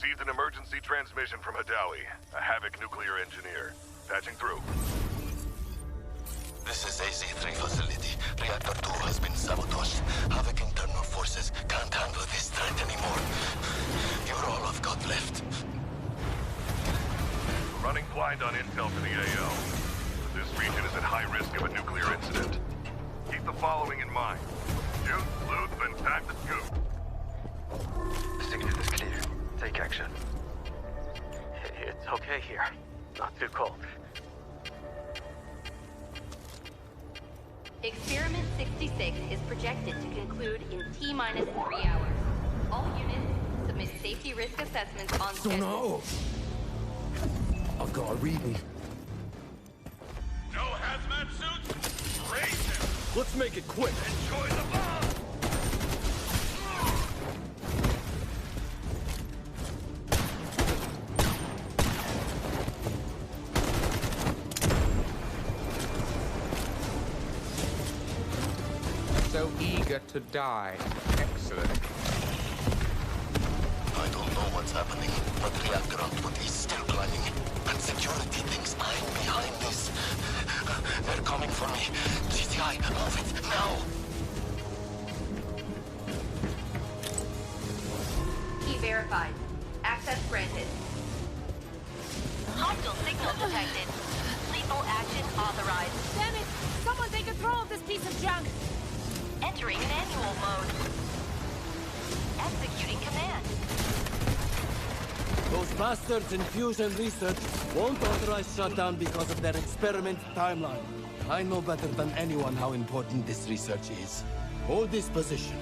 Received an emergency transmission from Hadawi, a Havoc nuclear engineer. Patching through. This is AC-3 facility. Reactor 2 has been sabotaged. Havoc internal forces can't handle this threat anymore. You're all I've got left. We're running blind on intel for the AO. But this region is at high risk of a nuclear incident. Keep the following in mind. Shoot, loot, then pack the scoop. The signal is clear. Take action. It's okay here. Not too cold. Experiment 66 is projected to conclude in T-minus 3 hours. All units submit safety risk assessments on schedule. No! I've got a reading. No hazmat suits? Raise them! Let's make it quick. Enjoy the bomb! So eager to die. Excellent. I don't know what's happening, but reactor output is still climbing. And security thinks I'm behind this. They're coming for me. GTI, move it, now! Key verified. Access granted. Hostile signal detected. Lethal action authorized. Damn it! Someone take control of this piece of junk! Entering manual mode. Executing command. Those bastards in fusion research won't authorize shutdown because of their experiment timeline. I know better than anyone how important this research is. Hold this position.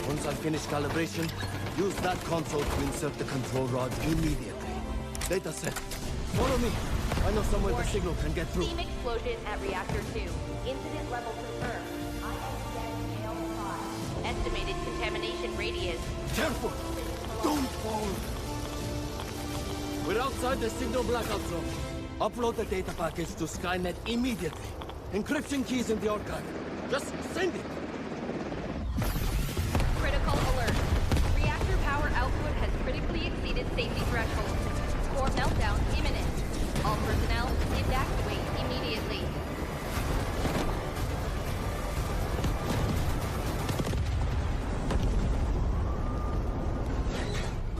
Once I finish calibration, use that console to insert the control rod immediately. Data set. Follow me. I know somewhere the signal can get through. Steam explosion at reactor 2. Incident level confirmed. Estimated contamination radius. Careful! Don't fall! We're outside the signal blackout zone. Upload the data package to Skynet immediately. Encryption keys in the archive. Just send it! Critical alert. Reactor power output has critically exceeded safety thresholds. Core meltdown imminent. All personnel evacuate immediately.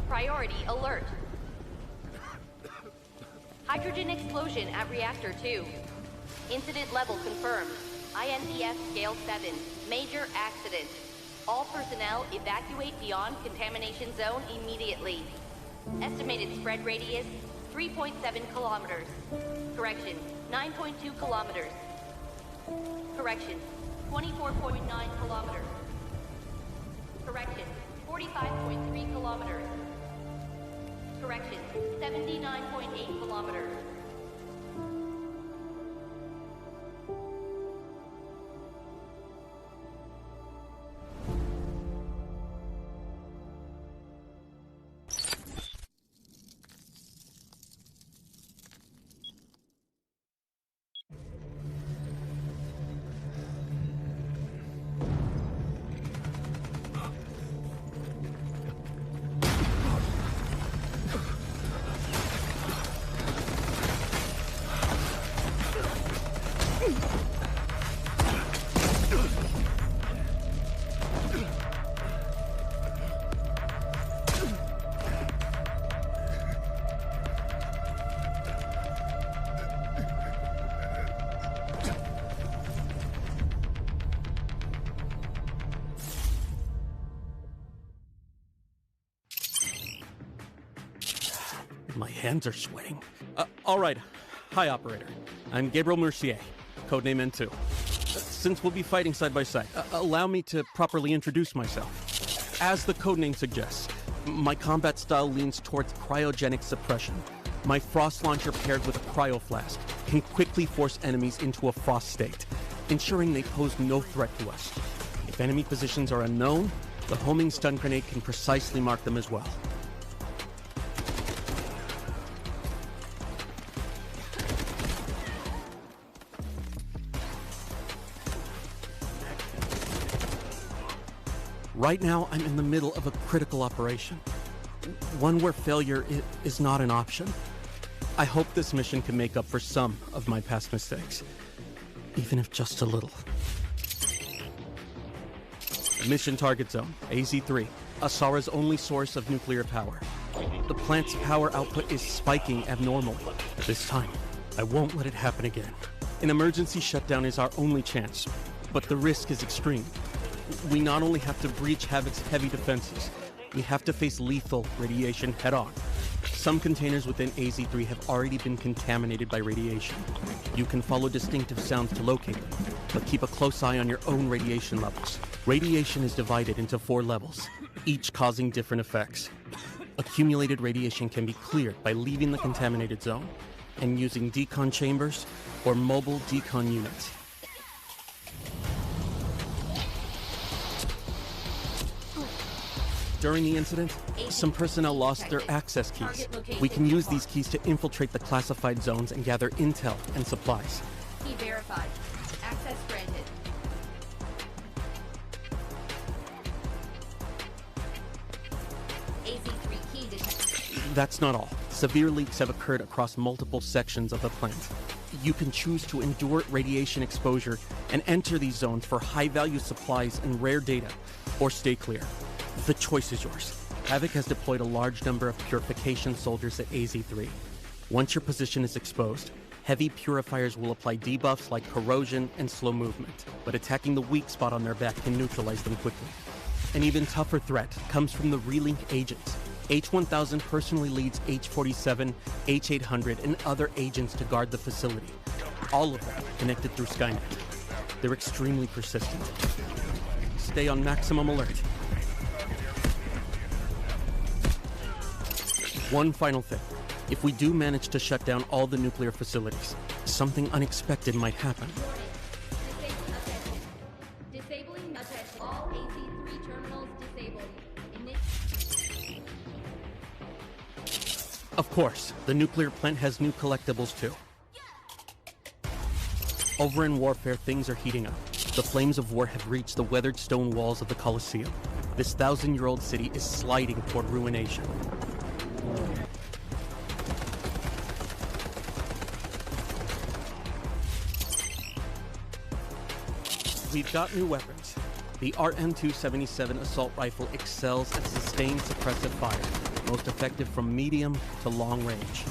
Priority alert. Hydrogen explosion at reactor 2. Incident level confirmed. INDS scale 7. Major accident. All personnel evacuate beyond contamination zone immediately. Estimated spread radius 3.7 kilometers. Correction, 9.2 kilometers. Correction, 24.9 kilometers. Correction, 45.3 kilometers. Correction, 79.8 kilometers. My hands are sweating. All right. Hi, Operator. I'm Gabriel Mercier, codename N2. Since we'll be fighting side by side, allow me to properly introduce myself. As the codename suggests, my combat style leans towards cryogenic suppression. My frost launcher paired with a cryo flask can quickly force enemies into a frost state, ensuring they pose no threat to us. If enemy positions are unknown, the homing stun grenade can precisely mark them as well. Right now, I'm in the middle of a critical operation. one where failure is not an option. I hope this mission can make up for some of my past mistakes, even if just a little. Mission target zone, AZ-3, Asara's only source of nuclear power. The plant's power output is spiking abnormally. This time, I won't let it happen again. An emergency shutdown is our only chance, but the risk is extreme. We not only have to breach Havoc's heavy defenses, we have to face lethal radiation head-on. Some containers within AZ-3 have already been contaminated by radiation. You can follow distinctive sounds to locate them, but keep a close eye on your own radiation levels. Radiation is divided into 4 levels, each causing different effects. Accumulated radiation can be cleared by leaving the contaminated zone and using decon chambers or mobile decon units. During the incident, some personnel lost their access keys. We can use these keys to infiltrate the classified zones and gather intel and supplies. Key verified. Access granted. AZ-3 key detected. That's not all. Severe leaks have occurred across multiple sections of the plant. You can choose to endure radiation exposure and enter these zones for high-value supplies and rare data, or stay clear. The choice is yours. Havoc has deployed a large number of purification soldiers at AZ-3. Once your position is exposed, heavy purifiers will apply debuffs like corrosion and slow movement, but attacking the weak spot on their back can neutralize them quickly. An even tougher threat comes from the relink agents. H-1000 personally leads H-47, H-800, and other agents to guard the facility. All of them connected through Skynet. They're extremely persistent. Stay on maximum alert. One final thing. If we do manage to shut down all the nuclear facilities, something unexpected might happen. Disabling attention. All AZ-3 terminals disabled. Of course, the nuclear plant has new collectibles too. Over in Warfare, things are heating up. The flames of war have reached the weathered stone walls of the Colosseum. This 1,000-year-old city is sliding toward ruination. We've got new weapons. The RM-277 assault rifle excels at sustained suppressive fire, most effective from medium to long range.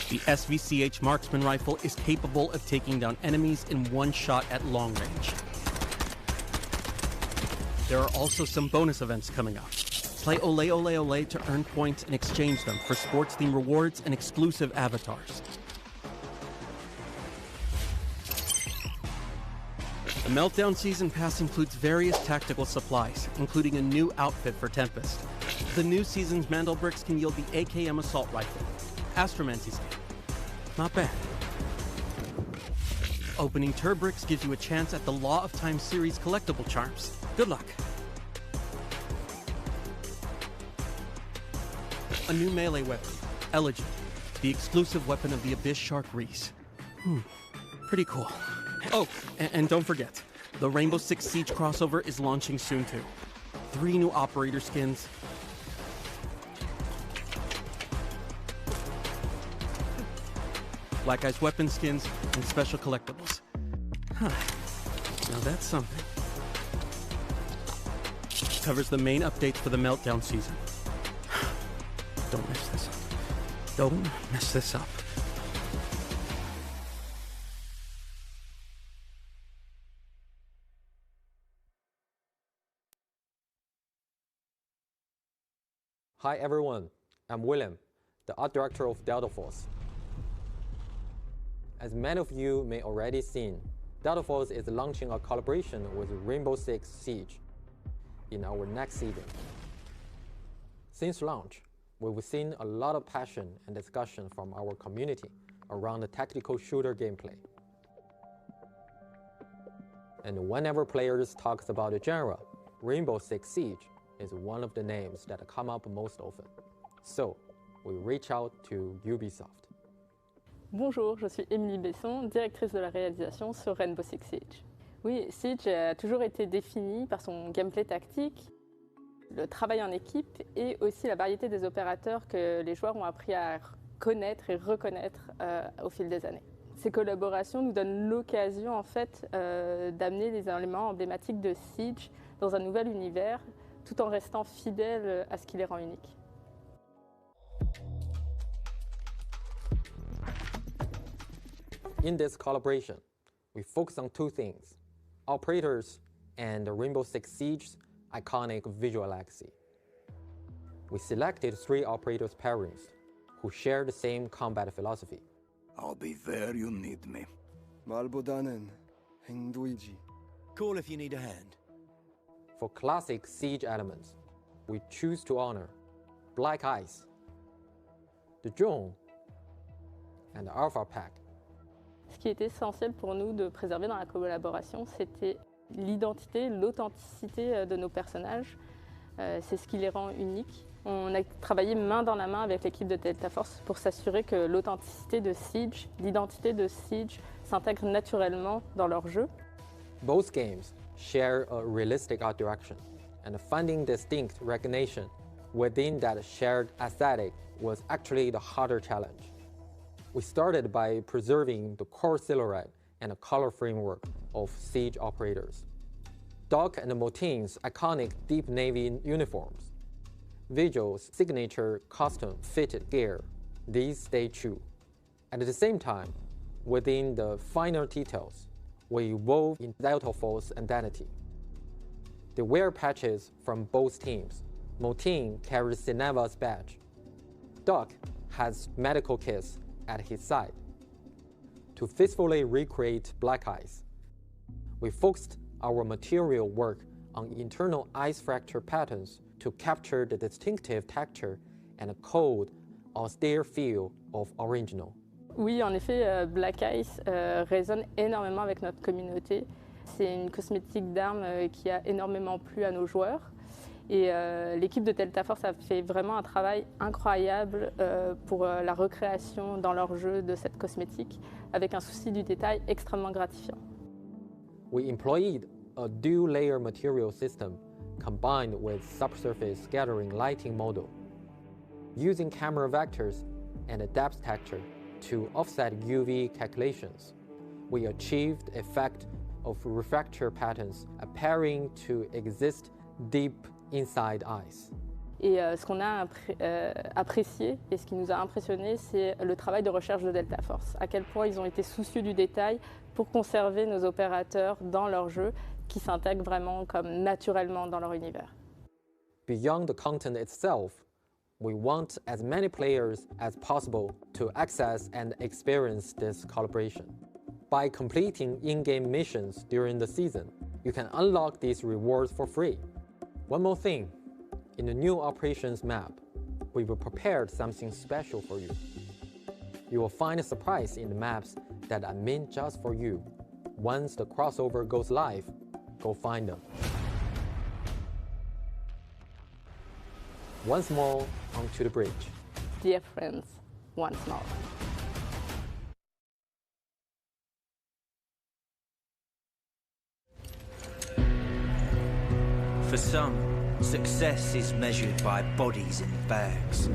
The SVCH marksman rifle is capable of taking down enemies in one shot at long range. There are also some bonus events coming up. Play Ole Ole Ole to earn points and exchange them for sports-themed rewards and exclusive avatars. The Meltdown Season Pass includes various tactical supplies, including a new outfit for Tempest. The new season's Mandelbricks can yield the AKM assault rifle. Astromancy skin. Not bad. Opening Turbricks gives you a chance at the Law of Time series collectible charms. Good luck. A new melee weapon, Elegant, the exclusive weapon of the Abyss Shark Reese. Pretty cool. Oh, and don't forget, the Rainbow Six Siege crossover is launching soon too. 3 new operator skins. Black Ice weapon skins and special collectibles. Huh. Now that's something. Covers the main updates for the Meltdown season. Don't mess this up. Don't mess this up. Hi everyone, I'm William, the art director of Delta Force. As many of you may already seen, Delta Force is launching a collaboration with Rainbow Six Siege in our next season. Since launch, we've seen a lot of passion and discussion from our community around the tactical shooter gameplay. And whenever players talk about the genre, Rainbow Six Siege is one of the names that come up most often. So, we reach out to Ubisoft. Bonjour, je suis Émilie Besson, directrice de la réalisation sur Rainbow Six Siege. Oui, Siege a toujours été défini par son gameplay tactique. Le travail en équipe et aussi la variété des opérateurs que les joueurs ont appris à connaître et reconnaître au fil des années. Ces collaborations nous donnent l'occasion en fait d'amener les éléments emblématiques de Siege dans un nouvel univers tout en restant fidèles à ce qui les rend uniques. In this collaboration, we focus on two things: operators and Rainbow Six Siege's iconic visual legacy. We selected 3 operators pairings who share the same combat philosophy. I'll be there you need me. 말보다는 행동이지. Call if you need a hand. For classic Siege elements, we choose to honor Black Ice, the Drone, and the Alpha Pack. Ce qui était essentiel pour nous de préserver dans la collaboration, c'était l'identité, l'authenticité de nos personnages. C'est ce qui les rend uniques. On a travaillé main dans la main avec l'équipe de Delta Force pour s'assurer que l'authenticité de Siege, l'identité de Siege s'intègre naturellement dans leur jeu. Both games share a realistic art direction, and finding distinct recognition within that shared aesthetic was actually the harder challenge. We started by preserving the core silhouette and the color framework of Siege operators. Doc and Motin's iconic deep navy uniforms, Vigil's signature custom-fitted gear, these stay true. At the same time, within the finer details, we evolve in Delta Force identity. They wear patches from both teams. Motin carries Cineva's badge. Doc has medical kits at his side. To faithfully recreate Black Ice, we focused our material work on internal ice fracture patterns to capture the distinctive texture and cold, austere feel of original. Oui, en effet, Black Ice résonne énormément avec notre communauté. C'est une cosmétique d'armes qui a énormément plu à nos joueurs. Et l'équipe de Delta Force a fait vraiment un travail incroyable pour la recréation dans leur jeu de cette cosmétique, avec un souci du détail extrêmement gratifiant. We employed a dual-layer material system combined with subsurface scattering lighting model. Using camera vectors and a depth texture to offset UV calculations, we achieved the effect of refractor patterns appearing to exist deep inside ice. Et ce qu'on a apprécié et ce qui nous a impressionné, c'est le travail de recherche de Delta Force. À quel point ils ont été soucieux du détail pour conserver nos opérateurs dans leur jeu, qui s'intègrent vraiment comme naturellement dans leur univers. Beyond the content itself, we want as many players as possible to access and experience this collaboration. By completing in-game missions during the season, you can unlock these rewards for free. One more thing, in the new operations map, we've prepared something special for you. You will find a surprise in the maps that are meant just for you. Once the crossover goes live, go find them. Once more, onto the bridge. Dear friends, once more. For some, success is measured by bodies in bags.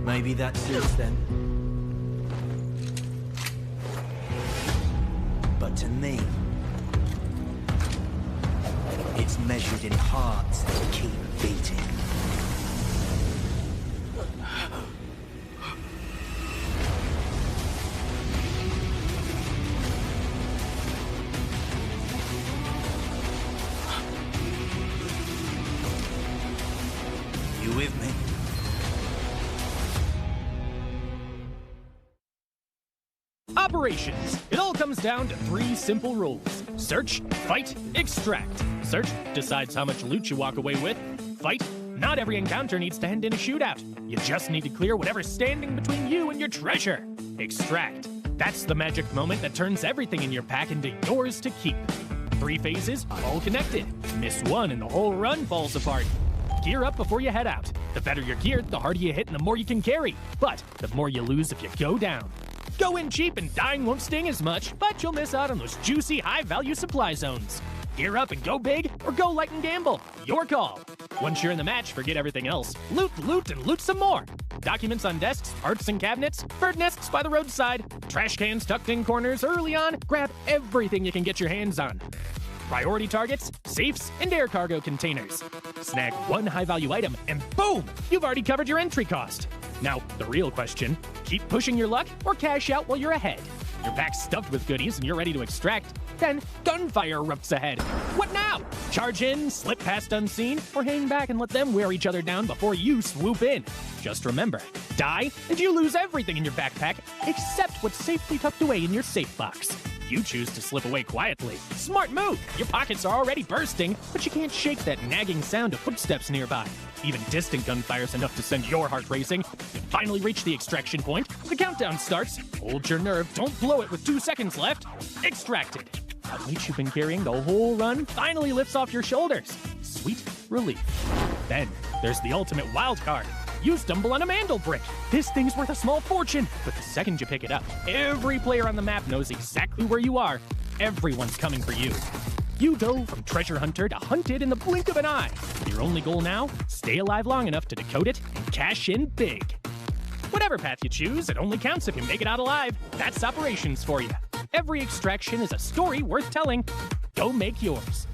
Maybe that suits them. But to me, it's measured in hearts that keep beating. You with me? Operations. It all comes down to 3 simple rules. Search, fight, extract. Search decides how much loot you walk away with. Fight. Not every encounter needs to end in a shootout. You just need to clear whatever's standing between you and your treasure. Extract. That's the magic moment that turns everything in your pack into yours to keep. 3 phases, all connected. Miss one and the whole run falls apart. Gear up before you head out. The better you're geared, the harder you hit and the more you can carry. But the more you lose if you go down. Go in cheap and dying won't sting as much, but you'll miss out on those juicy, high-value supply zones. Gear up and go big, or go light and gamble. Your call. Once you're in the match, forget everything else. Loot, loot, and loot some more. Documents on desks, parts and cabinets, bird nests by the roadside, trash cans tucked in corners early on. Grab everything you can get your hands on. Priority targets, safes, and air cargo containers. Snag one high-value item, and boom! You've already covered your entry cost. Now, the real question, keep pushing your luck or cash out while you're ahead. Your pack's stuffed with goodies and you're ready to extract. Then, gunfire erupts ahead. What now? Charge in, slip past unseen, or hang back and let them wear each other down before you swoop in. Just remember, die and you lose everything in your backpack except what's safely tucked away in your safe box. You choose to slip away quietly. Smart move! Your pockets are already bursting, but you can't shake that nagging sound of footsteps nearby. Even distant gunfire's enough to send your heart racing. You finally reach the extraction point. The countdown starts. Hold your nerve. Don't blow it with 2 seconds left. Extracted. That weight you've been carrying the whole run finally lifts off your shoulders. Sweet relief. Then, there's the ultimate wild card. You stumble on a mandel brick. This thing's worth a small fortune, but the second you pick it up, every player on the map knows exactly where you are. Everyone's coming for you. You go from treasure hunter to hunted in the blink of an eye. Your only goal now, stay alive long enough to decode it and cash in big. Whatever path you choose, it only counts if you make it out alive. That's operations for you. Every extraction is a story worth telling. Go make yours.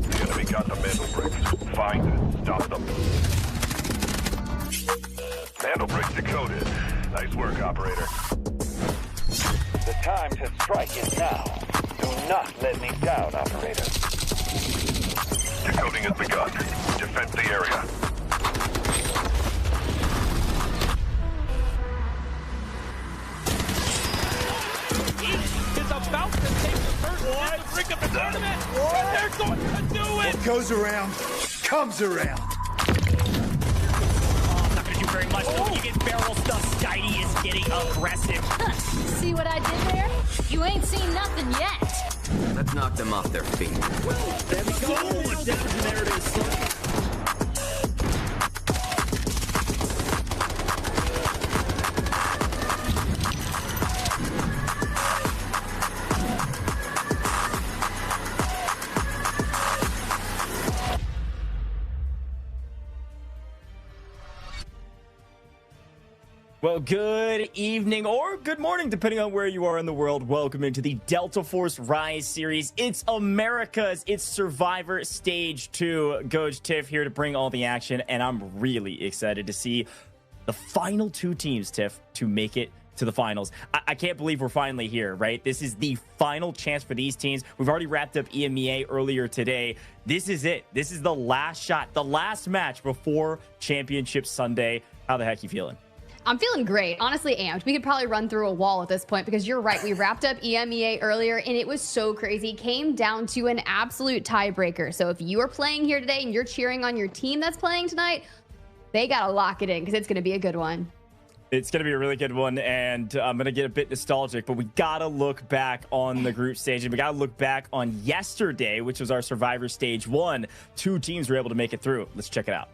The enemy got the mandel bricks. Find and stop them. Mandel bricks decoded. Nice work, operator. The time to strike is now. Do not let me down, operator. Decoding has begun. Defend the area. Is about to take the first brick of the tournament. And they're going to do it. What goes around, comes around. Very much. When you get barrel stuff, Skydie is getting aggressive. See what I did there? You ain't seen nothing yet. Let's knock them off their feet. There we go. There it is. Well, good evening or good morning, depending on where you are in the world. Welcome into the Delta Force Rise series. It's America's. It's Survivor Stage 2. Goj Tiff here to bring all the action, and I'm really excited to see the final 2 teams, Tiff, to make it to the finals. I can't believe we're finally here, right? This is the final chance for these teams. We've already wrapped up EMEA earlier today. This is it. This is the last shot, the last match before Championship Sunday. How the heck you feeling? I'm feeling great, honestly amped. We could probably run through a wall at this point because you're right. We wrapped up EMEA earlier and it was so crazy. Came down to an absolute tiebreaker. So if you are playing here today and you're cheering on your team that's playing tonight, they got to lock it in because it's going to be a good one. It's going to be a really good one, and I'm going to get a bit nostalgic, but we got to look back on the group stage, and we got to look back on yesterday, which was our Survivor Stage 1. 2 teams were able to make it through. Let's check it out.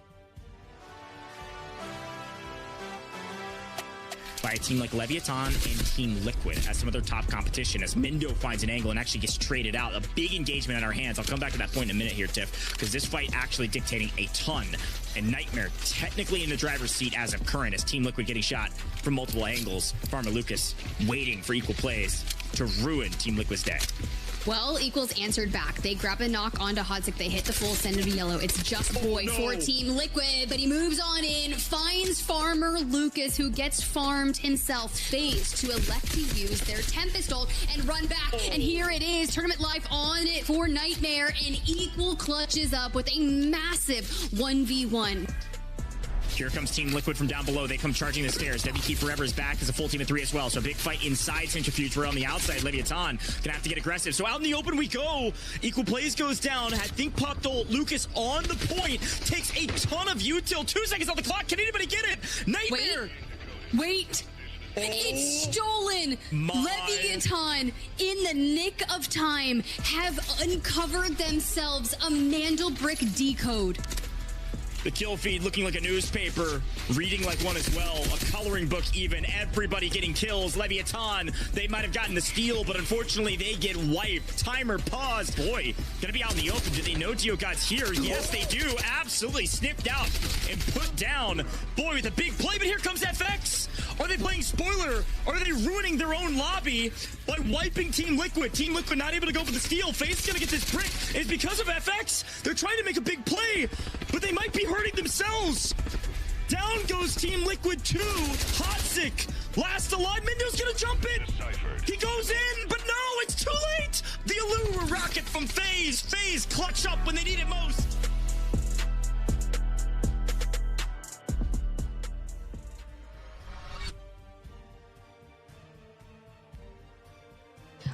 By a team like Leviathan and Team Liquid as some of their top competition, as Mindo finds an angle and actually gets traded out. A big engagement in our hands. I'll come back to that point in a minute here, Tiff, because this fight actually dictating a ton. And Nightmare technically in the driver's seat as of current, as Team Liquid getting shot from multiple angles. Farmer Lucas waiting for equal plays to ruin Team Liquid's day. Well, Equals answered back. They grab a knock onto Hodzik. They hit the full send of yellow. It's just boy for Team Liquid, but he moves on in, finds Farmer Lucas, who gets farmed himself. Phase to elect to use their Tempest ult and run back. And here it is, tournament life on it for Nightmare, and Equal clutches up with a massive 1v1. Here comes Team Liquid from down below. They come charging the stairs. WK Forever is back as a full team of 3 as well. So a big fight inside Centrifuge. We're on the outside. Leviathan gonna have to get aggressive. So out in the open we go. Equal Plays goes down. I think popped ult. Lucas on the point. Takes a ton of util. 2 seconds on the clock. Can anybody get it? Nightmare. Wait. It's stolen! Leviathan, in the nick of time, have uncovered themselves a Mandelbrick decode. The kill feed looking like a newspaper, reading like one as well, a coloring book even, everybody getting kills. Leviathan, they might have gotten the steal, but unfortunately they get wiped. Timer paused. Boy, gonna be out in the open. Do they know Diogot's here? Yes, they do. Absolutely snipped out and put down. Boy, with a big play, but here comes FX. Are they playing spoiler? Are they ruining their own lobby by wiping Team Liquid? Team Liquid not able to go for the steal. FaZe's gonna get this brick. It's because of FX. They're trying to make a big play, but they might be hurting themselves. Down goes Team Liquid 2. Hotzik, last alive. Mindo's gonna jump in. He goes in, but no, it's too late. The Allure rocket from FaZe. FaZe clutch up when they need it most.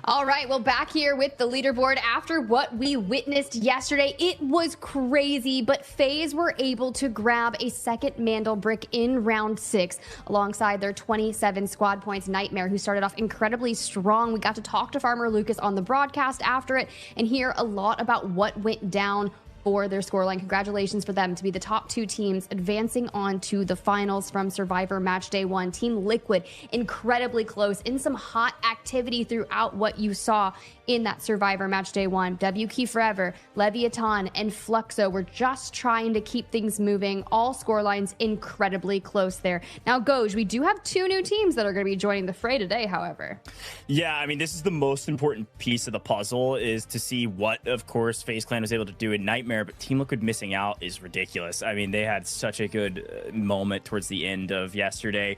All right, well, back here with the leaderboard after what we witnessed yesterday. It was crazy, but FaZe were able to grab a second Mandel brick in round 6 alongside their 27 squad points. Nightmare, who started off incredibly strong. We got to talk to Farmer Lucas on the broadcast after it and hear a lot about what went down for their scoreline. Congratulations for them to be the top 2 teams advancing on to the finals from Survivor Match Day 1. Team Liquid, incredibly close in some hot activity throughout what you saw in that Survivor Match Day 1. WK Forever, Leviathan, and Fluxo were just trying to keep things moving. All scorelines incredibly close there. Now, Goj, we do have 2 new teams that are going to be joining the fray today, however. Yeah, I mean, this is the most important piece of the puzzle, is to see what, of course, FaZe Clan was able to do in Nightmare, but Team Liquid missing out is ridiculous. I mean, they had such a good moment towards the end of yesterday.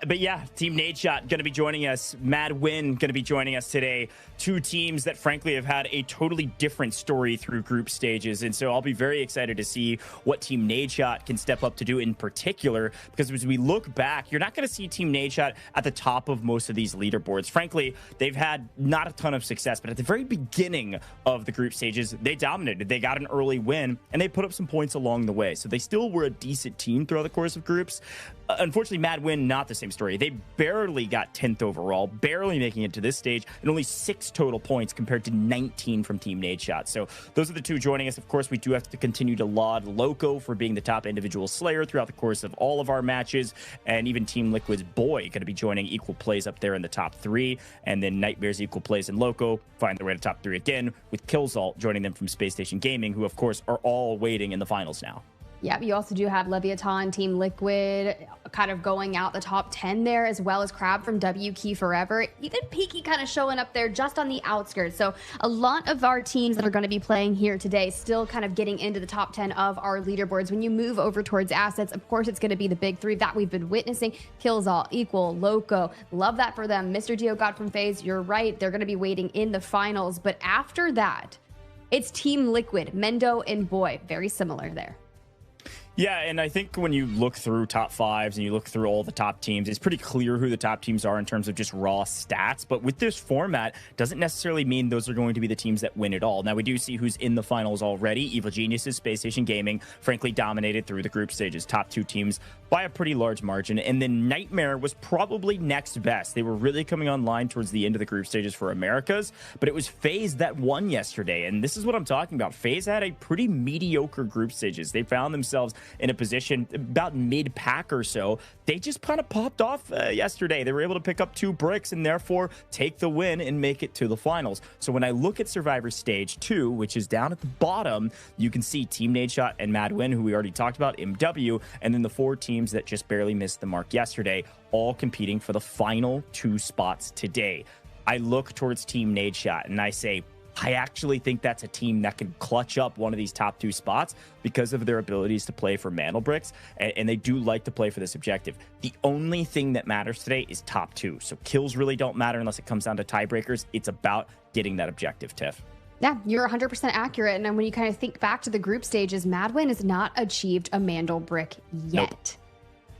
But yeah, Team Nadeshot going to be joining us. Mad Win going to be joining us today. 2 teams that, frankly, have had a totally different story through group stages. And so I'll be very excited to see what Team Nadeshot can step up to do in particular, because as we look back, you're not going to see Team Nadeshot at the top of most of these leaderboards. Frankly, they've had not a ton of success, but at the very beginning of the group stages, they dominated. They got an early win, and they put up some points along the way. So they still were a decent team throughout the course of groups. Unfortunately, Mad Win, not the same story. They barely got 10th overall, barely making it to this stage, and only 6 total points compared to 19 from Team Nadeshot. So those are the 2 joining us. Of course, we do have to continue to laud Loco for being the top individual slayer throughout the course of all of our matches, and even Team Liquid's Boy going to be joining equal plays up there in the top 3, and then Nightmare's equal plays and Loco find their way to top 3 again, with Killzalt joining them from Space Station Gaming, who, of course, are all waiting in the finals now. Yeah, you also do have Leviathan, Team Liquid, kind of going out the top 10 there, as well as Crab from WK Forever. Even Peaky kind of showing up there just on the outskirts. So a lot of our teams that are going to be playing here today still kind of getting into the top 10 of our leaderboards. When you move over towards assets, of course, it's going to be the big 3 that we've been witnessing. Killzalt, Equal, Loco. Love that for them. Mr. Diogot from FaZe, you're right. They're going to be waiting in the finals. But after that, it's Team Liquid, Mendo, and Boy. Very similar there. Yeah, and I think when you look through top 5s and you look through all the top teams, it's pretty clear who the top teams are in terms of just raw stats. But with this format, doesn't necessarily mean those are going to be the teams that win it all. Now, we do see who's in the finals already. Evil Geniuses, Space Station Gaming, frankly, dominated through the group stages. Top 2 teams by a pretty large margin. And then Nightmare was probably next best. They were really coming online towards the end of the group stages for Americas, but it was FaZe that won yesterday. And this is what I'm talking about. FaZe had a pretty mediocre group stages. They found themselves in a position about mid-pack or so. They just kind of popped off yesterday. They were able to pick up 2 bricks and therefore take the win and make it to the finals. So when I look at Survivor Stage 2, which is down at the bottom, you can see Team Nadeshot and Mad Win, who we already talked about, MW, and then the 4 teams that just barely missed the mark yesterday, all competing for the final 2 spots today. I look towards Team Nadeshot and I say, I actually think that's a team that can clutch up one of these top 2 spots because of their abilities to play for Mantle Bricks, and they do like to play for this objective. The only thing that matters today is top 2. So kills really don't matter unless it comes down to tiebreakers. It's about getting that objective, Tiff. Yeah, you're 100% accurate. And then when you kind of think back to the group stages, Madwin has not achieved a Mandel brick yet. Nope.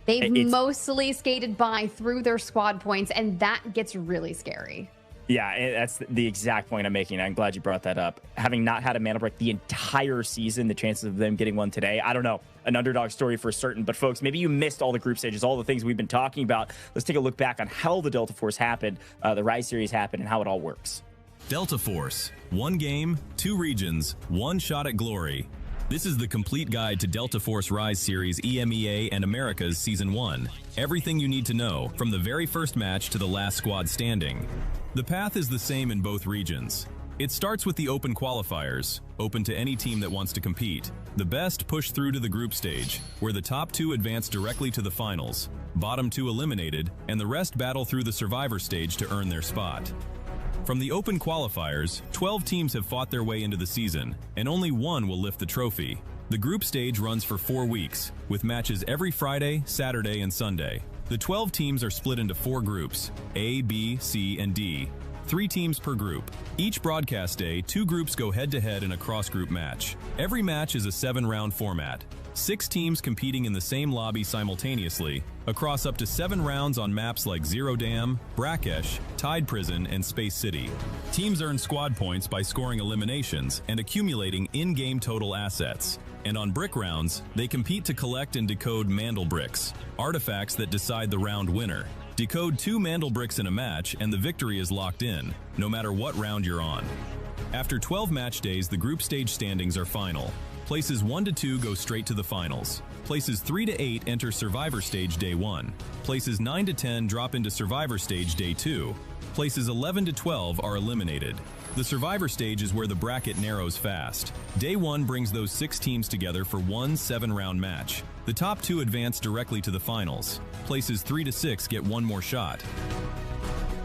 They've mostly skated by through their squad points, and that gets really scary. Yeah, that's the exact point I'm making. I'm glad you brought that up. Having not had a Mandel brick the entire season, the chances of them getting one today, I don't know. An underdog story for certain. But folks, maybe you missed all the group stages, all the things we've been talking about. Let's take a look back on how the Delta Force happened, the Rise Series happened, and how it all works. Delta Force. 1 game, 2 regions, 1 shot at glory. This is the complete guide to Delta Force Rise Series EMEA and Americas Season 1. Everything you need to know, from the very first match to the last squad standing. The path is the same in both regions. It starts with the open qualifiers, open to any team that wants to compete. The best push through to the group stage, where the top 2 advance directly to the finals, bottom 2 eliminated, and the rest battle through the survivor stage to earn their spot. From the open qualifiers, 12 teams have fought their way into the season, and only one will lift the trophy. The group stage runs for 4 weeks, with matches every Friday, Saturday, and Sunday. The 12 teams are split into 4 groups, A, B, C, and D. 3 teams per group. Each broadcast day, 2 groups go head-to-head in a cross-group match. Every match is a 7-round format. 6 teams competing in the same lobby simultaneously, across up to 7 rounds on maps like Zero Dam, Brakkesh, Tide Prison, and Space City. Teams earn squad points by scoring eliminations and accumulating in-game total assets. And on brick rounds, they compete to collect and decode Mandel bricks, artifacts that decide the round winner. Decode 2 Mandel bricks in a match and the victory is locked in, no matter what round you're on. After 12 match days, the group stage standings are final. Places 1 to 2 go straight to the finals. Places 3 to 8 enter Survivor Stage Day 1. Places 9 to 10 drop into Survivor Stage Day 2. Places 11 to 12 are eliminated. The Survivor Stage is where the bracket narrows fast. Day 1 brings those 6 teams together for one 7-round match. The top 2 advance directly to the finals. Places 3 to 6 get one more shot.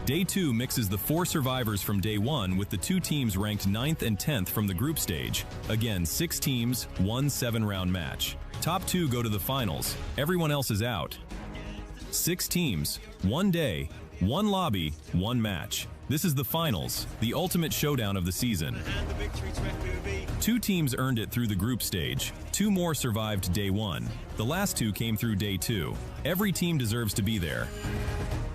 Day 2 mixes the 4 survivors from Day 1 with the 2 teams ranked 9th and 10th from the group stage. Again, 6 teams, one 7-round match. Top 2 go to the finals. Everyone else is out. 6 teams, 1 day, 1 lobby, 1 match. This is the finals, the ultimate showdown of the season. 2 teams earned it through the group stage. 2 more survived Day 1. The last 2 came through Day 2. Every team deserves to be there.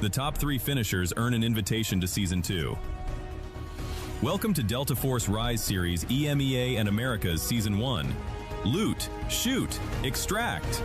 The top 3 finishers earn an invitation to Season 2. Welcome to Delta Force Rise Series EMEA and Americas Season 1. Loot, shoot, extract.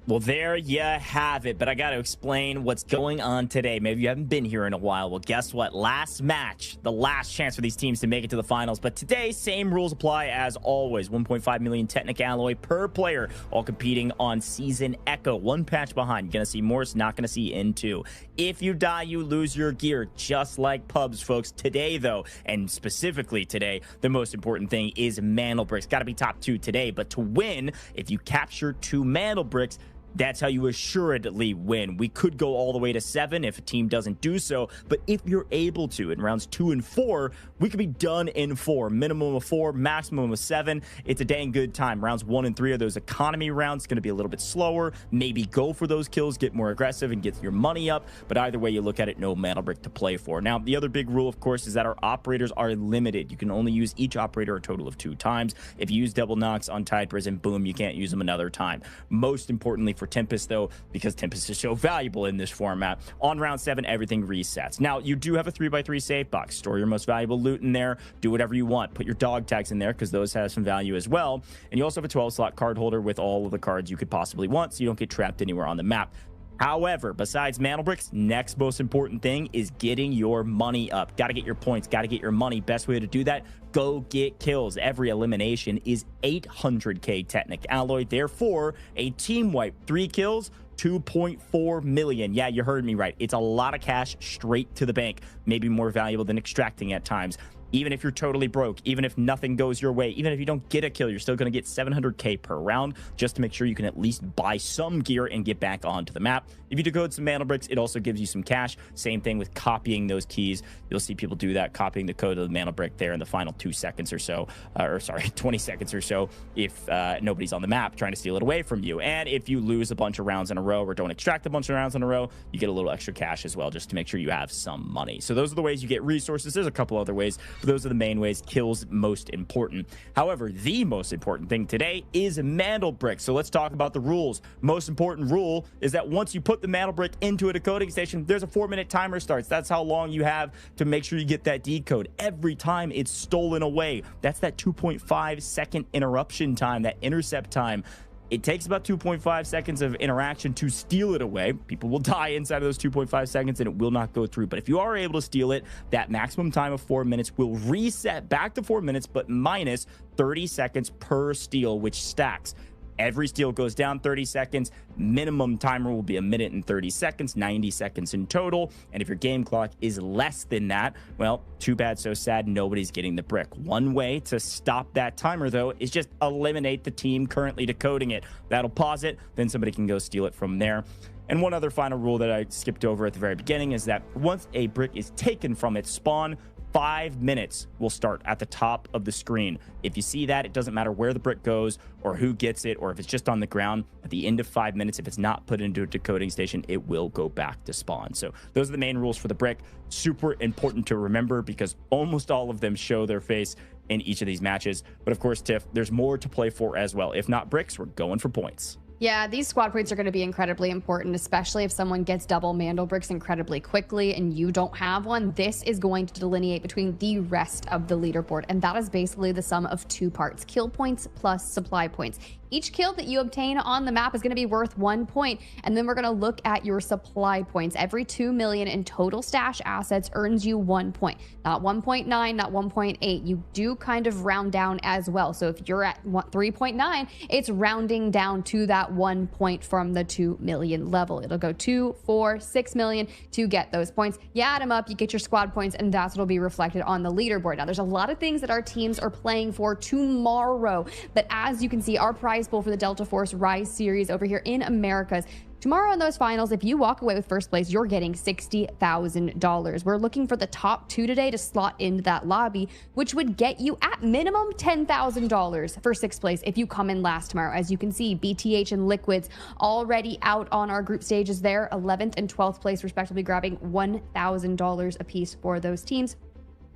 Well, there you have it, but I got to explain what's going on today. Maybe you haven't been here in a while. Well, guess what? Last match, the last chance for these teams to make it to the finals. But today, same rules apply as always. 1.5 million Technic Alloy per player, all competing on Season Echo. 1 patch behind. You're going to see Morse, not going to see N2. If you die, you lose your gear, just like pubs, folks. Today, though, and specifically today, the most important thing is Mandel bricks. Got to be top 2 today, but to win, if you capture 2 Mandel bricks, that's how you assuredly win. We could go all the way to 7 if a team doesn't do so, but if you're able to in rounds 2 and 4, we could be done in 4. Minimum of 4, maximum of 7. It's a dang good time. Rounds 1 and 3 are those economy rounds. Going to be a little bit slower. Maybe go for those kills, get more aggressive, and get your money up. But either way you look at it, no Mandel brick to play for. Now, the other big rule, of course, is that our operators are limited. You can only use each operator a total of 2 times. If you use double knocks on Tide Prison, boom, you can't use them another time. Most importantly for Tempest, though, because Tempest is so valuable in this format, on round 7 everything resets. Now, you do have a 3x3 save box. Store your most valuable loot in there, do whatever you want, put your dog tags in there because those have some value as well, and you also have a 12-slot card holder with all of the cards you could possibly want so you don't get trapped anywhere on the map. However, besides Mandel bricks, next most important thing is getting your money up. Got to get your points, got to get your money. Best way to do that, go get kills. Every elimination is 800k Technic Alloy. Therefore, a team wipe, 3 kills, 2.4 million. Yeah, you heard me right. It's a lot of cash straight to the bank. Maybe more valuable than extracting at times. Even if you're totally broke, even if nothing goes your way, even if you don't get a kill, you're still going to get 700k per round just to make sure you can at least buy some gear and get back onto the map. If you decode some Mandel bricks, it also gives you some cash. Same thing with copying those keys. You'll see people do that, copying the code of the Mandel brick there in the final 2 seconds or so, 20 seconds or so if nobody's on the map trying to steal it away from you. And if you lose a bunch of rounds in a row or don't extract a bunch of rounds in a row, you get a little extra cash as well just to make sure you have some money. So those are the ways you get resources. There's a couple other ways, but those are the main ways. Kills most important. However, the most important thing today is Mandel bricks. So let's talk about the rules. Most important rule is that once you put the Mandel brick into a decoding station, there's a 4-minute timer starts. That's how long you have to make sure you get that decode. Every time it's stolen away, that's that 2.5 second interruption time, that intercept time. It takes about 2.5 seconds of interaction to steal it away. People will die inside of those 2.5 seconds and it will not go through. But if you are able to steal it, that maximum time of 4 minutes will reset back to 4 minutes, but minus 30 seconds per steal, which stacks. Every steal goes down 30 seconds. Minimum timer will be 1 minute and 30 seconds, 90 seconds in total. And if your game clock is less than that, well, too bad, so sad, nobody's getting the brick. One way to stop that timer, though, is just eliminate the team currently decoding it. That'll pause it, then somebody can go steal it from there. And one other final rule that I skipped over at the very beginning is that once a brick is taken from its spawn, 5 minutes will start at the top of the screen. If you see that, it doesn't matter where the brick goes or who gets it, or if it's just on the ground, at the end of 5 minutes, if it's not put into a decoding station, it will go back to spawn. So those are the main rules for the brick. Super important to remember because almost all of them show their face in each of these matches. But of course, Tiff, there's more to play for as well. If not bricks, we're going for points. Yeah, these squad points are going to be incredibly important, especially if someone gets double Mandel bricks incredibly quickly and you don't have one. This is going to delineate between the rest of the leaderboard, and that is basically the sum of 2 parts: kill points plus supply points. Each kill that you obtain on the map is going to be worth 1 point, and then we're going to look at your supply points. Every 2 million in total stash assets earns you 1 point. Not 1.9, not 1.8. You do kind of round down as well. So if you're at 3.9, it's rounding down to that 1 point from the 2 million level. It'll go 2, 4, 6 million to get those points. You add them up, you get your squad points, and that's what'll be reflected on the leaderboard. Now, there's a lot of things that our teams are playing for tomorrow, but as you can see, our prize pool for the Delta Force Rise series over here in Americas. Tomorrow in those finals, if you walk away with first place, you're getting $60,000. We're looking for the top 2 today to slot into that lobby, which would get you at minimum $10,000 for 6th place if you come in last tomorrow. As you can see, BTH and Liquids already out on our group stages there, 11th and 12th place respectively, grabbing $1,000 apiece for those teams.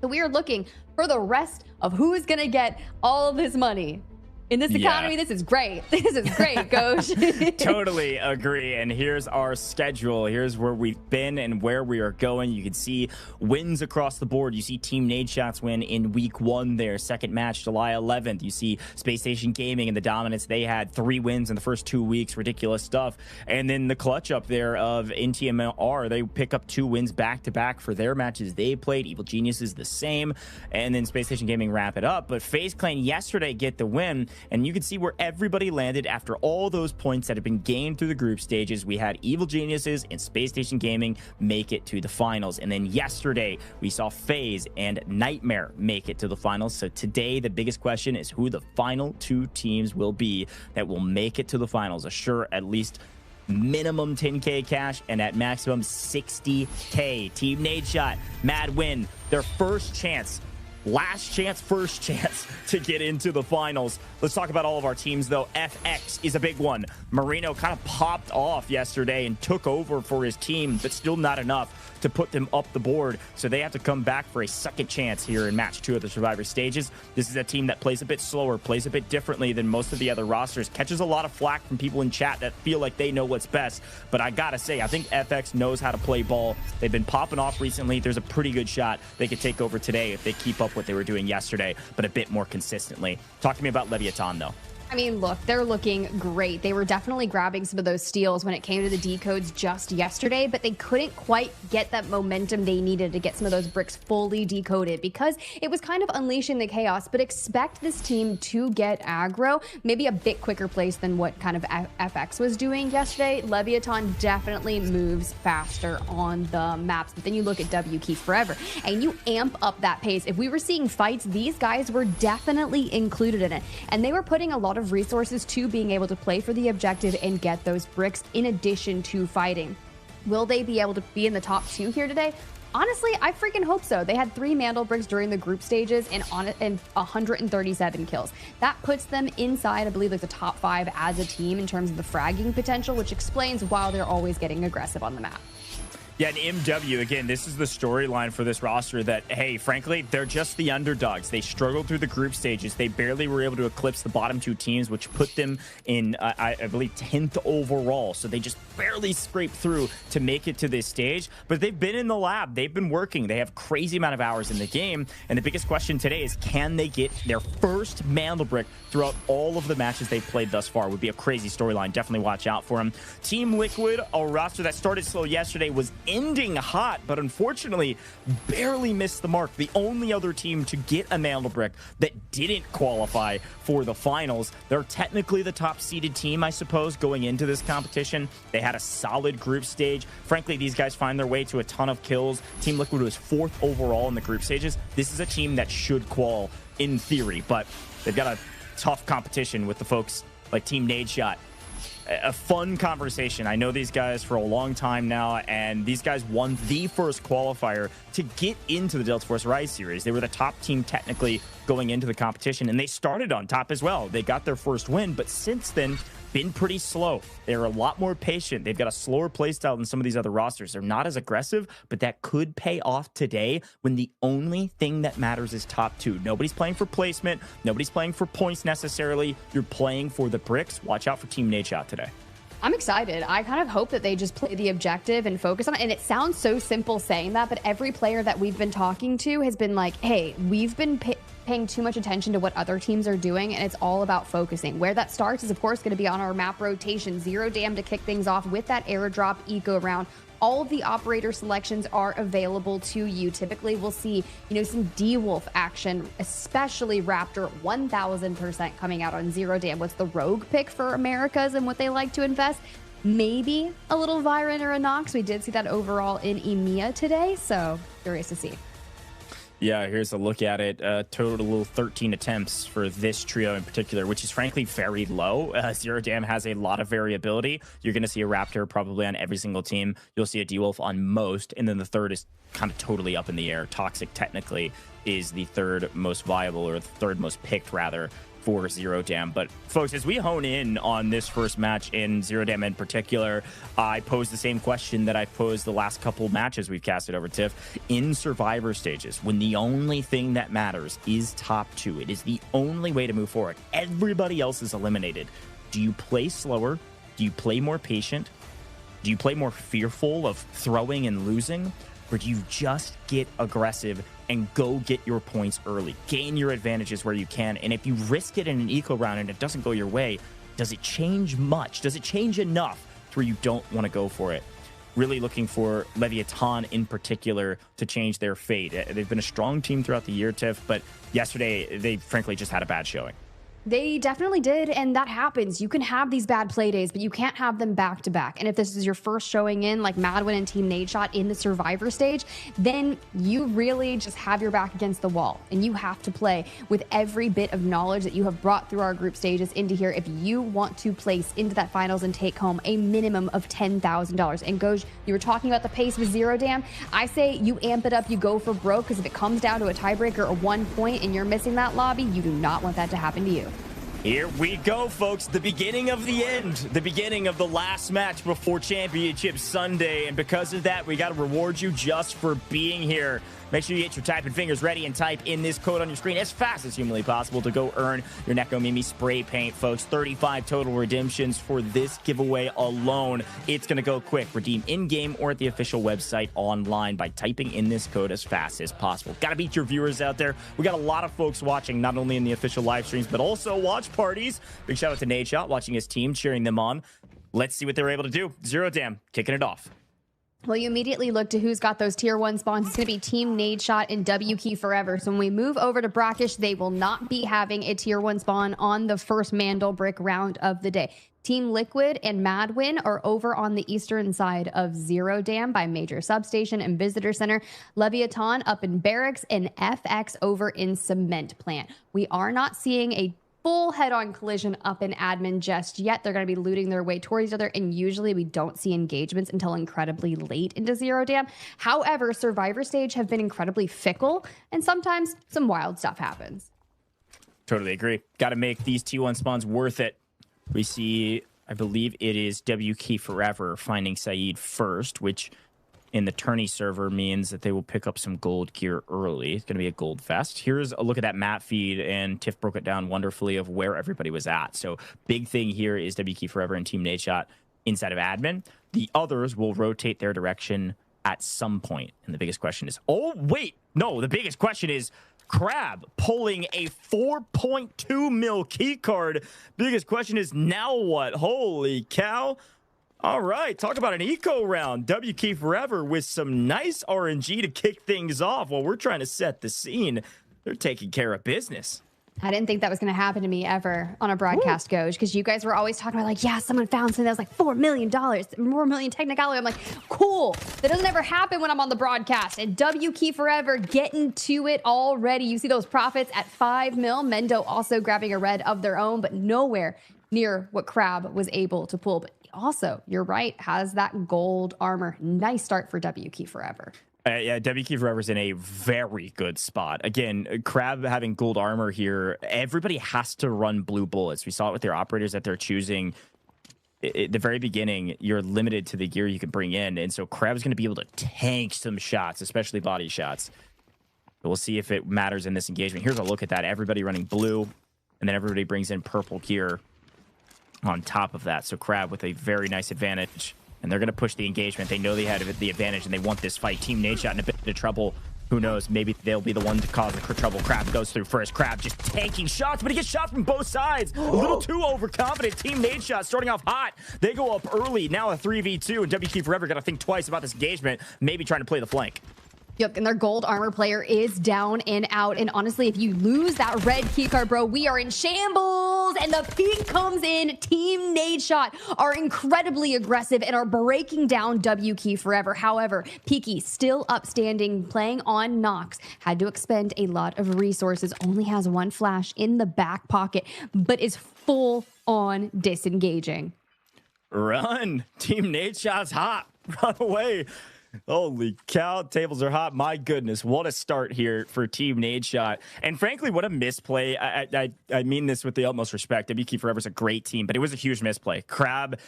So we are looking for the rest of who's going to get all this money. In this economy, this is great. This is great, Coach. Totally agree. And here's our schedule. Here's where we've been and where we are going. You can see wins across the board. You see Team Nadeshot's win in week 1 there. Second match, July 11th. You see Space Station Gaming and the dominance. They had 3 wins in the first 2 weeks. Ridiculous stuff. And then the clutch up there of NTMR. They pick up 2 wins back-to-back for their matches they played. Evil Geniuses the same. And then Space Station Gaming wrap it up. But FaZe Clan yesterday get the win. And you can see where everybody landed after all those points that have been gained through the group stages. We had Evil Geniuses and Space Station Gaming make it to the finals. And then yesterday, we saw FaZe and Nightmare make it to the finals. So today, the biggest question is who the final 2 teams will be that will make it to the finals. Assure at least minimum 10K cash and at maximum 60K. Team Nadeshot, mad win. Their first chance. Last chance, first chance to get into the finals. Let's talk about all of our teams, though. FX is a big one. Marino kind of popped off yesterday and took over for his team, but still not enough to put them up the board. So they have to come back for a second chance here in match 2 of the Survivor stages. This is a team that plays a bit slower, plays a bit differently than most of the other rosters, catches a lot of flack from people in chat that feel like they know what's best. But I gotta say, I think FX knows how to play ball. They've been popping off recently. There's a pretty good shot they could take over today if they keep up what they were doing yesterday, but a bit more consistently. Talk to me about LEVIATAN, though. I mean, look, they're looking great. They were definitely grabbing some of those steals when it came to the decodes just yesterday, but they couldn't quite get that momentum they needed to get some of those bricks fully decoded because it was kind of unleashing the chaos. But expect this team to get aggro, maybe a bit quicker pace than what kind of FX was doing yesterday. LEVIATAN definitely moves faster on the maps, but then you look at W Keep Forever and you amp up that pace. If we were seeing fights, these guys were definitely included in it, and they were putting a lot of resources to being able to play for the objective and get those bricks in addition to fighting. Will they be able to be in the top 2 here today? Honestly, I freaking hope so. They had 3 Mandel bricks during the group stages and 137 kills. That puts them inside, I believe, like the top 5 as a team in terms of the fragging potential, which explains why they're always getting aggressive on the map. Yeah, and MW, again, this is the storyline for this roster that, hey, frankly, they're just the underdogs. They struggled through the group stages. They barely were able to eclipse the bottom two teams, which put them in, I believe, 10th overall. So they just barely scraped through to make it to this stage. But they've been in the lab. They've been working. They have crazy amount of hours in the game. And the biggest question today is, can they get their first Mantle Brick throughout all of the matches they've played thus far? Would be a crazy storyline. Definitely watch out for them. Team Liquid, a roster that started slow yesterday, was ending hot, but unfortunately barely missed the mark. The only other team to get a Mantle Brick that didn't qualify for the finals. They're technically the top seeded team, I suppose, going into this competition. They had a solid group stage. Frankly, these guys find their way to a ton of kills. Team Liquid was 4th overall in the group stages. This is a team that should qual in theory, but they've got a tough competition with the folks like Team Nadeshot. A fun conversation. I know these guys for a long time now, and these guys won the first qualifier to get into the Delta Force Rise series. They were the top team technically going into the competition, and they started on top as well. They got their first win, but since then, been pretty slow. They're a lot more patient. They've got a slower playstyle than some of these other rosters. They're not as aggressive, but that could pay off today when the only thing that matters is top 2. Nobody's playing for placement. Nobody's playing for points necessarily. You're playing for the bricks. Watch out for Team Nadeshot today. I'm excited. I kind of hope that they just play the objective and focus on it. And it sounds so simple saying that, but every player that we've been talking to has been like, hey, we've been paying too much attention to what other teams are doing, and it's all about focusing. Where that starts is, of course, going to be on our map rotation. Zero Dam to kick things off with that airdrop eco round. All of the operator selections are available to you. Typically, we'll see, some D-Wolf action, especially Raptor, 1,000% coming out on Zero Dam. What's the rogue pick for Americas and what they like to invest? Maybe a little Viren or a Nox. We did see that overall in EMEA today, so curious to see. Yeah, here's a look at it. Total 13 attempts for this trio in particular, which is frankly very low. Zero Dam has a lot of variability. You're going to see a Raptor probably on every single team. You'll see a D-Wolf on most, and then the third is kind of totally up in the air. Toxic technically is the third most viable, or the third most picked rather, for Zero Dam. But folks, as we hone in on this first match in Zero Dam in particular, I posed the same question that I posed the last couple matches we've casted over TIFF. In survivor stages, when the only thing that matters is top 2, it is the only way to move forward. Everybody else is eliminated. Do you play slower? Do you play more patient? Do you play more fearful of throwing and losing? Or do you just get aggressive and go get your points early? Gain your advantages where you can. And if you risk it in an eco round and it doesn't go your way, does it change much? Does it change enough to where you don't want to go for it? Really looking for LEVIATAN in particular to change their fate. They've been a strong team throughout the year, Tiff, but yesterday they frankly just had a bad showing. They definitely did, and that happens. You can have these bad play days, but you can't have them back to back. And if this is your first showing in, like Madwin and Team Nadeshot in the survivor stage, then you really just have your back against the wall, and you have to play with every bit of knowledge that you have brought through our group stages into here if you want to place into that finals and take home a minimum of $10,000. And Goj, you were talking about the pace with Zero Dam. I say you amp it up, you go for broke, because if it comes down to a tiebreaker or 1 point and you're missing that lobby, you do not want that to happen to you. Here we go, folks. The beginning of the end. The beginning of the last match before Championship Sunday. And because of that, we got to reward you just for being here. Make sure you get your typing fingers ready and type in this code on your screen as fast as humanly possible to go earn your Neko Mimi spray paint, folks. 35 total redemptions for this giveaway alone. It's going to go quick. Redeem in-game or at the official website online by typing in this code as fast as possible. Got to beat your viewers out there. We got a lot of folks watching, not only in the official live streams, but also watch parties. Big shout out to Nadeshot, watching his team, cheering them on. Let's see what they're able to do. Zero Dam, kicking it off. Well, you immediately look to who's got those tier 1 spawns. It's going to be Team Nadeshot and W Key Forever. So when we move over to Brakkesh, they will not be having a tier 1 spawn on the first Mantle Brick round of the day. Team Liquid and Madwin are over on the eastern side of Zero Dam by Major Substation and Visitor Center. LEVIATAN up in Barracks and FX over in Cement Plant. We are not seeing a full head-on collision up in admin just yet. They're going to be looting their way towards each other, and usually we don't see engagements until incredibly late into Zero Dam. However, Survivor Stage have been incredibly fickle, and sometimes some wild stuff happens. Totally agree. Got to make these T1 spawns worth it. We see, I believe it is W Key Forever finding Saeed first, which in the tourney server means that they will pick up some gold gear early. It's going to be a gold vest. Here's a look at that map feed, and Tiff broke it down wonderfully of where everybody was at. So big thing here is WK Forever and Team Nadeshot inside of admin. The others will rotate their direction at some point. And the biggest question is, oh, wait, no, the biggest question is Crab pulling a 4.2 mil key card. Biggest question is, now what? Holy cow. All right, talk about an eco round. WK Forever with some nice RNG to kick things off while we're trying to set the scene. They're taking care of business. I didn't think that was going to happen to me ever on a broadcast, Goj, because you guys were always talking about, like, yeah, someone found something that was like $4 million, $4 million technicality. I'm like, cool. That doesn't ever happen when I'm on the broadcast. And WK Forever getting to it already. You see those profits at 5 mil. Mendo also grabbing a red of their own, but nowhere near what Crab was able to pull. But also, you're right, has that gold armor. Nice start for WK Forever. Yeah, WK Forever's in a very good spot. Again, Crab having gold armor here, everybody has to run blue bullets. We saw it with their operators that they're choosing. At the very beginning, you're limited to the gear you can bring in, and so Crab's going to be able to tank some shots, especially body shots. But we'll see if it matters in this engagement. Here's a look at that. Everybody running blue, and then everybody brings in purple gear on top of that. So Crab with a very nice advantage. And they're going to push the engagement. They know they had the advantage, and they want this fight. Team Nadeshot in a bit of trouble. Who knows? Maybe they'll be the one to cause the trouble. Crab goes through first. Crab just taking shots, but he gets shot from both sides. A little too overconfident. Team Nadeshot starting off hot. They go up early. Now a 3v2, and WK Forever got to think twice about this engagement, maybe trying to play the flank. Yep, and their gold armor player is down and out. And honestly, if you lose that red keycard, bro, we are in shambles. And the pink comes in. Team Nadeshot are incredibly aggressive and are breaking down WK Forever. However, Peaky still upstanding, playing on Nox. Had to expend a lot of resources. Only has one flash in the back pocket, but is full on disengaging. Run. Team Nadeshot's hot. Run away. Holy cow, tables are hot. My goodness, what a start here for Team Nadeshot. And frankly, what a misplay. I mean this with the utmost respect. WK Forever's a great team, but it was a huge misplay. Crab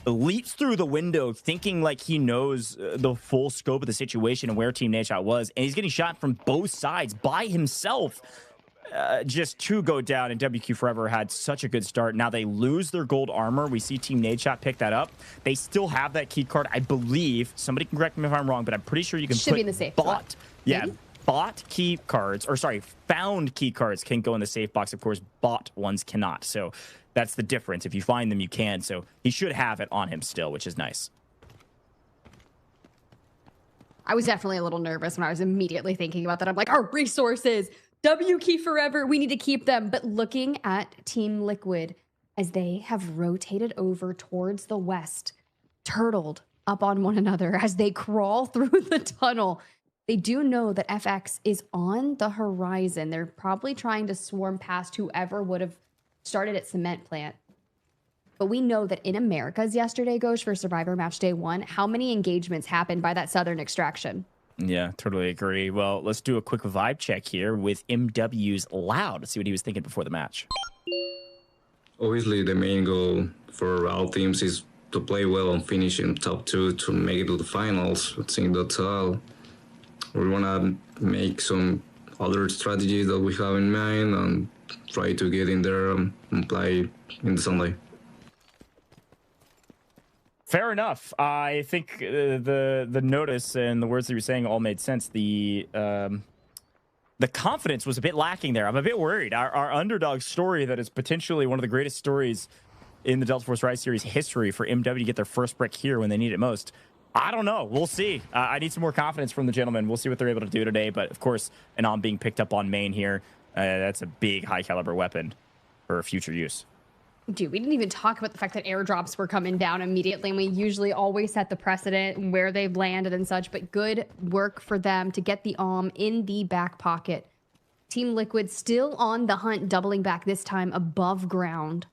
leaps through the window thinking like he knows the full scope of the situation and where Team Nadeshot was, and he's getting shot from both sides by himself. Just to go down, and WQ Forever had such a good start. Now they lose their gold armor. We see Team Nadeshot pick that up. They still have that key card, I believe. Somebody can correct me if I'm wrong, but I'm pretty sure you can Should be in the safe bot. Yeah, maybe? bot key cards, or sorry, found key cards can go in the safe box. Of course, bot ones cannot. So that's the difference. If you find them, you can. So he should have it on him still, which is nice. I was definitely a little nervous when I was immediately thinking about that. I'm like, our resources, WK Forever, we need to keep them. But looking at Team Liquid as they have rotated over towards the west, turtled up on one another as they crawl through the tunnel. They do know that FX is on the horizon. They're probably trying to swarm past whoever would have started at Cement Plant. But we know that in Americas yesterday, goes for Survivor Match Day 1, how many engagements happened by that Southern extraction? Yeah, totally agree. Well, let's do a quick vibe check here with MW's Loud. Let's see what he was thinking before the match. Obviously, the main goal for all teams is to play well and finish in top 2 to make it to the finals. I think that's all. We want to make some other strategies that we have in mind and try to get in there and play in the Sunday. Fair enough. I think the notice and the words that you were saying all made sense. The confidence was a bit lacking there. I'm a bit worried. Our underdog story that is potentially one of the greatest stories in the Delta Force Rise series history for MW to get their first brick here when they need it most. I don't know. We'll see. I need some more confidence from the gentlemen. We'll see what they're able to do today. But of course, Anam being picked up on main here, that's a big high caliber weapon for future use. Dude, we didn't even talk about the fact that airdrops were coming down immediately, and we usually always set the precedent where they've landed and such, but good work for them to get the in the back pocket. Team Liquid still on the hunt, doubling back this time above ground.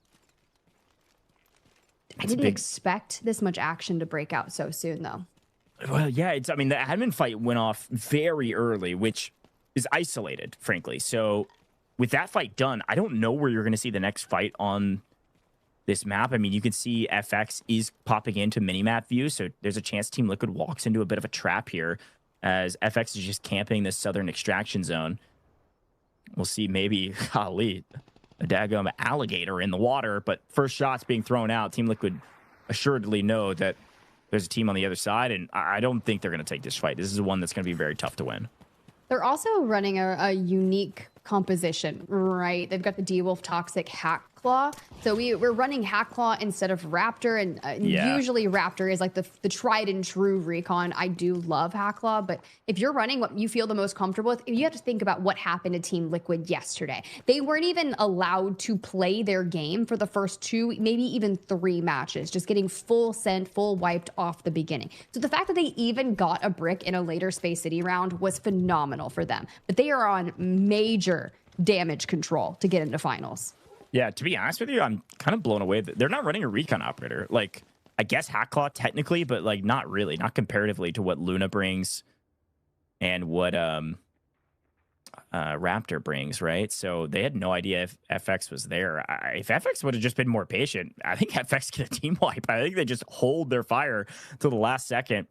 I didn't expect this much action to break out so soon, though. Well, yeah, I mean, the admin fight went off very early, which is isolated, frankly. So with that fight done, I don't know where you're going to see the next fight on this map. I mean, you can see FX is popping into minimap view, so there's a chance Team Liquid walks into a bit of a trap here as FX is just camping this southern extraction zone. We'll see maybe, golly, a daggum alligator in the water, but first shots being thrown out. Team Liquid assuredly know that there's a team on the other side, and I don't think they're going to take this fight. This is one that's going to be very tough to win. They're also running a unique composition, right? They've got the D-Wolf Toxic Hack Claw. So we're running Hack Claw instead of Raptor, and usually Raptor is like the tried and true recon. I do love Hack Claw, but if you're running what you feel the most comfortable with, you have to think about what happened to Team Liquid yesterday. They weren't even allowed to play their game for the first 2, maybe even 3 matches, just getting full sent, full wiped off the beginning. So the fact that they even got a brick in a later Space City round was phenomenal for them. But they are on major damage control to get into finals. Yeah, to be honest with you, I'm kind of blown away that they're not running a recon operator. Like, I guess Hackclaw technically, but like not really, not comparatively to what Luna brings and what Raptor brings, right? So they had no idea if FX was there. If FX would have just been more patient, I think FX get a team wipe. I think they just hold their fire till the last second.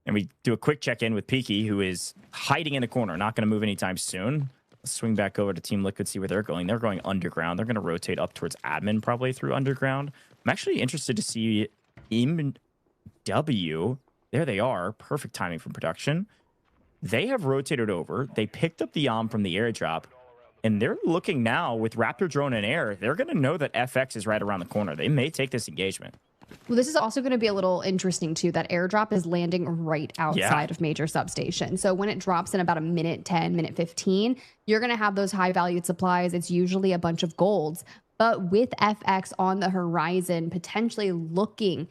And we do a quick check-in with Peaky, who is hiding in the corner, not going to move anytime soon. Let's swing back over to Team Liquid, see where they're going. They're going underground. They're going to rotate up towards admin, probably through underground. I'm actually interested to see MW. There they are. Perfect timing from production. They have rotated over. They picked up the from the airdrop, and they're looking now with Raptor drone in air. They're going to know that FX is right around the corner. They may take this engagement. Well, this is also going to be a little interesting, too. That airdrop is landing right outside of major substation. So when it drops in about a minute 10, minute 15, you're going to have those high-valued supplies. It's usually a bunch of golds. But with FX on the horizon, potentially looking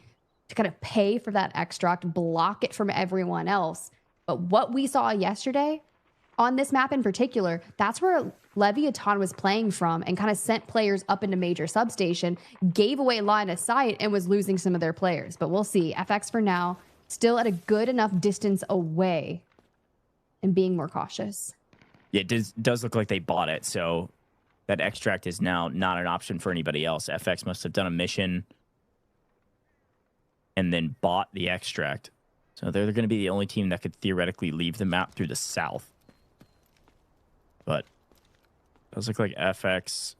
to kind of pay for that extract, block it from everyone else. But what we saw yesterday on this map in particular, that's where LEVIATAN was playing from and kind of sent players up into major substation, gave away line of sight, and was losing some of their players. But we'll see. FX for now, still at a good enough distance away and being more cautious. Yeah, it does look like they bought it. So that extract is now not an option for anybody else. FX must have done a mission and then bought the extract. So they're going to be the only team that could theoretically leave the map through the south. But it does look like FX,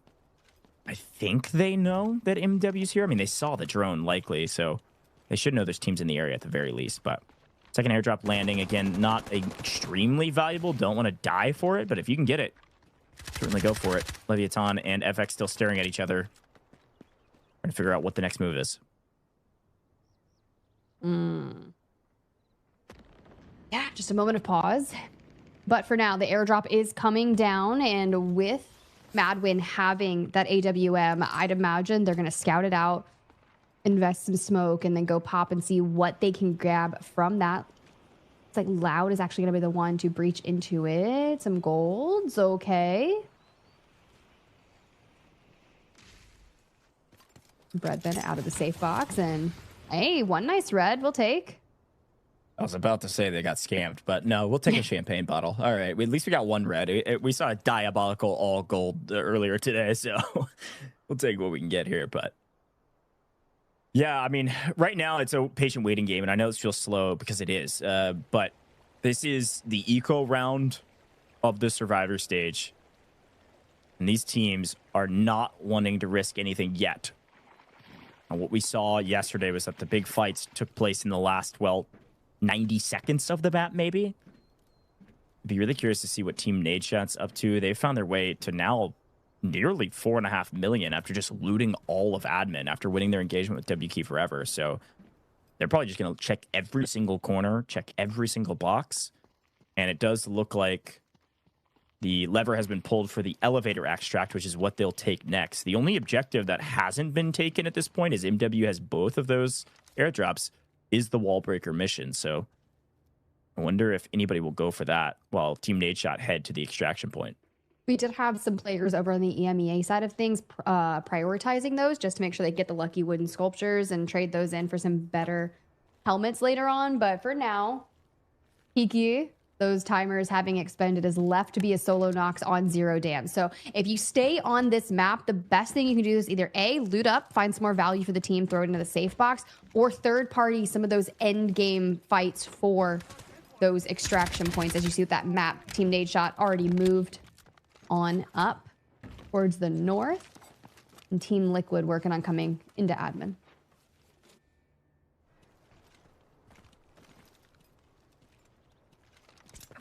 I think they know that MW's here. I mean, they saw the drone likely, so they should know there's teams in the area at the very least. But second airdrop landing, again, not extremely valuable. Don't want to die for it, but if you can get it, certainly go for it. LEVIATAN and FX still staring at each other, trying to figure out what the next move is. Yeah, just a moment of pause. But for now, the airdrop is coming down, and with Madwin having that AWM, I'd imagine they're going to scout it out, invest some smoke, and then go pop and see what they can grab from that. It's like Loud is actually going to be the one to breach into it. Some golds, okay. Bread Bennett out of the safe box, and hey, one nice red we'll take. I was about to say they got scammed, but no, we'll take a champagne bottle. All right, at least we got one red. We saw a diabolical all gold earlier today, so we'll take what we can get here. But yeah, I mean, right now it's a patient waiting game, and I know this feels slow because it is, but this is the eco round of the survivor stage, and these teams are not wanting to risk anything yet. And what we saw yesterday was that the big fights took place in the last, 90 seconds of the map, maybe. I'd be really curious to see what Team Nadeshot's up to. They found their way to now nearly 4.5 million after just looting all of admin after winning their engagement with WKey Forever. So they're probably just going to check every single corner, check every single box. And it does look like the lever has been pulled for the elevator extract, which is what they'll take next. The only objective that hasn't been taken at this point is MW has both of those airdrops, is the wall breaker mission. So I wonder if anybody will go for that while Team Nadeshot head to the extraction point. We did have some players over on the EMEA side of things prioritizing those just to make sure they get the lucky wooden sculptures and trade those in for some better helmets later on. But for now, Hiki those timers having expended is left to be a solo Nox on 0 dam. So if you stay on this map, the best thing you can do is either A, loot up, find some more value for the team, throw it into the safe box, or third party some of those end game fights for those extraction points. As you see with that map, Team Nadeshot already moved on up towards the north, and Team Liquid working on coming into admin.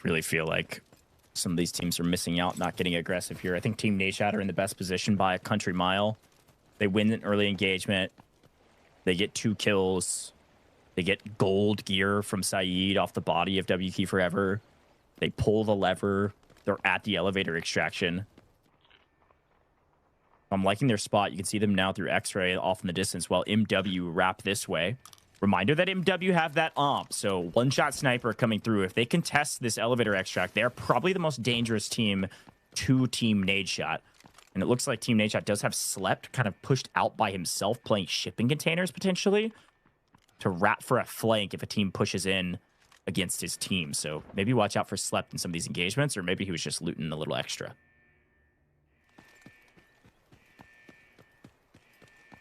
Really feel like some of these teams are missing out, not getting aggressive here. I think Team Nadeshot are in the best position by a country mile. They win an early engagement. They get 2 kills. They get gold gear from Saeed off the body of WK Forever. They pull the lever. They're at the elevator extraction. I'm liking their spot. You can see them now through X-ray off in the distance while MW wrap this way. Reminder that MW have that AMP, so one-shot sniper coming through. If they contest this elevator extract, they're probably the most dangerous team to Team Nadeshot. And it looks like Team Nadeshot does have Slept kind of pushed out by himself, playing shipping containers potentially to wrap for a flank if a team pushes in against his team. So maybe watch out for Slept in some of these engagements, or maybe he was just looting a little extra.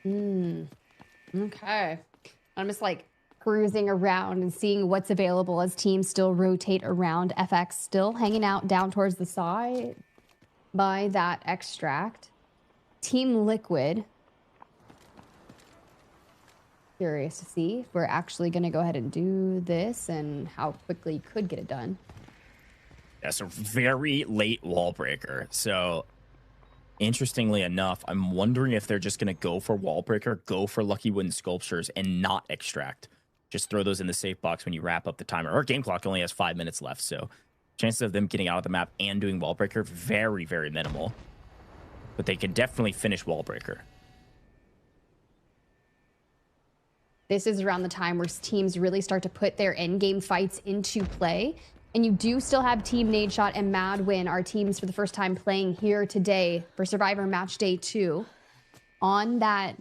Okay. I'm just like cruising around and seeing what's available as teams still rotate around. FX still hanging out down towards the side by that extract. Team Liquid. Curious to see if we're actually going to go ahead and do this and how quickly you could get it done. Yeah, so very late wall breaker. So interestingly enough, I'm wondering if they're just going to go for wall breaker, go for lucky wooden sculptures, and not extract. Just throw those in the safe box when you wrap up the timer. Our game clock only has 5 minutes left, so chances of them getting out of the map and doing wall breaker, very, very minimal. But they can definitely finish wall breaker. This is around the time where teams really start to put their endgame fights into play. And you do still have Team Nadeshot and Madwin, our teams for the first time playing here today for Survivor Match Day 2, on that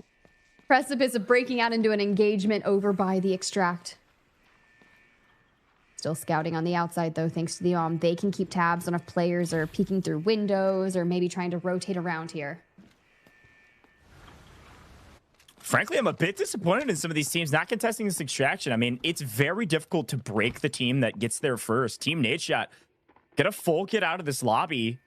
precipice of breaking out into an engagement over by the extract. Still scouting on the outside, though, thanks to the they can keep tabs on if players are peeking through windows or maybe trying to rotate around here. Frankly, I'm a bit disappointed in some of these teams not contesting this extraction. I mean, it's very difficult to break the team that gets there first. Team Nadeshot get a full kit out of this lobby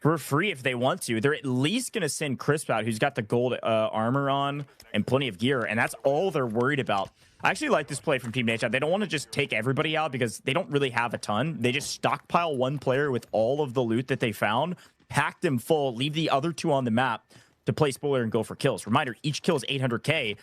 for free if they want to. They're at least going to send Crisp out, who's got the gold armor on and plenty of gear, and that's all they're worried about. I actually like this play from Team Nadeshot. They don't want to just take everybody out because they don't really have a ton. They just stockpile one player with all of the loot that they found, pack them full, leave the other 2 on the map to play spoiler and go for kills. Reminder, each kill is 800k,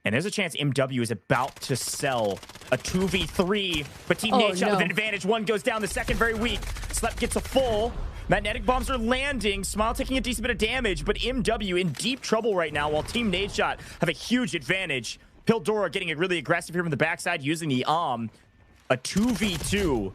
and there's a chance MW is about to sell a 2v3, but Team Nadeshot with an advantage. One goes down, the second very weak. Slep gets a full. Magnetic bombs are landing. Smile taking a decent bit of damage, but MW in deep trouble right now while Team Nadeshot have a huge advantage. Pildora getting really aggressive here from the backside using the a 2v2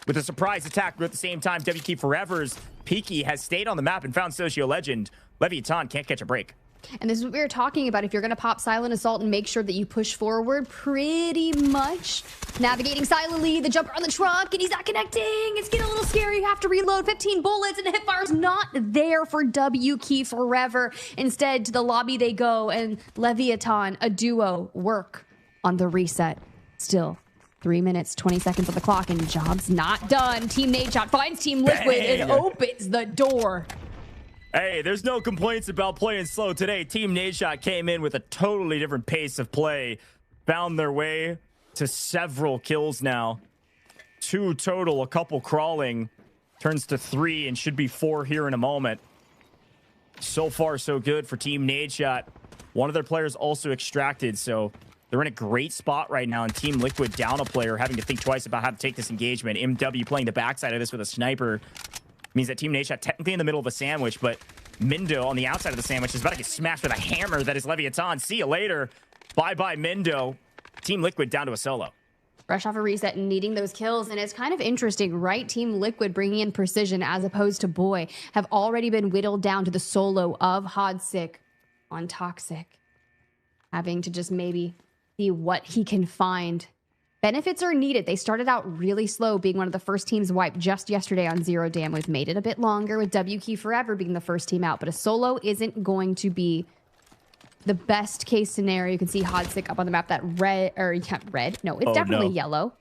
with a surprise attack, but at the same time, WK Forever's Peaky has stayed on the map and found Socio Legend. Leviathan can't catch a break. And this is what we were talking about. If you're going to pop Silent Assault and make sure that you push forward pretty much. Navigating silently, the jumper on the truck, and he's not connecting. It's getting a little scary. You have to reload 15 bullets, and the hipfire's not there for WK Forever. Instead, to the lobby they go, and Leviathan, a duo, work on the reset. Still 3 minutes, 20 seconds on the clock, and job's not done. Team Nadeshot finds Team Liquid and opens the door. Hey, there's no complaints about playing slow today. Team Nadeshot came in with a totally different pace of play. Found their way to several kills now. 2 total, a couple crawling. Turns to 3 and should be 4 here in a moment. So far, so good for Team Nadeshot. One of their players also extracted, so they're in a great spot right now. And Team Liquid down a player, having to think twice about how to take this engagement. MW playing the backside of this with a sniper. Means that Team Nadeshot technically in the middle of a sandwich, but Mindo on the outside of the sandwich is about to get smashed with a hammer that is Leviathan. See you later. Bye-bye, Mindo. Team Liquid down to a solo. Fresh off a reset and needing those kills, and it's kind of interesting, right? Team Liquid bringing in precision as opposed to Boy have already been whittled down to the solo of Hodsick on Toxic. Having to just maybe see what he can find Benefits are needed. They started out really slow, being one of the first teams wiped just yesterday on Zero Dam. We've made it a bit longer with W Key Forever being the first team out, but a solo isn't going to be the best case scenario. You can see Hodsick up on the map. That red, or yeah, red. No, it's definitely yellow.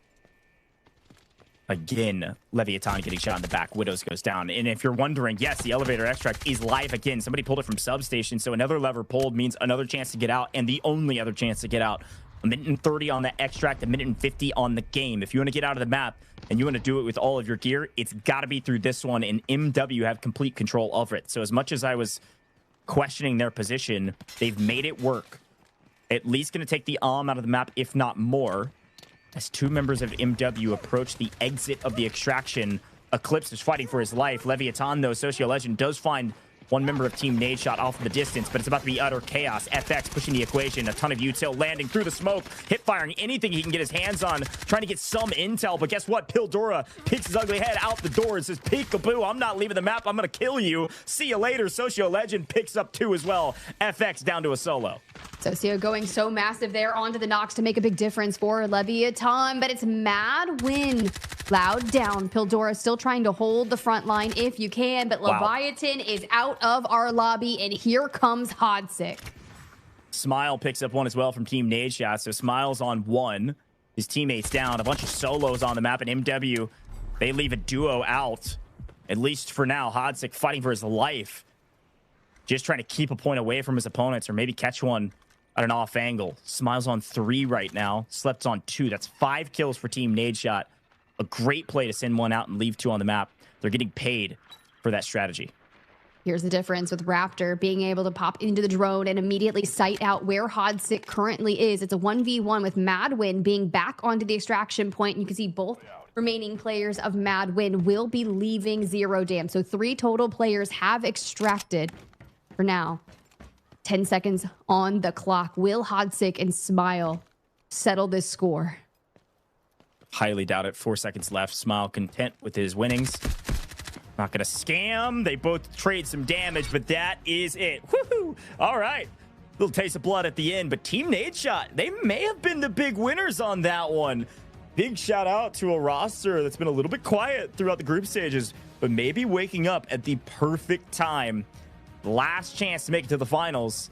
Again, Leviathan getting shot in the back. Widows goes down. And if you're wondering, yes, the elevator extract is live again. Somebody pulled it from substation, so another lever pulled means another chance to get out, and the only other chance to get out. A minute and 30 on the extract, a minute and 50 on the game. If you want to get out of the map and you want to do it with all of your gear, it's got to be through this one, and MW have complete control of it. So as much as I was questioning their position, they've made it work. At least going to take the out of the map, if not more. As two members of MW approach the exit of the extraction, Eclipse is fighting for his life. Leviathan, though, Socio Legend, does find one member of Team Nadeshot off in the distance, but it's about to be utter chaos. FX pushing the equation, a ton of util landing through the smoke, hip firing anything he can get his hands on, trying to get some intel, but guess what? Pildora peeks his ugly head out the door and says, peekaboo, I'm not leaving the map, I'm gonna kill you. See you later. Socio Legend picks up 2 as well. FX down to a solo. Socio going so massive there onto the knocks to make a big difference for Leviathan, but it's Mad Win. Loud down. Pildora still trying to hold the front line if you can, but Leviathan is out of our lobby, and here comes Hodsick. Smile picks up 1 as well from Team Nadeshot, so Smile's on 1. His teammates down. A bunch of solos on the map, and MW, they leave a duo out. At least for now, Hodsick fighting for his life. Just trying to keep a point away from his opponents, or maybe catch one at an off angle. Smile's on 3 right now. Slept's on 2. That's 5 kills for Team Nadeshot. A great play to send 1 out and leave 2 on the map. They're getting paid for that strategy. Here's the difference with Raptor being able to pop into the drone and immediately sight out where Hodsick currently is. It's a 1v1 with Madwin being back onto the extraction point. You can see both remaining players of Madwin will be leaving Zero Dam. So 3 total players have extracted for now. 10 seconds on the clock. Will Hodsick and Smile settle this score? Highly doubt it. 4 seconds left. Smile content with his winnings. Not gonna scam. They both trade some damage, but that is it. Woohoo! All right. Little taste of blood at the end, but Team Nadeshot, they may have been the big winners on that one. Big shout out to a roster that's been a little bit quiet throughout the group stages, but maybe waking up at the perfect time. Last chance to make it to the finals.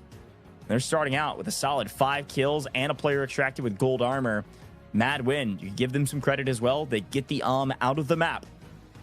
They're starting out with a solid 5 kills and a player extracted with gold armor. Mad Win, you give them some credit as well. They get the out of the map.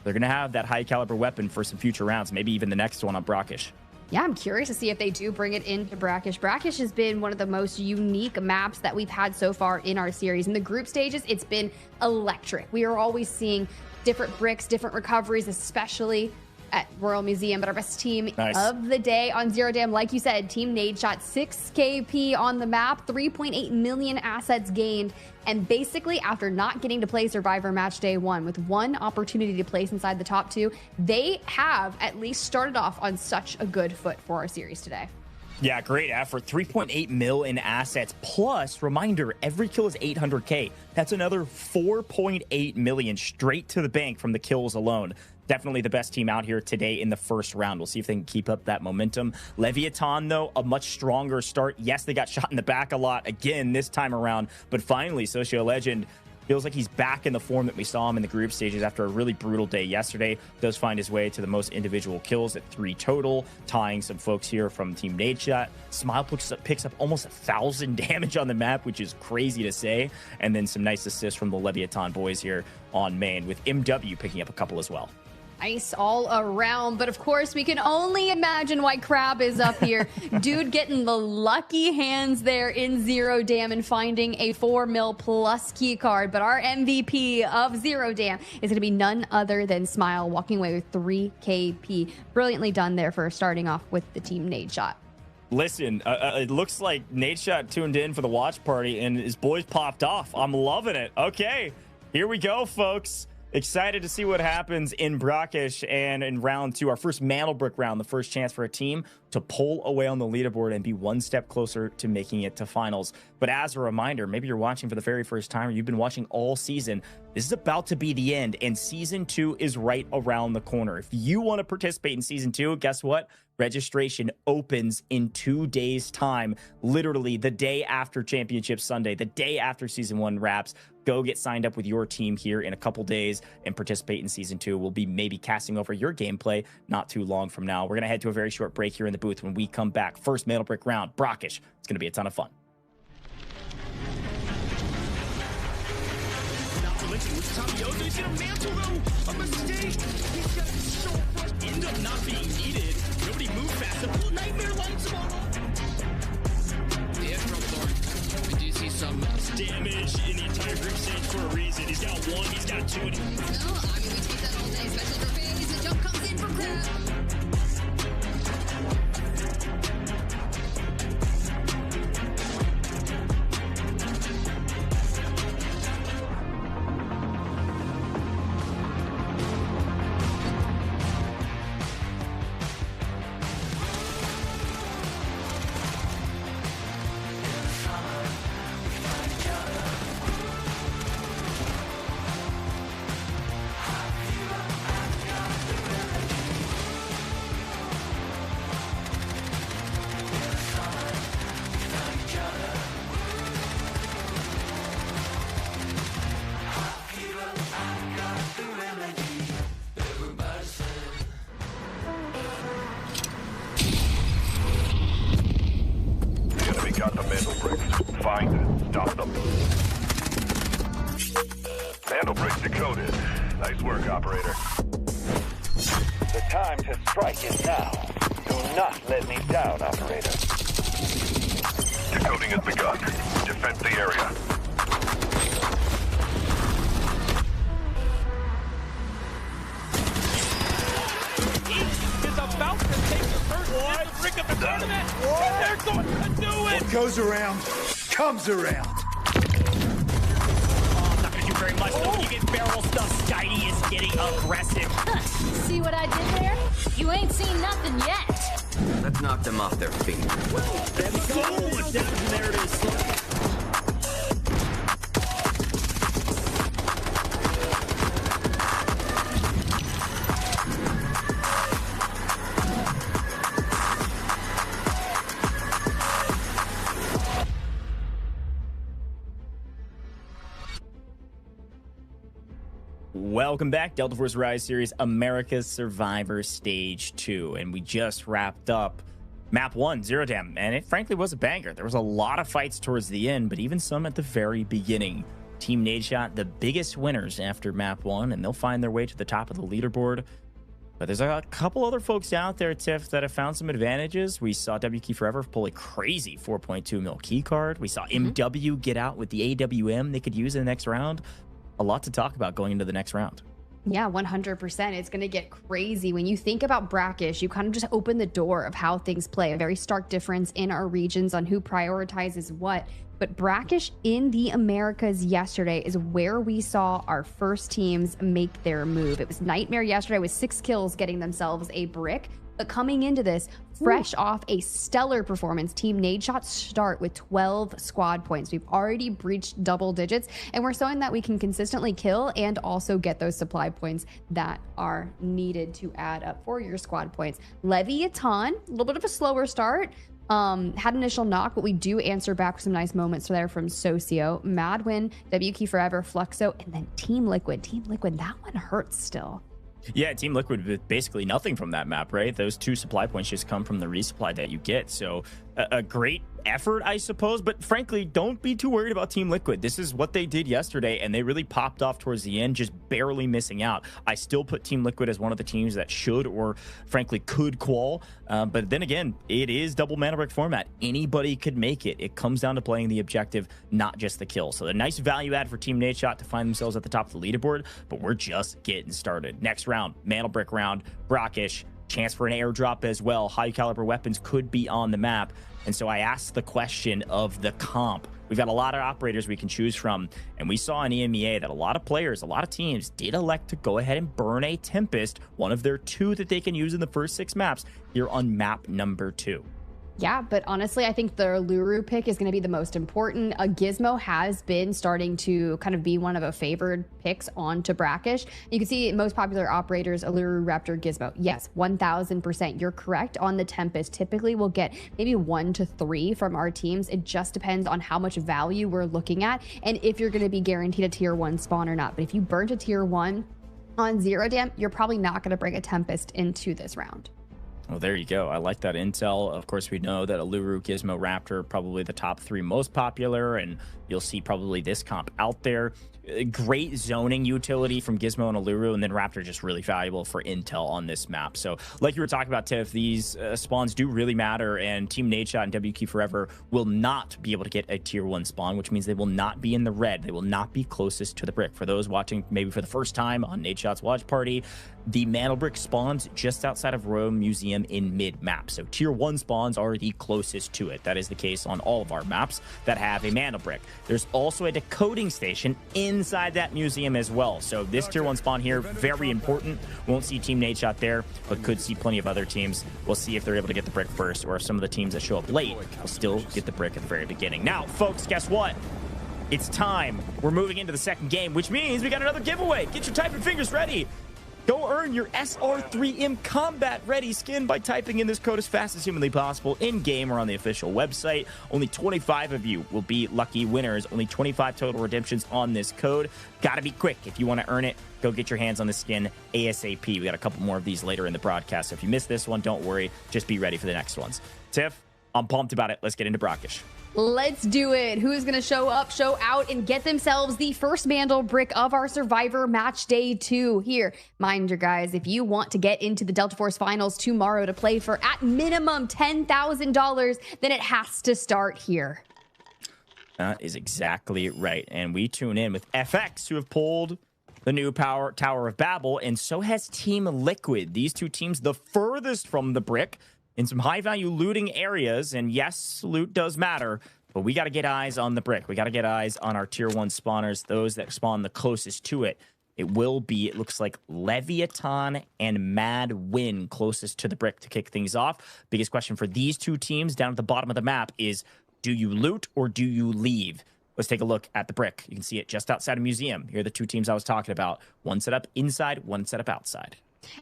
They're going to have that high caliber weapon for some future rounds, maybe even the next one on Brakkesh. Yeah, I'm curious to see if they do bring it into Brakkesh. Brakkesh has been one of the most unique maps that we've had so far in our series. In the group stages, it's been electric. We are always seeing different bricks, different recoveries, especially at Royal Museum. But our best team of the day on Zero Dam, like you said, Team Nadeshot, 6 KP on the map, 3.8 million assets gained. And basically, after not getting to play Survivor Match Day 1, with 1 opportunity to place inside the top 2, they have at least started off on such a good foot for our series today. Yeah, great effort. 3.8 mil in assets. Plus, reminder, every kill is 800K. That's another 4.8 million straight to the bank from the kills alone. Definitely the best team out here today in the first round. We'll see if they can keep up that momentum. Leviathan, though, a much stronger start. Yes, they got shot in the back a lot again this time around, but finally, Socio Legend feels like he's back in the form that we saw him in the group stages after a really brutal day yesterday. Does find his way to the most individual kills at 3 total, tying some folks here from Team Nadeshot. Smile picks up almost 1,000 damage on the map, which is crazy to say. And then some nice assists from the Leviathan boys here on main, with MW picking up a couple as well. Nice all around, but of course we can only imagine why Crab is up here. Dude getting the lucky hands there in Zero Dam and finding a 4 mil plus key card. But our MVP of Zero Dam is going to be none other than Smile, walking away with 3 KP. Brilliantly done there for starting off with the Team Nadeshot. Listen, it looks like Nadeshot tuned in for the watch party and his boys popped off. I'm loving it. Okay, here we go, folks. Excited to see what happens in Brakkesh and in round 2, our first Mantle Brick round, the first chance for a team to pull away on the leaderboard and be 1 step closer to making it to finals. But as a reminder, maybe you're watching for the very first time or you've been watching all season, this is about to be the end and season 2 is right around the corner. If you want to participate in season 2, guess what? Registration opens in 2 days' time, literally the day after Championship Sunday, the day after Season 1 wraps. Go get signed up with your team here in a couple days and participate in Season 2. We'll be maybe casting over your gameplay not too long from now. We're going to head to a very short break here in the booth. When we come back, first Metal Brick round, Brakkesh. It's going to be a ton of fun. He's gonna mantle though. A mistake. He's got so much. End up not being needed. Nobody moved fast enough. Nightmare lights him all up. Yeah, Thorn. We do see some damage in the entire group stage for a reason. He's got one, he's got two. No, I mean, we take that all day, especially for FaZe. The jump comes in for Crab. Got the mantle bricks. Find it. Stop them. Mantle bricks decoded. Nice work, operator. The time to strike is now. Do not let me down, operator. Decoding has begun. Defend the area. Is about to take the first brick of the tournament. And they're going to do it. What goes around, comes around. Oh, not going to do very much, though. You get barrel stuff. Skydie is getting aggressive. See what I did there? You ain't seen nothing yet. Let's knock them off their feet. Let's go. There it is. Welcome back, Delta Force Rise Series, America's Survivor Stage 2. And we just wrapped up Map 1, Zero Dam, and it frankly was a banger. There was a lot of fights towards the end, but even some at the very beginning. Team Nadeshot, the biggest winners after Map 1, and they'll find their way to the top of the leaderboard. But there's a couple other folks out there, Tiff, that have found some advantages. We saw WK Forever pull a crazy 4.2 mil key card. We saw MW get out with the AWM they could use in the next round. A lot to talk about going into the next round. Yeah, 100%. It's going to get crazy. When you think about Brakkesh, you kind of just open the door of how things play. A very stark difference in our regions on who prioritizes what. But Brakkesh in the Americas yesterday is where we saw our first teams make their move. It was Nightmare yesterday with 6 kills getting themselves a brick. But coming into this, fresh off a stellar performance, Team Nadeshot start with 12 squad points. We've already breached double digits, and we're showing that we can consistently kill and also get those supply points that are needed to add up for your squad points. LEVIATAN, a little bit of a slower start. Had initial knock, but we do answer back with some nice moments there from Socio. Madwin, WK Forever, Fluxo, and then Team Liquid. Team Liquid, that one hurts still. Yeah, Team Liquid with basically nothing from that map, right? Those 2 supply points just come from the resupply that you get. So a great effort, I suppose. But frankly, don't be too worried about Team Liquid. This is what they did yesterday, and they really popped off towards the end, just barely missing out. I still put Team Liquid as one of the teams that should or frankly could qual. But then again, it is double mana brick format. Anybody could make it. It comes down to playing the objective, not just the kill. So a nice value add for Team Nadeshot to find themselves at the top of the leaderboard, but we're just getting started. Next round, mana brick round, Brakkesh, chance for an airdrop as well. High caliber weapons could be on the map. And so I asked the question of the comp. We've got a lot of operators we can choose from, and we saw in EMEA that a lot of players, a lot of teams did elect to go ahead and burn a Tempest, one of their 2 that they can use in the first 6 maps, here on map number 2. Yeah, but honestly, I think the Luru pick is going to be the most important. Gizmo has been starting to kind of be one of a favored picks onto Brakkesh. You can see most popular operators, Luru, Raptor, Gizmo. Yes, 1000%. You're correct on the Tempest. Typically, we'll get maybe 1 to 3 from our teams. It just depends on how much value we're looking at and if you're going to be guaranteed a tier 1 spawn or not. But if you burnt a tier 1 on 0 dam, you're probably not going to bring a Tempest into this round. Well, there you go. I like that intel. Of course, we know that Aluru, Gizmo, Raptor are probably the top 3 most popular, and you'll see probably this comp out there. Great zoning utility from Gizmo and Aluru, and then Raptor just really valuable for intel on this map. So like you were talking about, Tiff, these spawns do really matter, and Team Nadeshot and WQ Forever will not be able to get a tier 1 spawn, which means they will not be in the red. They will not be closest to the brick. For those watching maybe for the first time on Nadeshot's watch party, the Mantle Brick spawns just outside of Rome Museum in mid-map. So tier 1 spawns are the closest to it. That is the case on all of our maps that have a Mantle Brick. There's also a decoding station inside that museum as well. So this tier 1 spawn here, very important. Won't see Team Nadeshot there, but could see plenty of other teams. We'll see if they're able to get the brick first, or if some of the teams that show up late will still get the brick at the very beginning. Now, folks, guess what? It's time. We're moving into the second game, which means we got another giveaway. Get your typing fingers ready. Go earn your SR3M Combat Ready skin by typing in this code as fast as humanly possible in-game or on the official website. Only 25 of you will be lucky winners. Only 25 total redemptions on this code. Gotta be quick. If you want to earn it, go get your hands on the skin ASAP. We got a couple more of these later in the broadcast. So if you missed this one, don't worry. Just be ready for the next ones. Tiff, I'm pumped about it. Let's get into Brakkesh. Let's do it. Who is going to show up, show out, and get themselves the first Mantle Brick of our Survivor Match Day 2 here? Mind you, guys, if you want to get into the Delta Force Finals tomorrow to play for at minimum $10,000, then it has to start here. That is exactly right. And we tune in with FX, who have pulled the new Tower of Babel, and so has Team Liquid. These two teams the furthest from the brick in some high-value looting areas, and yes, loot does matter, but we got to get eyes on the brick. We got to get eyes on our tier 1 spawners, those that spawn the closest to it. It will be, it looks like, Leviathan and Mad Win closest to the brick to kick things off. Biggest question for these two teams down at the bottom of the map is, do you loot or do you leave? Let's take a look at the brick. You can see it just outside a museum. Here are the two teams I was talking about. One set up inside, one set up outside.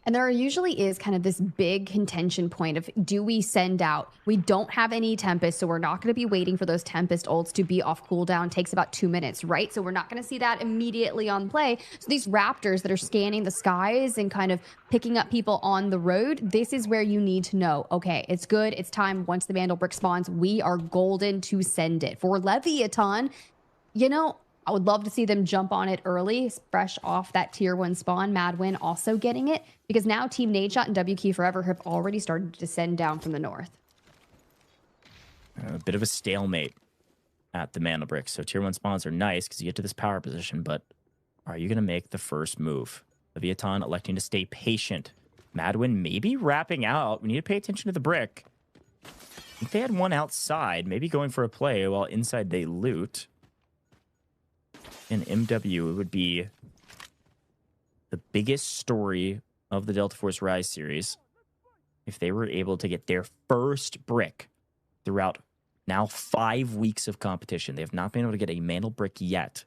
And there usually is kind of this big contention point of, do we send out? We don't have any Tempest, so we're not going to be waiting for those Tempest ults to be off cooldown. Takes about 2 minutes, right? So we're not going to see that immediately on play. So these Raptors that are scanning the skies and kind of picking up people on the road, this is where you need to know, okay, it's good. It's time. Once the Mantle Brick spawns, we are golden to send it. For Leviathan, you know, I would love to see them jump on it early, fresh off that tier 1 spawn. Madwin also getting it, because now Team Nadeshot and WQ Forever have already started to descend down from the north. A bit of a stalemate at the Mantle Brick. So tier 1 spawns are nice because you get to this power position, but are you going to make the first move? Leviathan electing to stay patient. Madwin maybe wrapping out. We need to pay attention to the brick. I think they had one outside, maybe going for a play while inside they loot. In MW, it would be the biggest story of the Delta Force Rise series if they were able to get their first brick throughout now 5 weeks of competition. They have not been able to get a Mantle Brick yet.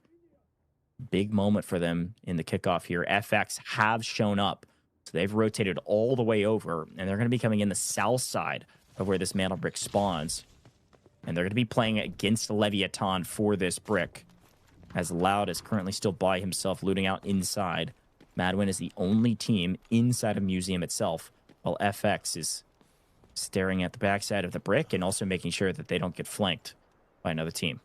Big moment for them in the kickoff here. FX have shown up, so they've rotated all the way over, and they're going to be coming in the south side of where this Mantle Brick spawns. And they're going to be playing against Leviathan for this brick. As Loud is currently still by himself, looting out inside. Madwin is the only team inside a museum itself, while FX is staring at the backside of the brick and also making sure that they don't get flanked by another team.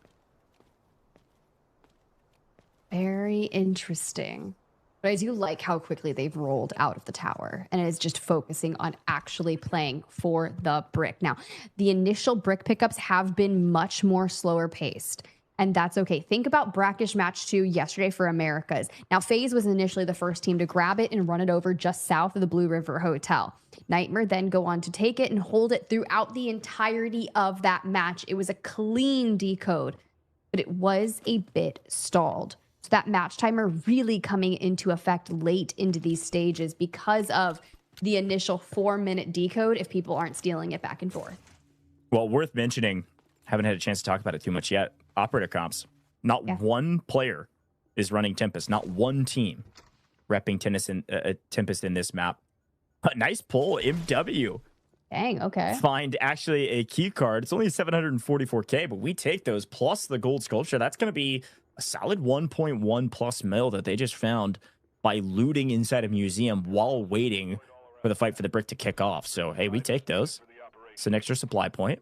Very interesting. But I do like how quickly they've rolled out of the tower, and it is just focusing on actually playing for the brick. Now, the initial brick pickups have been much more slower paced. And that's okay. Think about Brakkesh Match 2 yesterday for Americas. Now, FaZe was initially the first team to grab it and run it over just south of the Blue River Hotel. Nightmare then go on to take it and hold it throughout the entirety of that match. It was a clean decode, but it was a bit stalled. So that match timer really coming into effect late into these stages because of the initial 4-minute decode if people aren't stealing it back and forth. Well, worth mentioning, haven't had a chance to talk about it too much yet. Operator comps. Not one player is running Tempest. Not one team repping Tempest in this map. A nice pull, MW. Dang, okay. Find actually a key card. It's only 744k, but we take those plus the gold sculpture. That's going to be a solid 1.1 plus mil that they just found by looting inside a museum while waiting for the fight for the brick to kick off. So, hey, we take those. It's an extra supply point.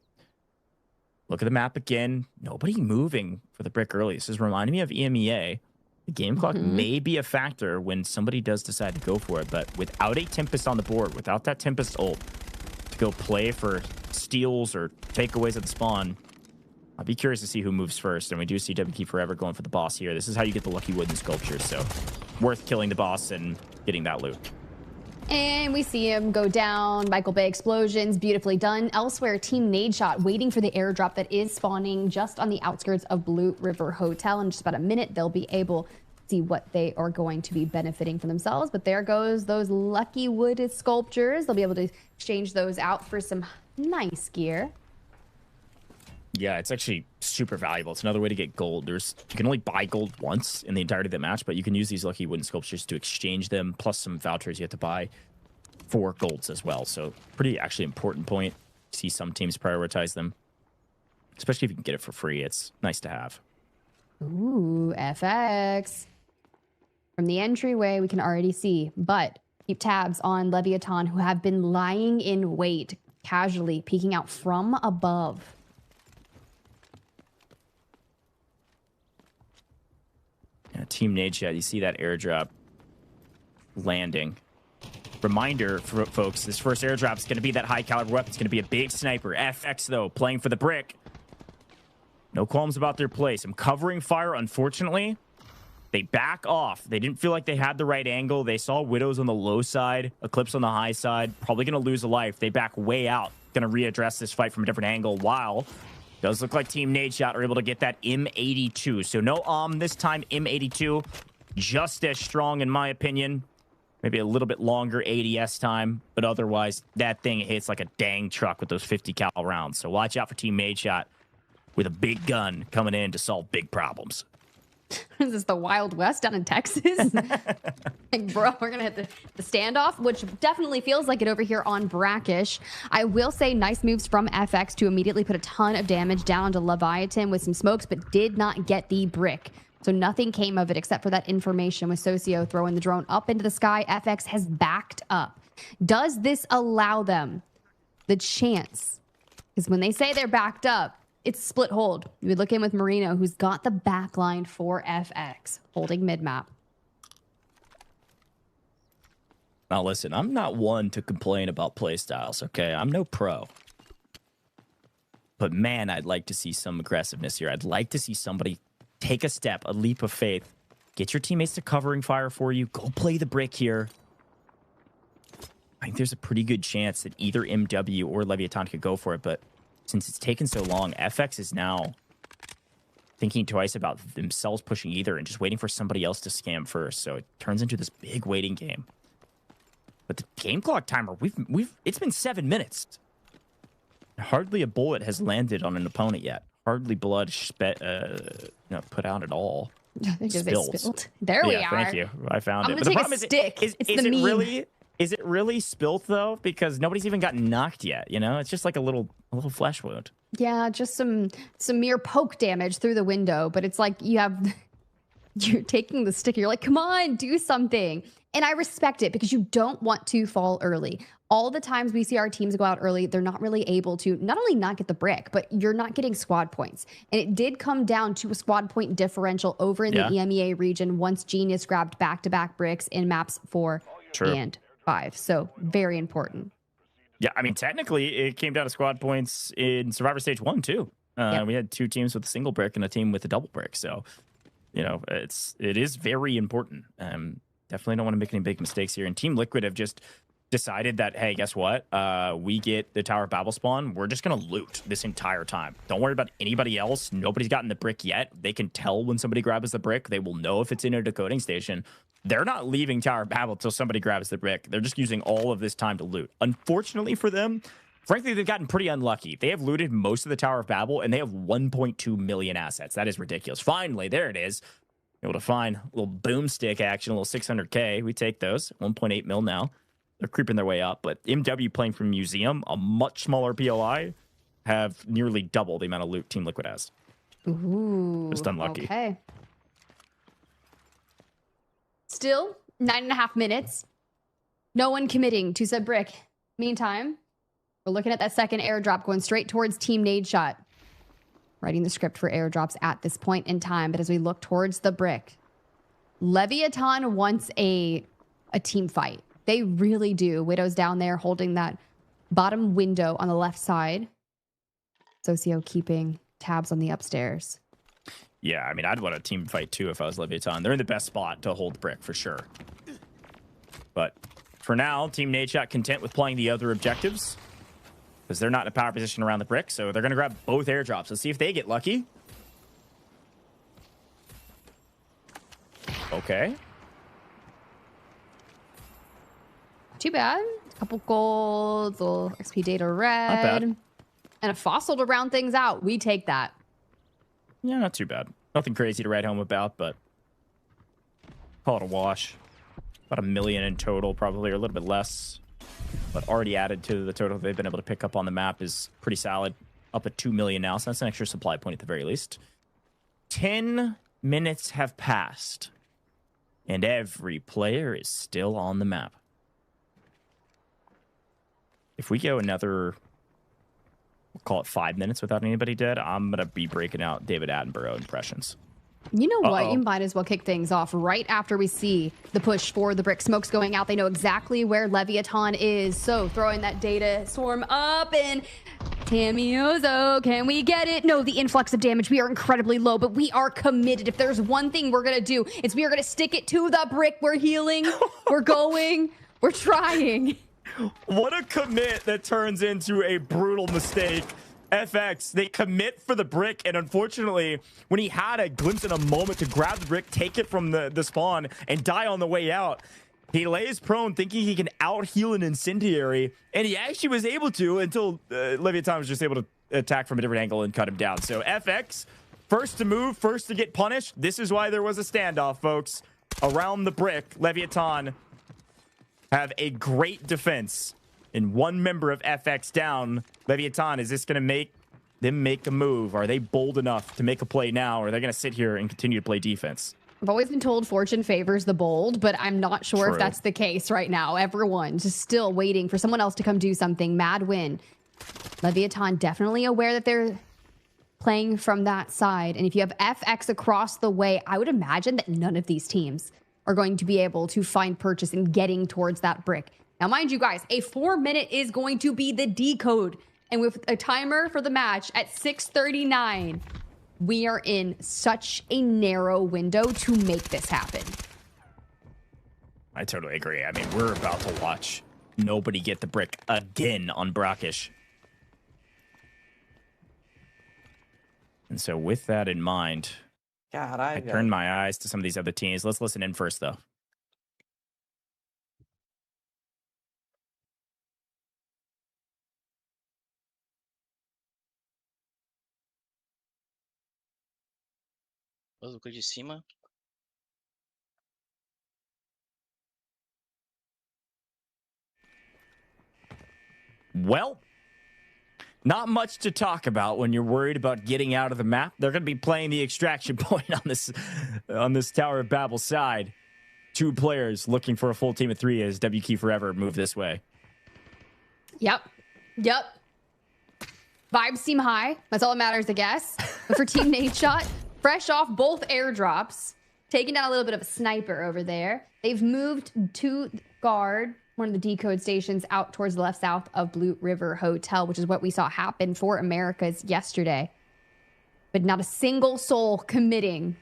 Look at the map again. Nobody moving for the brick early. This is reminding me of EMEA. The game clock may be a factor when somebody does decide to go for it, but without a Tempest on the board, without that Tempest ult to go play for steals or takeaways at the spawn, I'd be curious to see who moves first. And we do see WK Forever going for the boss here. This is how you get the lucky wooden sculptures, so worth killing the boss and getting that loot. And we see him go down. Michael Bay explosions, beautifully done. Elsewhere, Team Nadeshot waiting for the airdrop that is spawning just on the outskirts of Blue River Hotel. In just about a minute, they'll be able to see what they are going to be benefiting for themselves. But there goes those lucky wood sculptures. They'll be able to exchange those out for some nice gear. Yeah, it's actually super valuable. It's another way to get gold. You can only buy gold once in the entirety of the match, but you can use these lucky wooden sculptures to exchange them, plus some vouchers you have to buy for golds as well. So pretty actually important point. See some teams prioritize them, especially if you can get it for free. It's nice to have. Ooh, FX. From the entryway, we can already see, but keep tabs on Leviathan, who have been lying in wait, casually peeking out from above. Yeah, Team Nadeshot, you see that airdrop landing. Reminder for folks, this first airdrop is going to be that high caliber weapon. It's going to be a big sniper. FX, though, playing for the brick. No qualms about their place. I'm covering fire, unfortunately. They back off. They didn't feel like they had the right angle. They saw Widows on the low side, Eclipse on the high side. Probably going to lose a life. They back way out. Going to readdress this fight from a different angle, while does look like Team Nadeshot are able to get that M82. So no this time, M82. Just as strong, in my opinion. Maybe a little bit longer ADS time, but otherwise, that thing hits like a dang truck with those 50 cal rounds. So watch out for Team Nadeshot with a big gun coming in to solve big problems. Is this the Wild West down in Texas? Like, bro, we're going to hit the standoff, which definitely feels like it over here on Brakkesh. I will say nice moves from FX to immediately put a ton of damage down onto Leviathan with some smokes, but did not get the brick. So nothing came of it except for that information with Socio throwing the drone up into the sky. FX has backed up. Does this allow them the chance? Because when they say they're backed up, it's split hold. You would look in with Marino, who's got the backline for FX, holding mid-map. Now, listen, I'm not one to complain about playstyles, okay? I'm no pro. But, man, I'd like to see some aggressiveness here. I'd like to see somebody take a step, a leap of faith. Get your teammates to covering fire for you. Go play the brick here. I think there's a pretty good chance that either MW or Leviathan could go for it, but since it's taken so long, FX is now thinking twice about themselves pushing either and just waiting for somebody else to scam first. So it turns into this big waiting game. But the game clock timer, it's been 7 minutes. Hardly a bullet has landed on an opponent yet. Hardly blood put out at all. Spilled. There we are. Thank you. I found it. But the problem is it really spilt though? Because nobody's even gotten knocked yet. You know, it's just like a little flesh wound. Yeah, just some mere poke damage through the window. But it's like you're taking the stick. You're like, come on, do something. And I respect it because you don't want to fall early. All the times we see our teams go out early, they're not really able to not only not get the brick, but you're not getting squad points. And it did come down to a squad point differential over in the EMEA region once Genius grabbed back-to-back bricks in maps 4 and 5. So very important. Yeah, I mean, technically, it came down to squad points in Survivor Stage 1, too. We had 2 teams with a single brick and a team with a double brick. So, you know, it is very important. Definitely don't want to make any big mistakes here. And Team Liquid have just decided that, hey, guess what? We get the Tower of Babel spawn. We're just going to loot this entire time. Don't worry about anybody else. Nobody's gotten the brick yet. They can tell when somebody grabs the brick. They will know if it's in a decoding station. They're not leaving Tower of Babel until somebody grabs the brick. They're just using all of this time to loot. Unfortunately for them, Frankly, they've gotten pretty unlucky. They have looted most of the Tower of Babel, and they have 1.2 million assets. That is ridiculous. Finally, there it is. Able to find a little boomstick action, a little 600K. We take those. 1.8 mil now. They're creeping their way up. But MW playing from Museum, a much smaller POI, have nearly double the amount of loot Team Liquid has. Ooh. Just unlucky. Okay. Still, 9.5 minutes. No one committing to said brick. Meantime, we're looking at that second airdrop going straight towards Team Nadeshot. Writing the script for airdrops at this point in time. But as we look towards the brick, Leviathan wants a team fight. They really do. Widow's down there holding that bottom window on the left side. Socio keeping tabs on the upstairs. Yeah, I mean, I'd want a team fight too if I was Leviathan. They're in the best spot to hold brick for sure. But for now, Team Nadeshot content with playing the other objectives because they're not in a power position around the brick, so they're going to grab both airdrops. Let's see if they get lucky. Okay. Too bad. A couple golds, little XP data red, and a fossil to round things out. We take that. Yeah, not too bad. Nothing crazy to write home about, but call it a wash. About $1 million in total, probably, or a little bit less. But already added to the total they've been able to pick up on the map is pretty solid. Up at 2 million now, so that's an extra supply point at the very least. 10 minutes have passed, and every player is still on the map. If we go another, we'll call it 5 minutes without anybody dead, I'm going to be breaking out David Attenborough impressions. You know what? You might as well kick things off right after we see the push for the brick. Smoke's going out. They know exactly where Leviathan is. So throwing that data swarm up and Tamiozo, can we get it? No, the influx of damage. We are incredibly low, but we are committed. If there's one thing we're going to do, it's we are going to stick it to the brick. We're healing. We're going. We're trying. What a commit that turns into a brutal mistake. FX, they commit for the brick, and unfortunately, when he had a glimpse in a moment to grab the brick, take it from the spawn, and die on the way out, he lays prone thinking he can out-heal an incendiary, and he actually was able to until Leviathan was just able to attack from a different angle and cut him down. So FX, first to move, first to get punished. This is why there was a standoff, folks. Around the brick, Leviathan have a great defense. And one member of FX down. Leviathan, is this going to make them make a move? Are they bold enough to make a play now? Or are they going to sit here and continue to play defense? I've always been told fortune favors the bold, but I'm not sure if that's the case right now. Everyone's just still waiting for someone else to come do something. Mad win. Leviathan definitely aware that they're playing from that side. And if you have FX across the way, I would imagine that none of these teams are going to be able to find purchase in getting towards that brick. Now, mind you guys, a 4-minute is going to be the decode. And with a timer for the match at 6:39, we are in such a narrow window to make this happen. I totally agree. I mean, we're about to watch nobody get the brick again on Brakkesh. And so with that in mind, God, I turned my eyes to some of these other teams. Let's listen in first, though. Lucas de cima. Well, not much to talk about when you're worried about getting out of the map. They're going to be playing the extraction point on this Tower of Babel side. 2 players looking for a full team of 3 as W Key Forever move this way. Yep. Vibes seem high. That's all that matters, I guess. But for Team Nadeshot, fresh off both airdrops, taking down a little bit of a sniper over there. They've moved to guard one of the decode stations out towards the left south of Blue River Hotel, which is what we saw happen for Americas yesterday. But not a single soul committing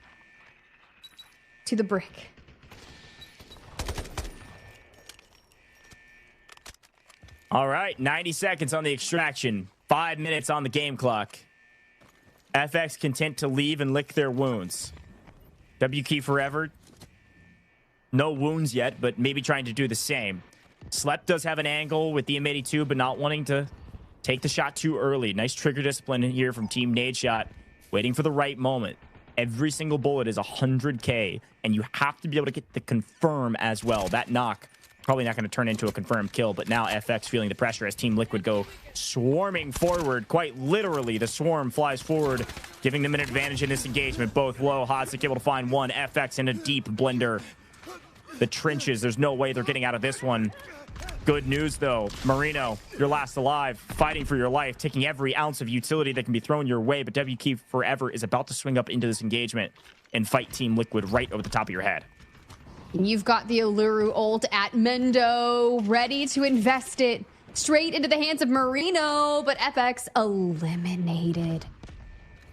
to the brick. All right, 90 seconds on the extraction. 5 minutes on the game clock. FX content to leave and lick their wounds. W Key Forever. No wounds yet, but maybe trying to do the same. Slep does have an angle with the M82, but not wanting to take the shot too early. Nice trigger discipline here from Team Nadeshot. Waiting for the right moment. Every single bullet is 100K, and you have to be able to get the confirm as well. That knock, probably not going to turn into a confirmed kill, but now FX feeling the pressure as Team Liquid go swarming forward. Quite literally, the swarm flies forward, giving them an advantage in this engagement. Both low. Hodzik able to find one. FX in a deep blender. The trenches, there's no way they're getting out of this one. Good news, though. Marino, you're last alive, fighting for your life, taking every ounce of utility that can be thrown your way, but WK Forever is about to swing up into this engagement and fight Team Liquid right over the top of your head. You've got the Alluru ult at Mendo, ready to invest it straight into the hands of Marino, but FX eliminated.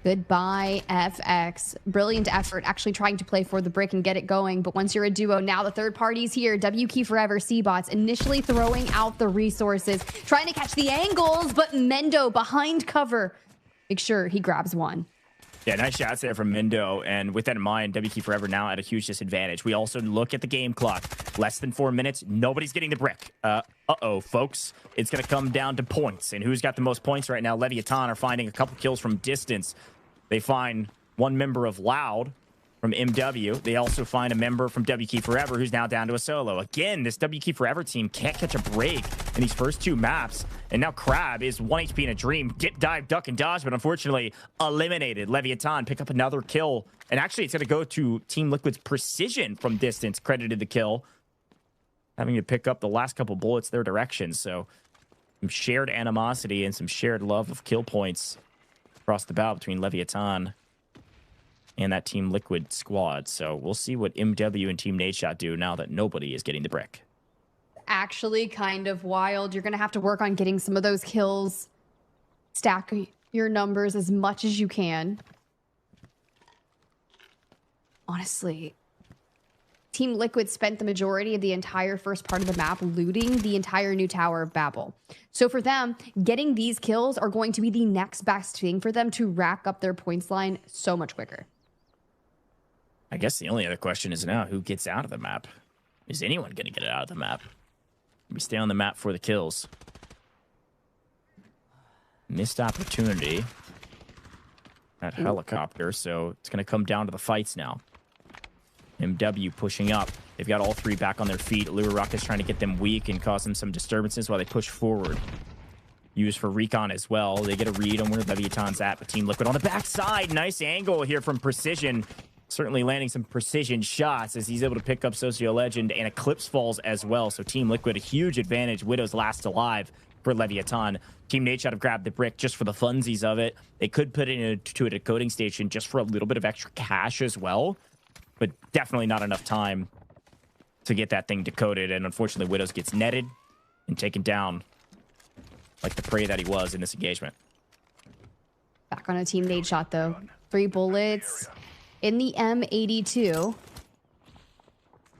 Goodbye, FX. Brilliant effort actually trying to play for the brick and get it going. But once you're a duo, now the third party's here. WK Forever, C-Bots initially throwing out the resources, trying to catch the angles, but Mendo behind cover. Make sure he grabs one. Yeah, nice shots there from Mendo. And with that in mind, WK Forever now at a huge disadvantage. We also look at the game clock. Less than 4 minutes. Nobody's getting the brick. Uh-oh, folks. It's going to come down to points. And who's got the most points right now? LEVIATAN are finding a couple kills from distance. They find one member of Loud from MW. They also find a member from WK Forever who's now down to a solo. Again, this WK Forever team can't catch a break in these first two maps. And now Crab is 1 HP in a dream. Dip, dive, duck, and dodge, but unfortunately eliminated. LEVIATAN pick up another kill. And actually, it's going to go to Team Liquid's Precision from distance, credited the kill. Having to pick up the last couple bullets their direction. So some shared animosity and some shared love of kill points across the bow between LEVIATAN and that Team Liquid squad. So we'll see what MW and Team Nadeshot do now that nobody is getting the brick. Actually kind of wild. You're going to have to work on getting some of those kills. Stack your numbers as much as you can. Honestly, Team Liquid spent the majority of the entire first part of the map looting the entire new Tower of Babel. So for them, getting these kills are going to be the next best thing for them to rack up their points line so much quicker. I guess the only other question is now who gets out of the map? Is anyone going to get it out of the map? We stay on the map for the kills. Missed opportunity at helicopter, so it's going to come down to the fights now. MW pushing up. They've got all three back on their feet. Alluru is trying to get them weak and cause them some disturbances while they push forward. Used for recon as well. They get a read on where LEVIATAN's at, but Team Liquid on the backside. Nice angle here from Precision. Certainly landing some precision shots as he's able to pick up Socio Legend, and Eclipse falls as well. So Team Liquid, a huge advantage. Widow's last alive for LEVIATAN. Team Nadeshot have grabbed the brick just for the funsies of it. They could put it into a decoding station just for a little bit of extra cash as well, but definitely not enough time to get that thing decoded. And unfortunately, Widows gets netted and taken down like the prey that he was in this engagement. Back on a Team Nadeshot, though. 3 bullets in the M82.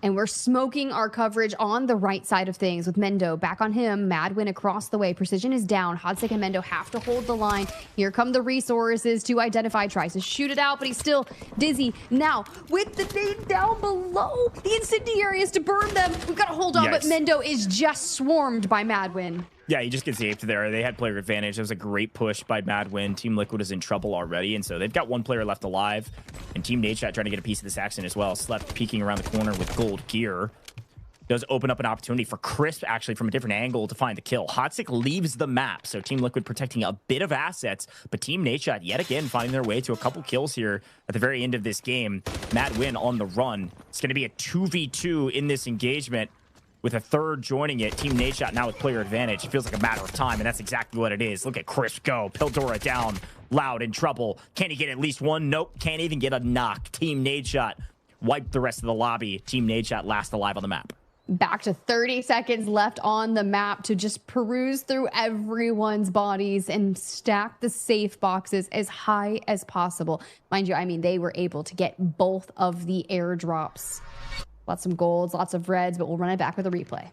And we're smoking our coverage on the right side of things with Mendo back on him. Madwin across the way. Precision is down. Hodzik and Mendo have to hold the line. Here come the resources to identify. Tries to shoot it out, but he's still dizzy. Now, with the nade down below, the incendiary is to burn them. We've got to hold on, Yikes. but Mendo is just swarmed by Madwin. Yeah, he just gets aped there. They had player advantage. It was a great push by Madwin. Team Liquid is in trouble already, and so they've got one player left alive. And Team Nadeshot trying to get a piece of this action as well. Slept peeking around the corner with gold gear. Does open up an opportunity for Crisp, actually, from a different angle to find the kill. Hodzik leaves the map, so Team Liquid protecting a bit of assets, but Team Nadeshot, yet again, finding their way to a couple kills here at the very end of this game. Madwin on the run. It's going to be a 2v2 in this engagement, with a third joining it. Team Nadeshot now with player advantage. It feels like a matter of time, and that's exactly what it is. Look at Crisp go. Pildora down. Loud in trouble. Can he get at least one? Nope. Can't even get a knock. Team Nadeshot wiped the rest of the lobby. Team Nadeshot last alive on the map. Back to 30 seconds left on the map to just peruse through everyone's bodies and stack the safe boxes as high as possible. Mind you, I mean, they were able to get both of the airdrops. Lots of golds, lots of reds, but we'll run it back with a replay.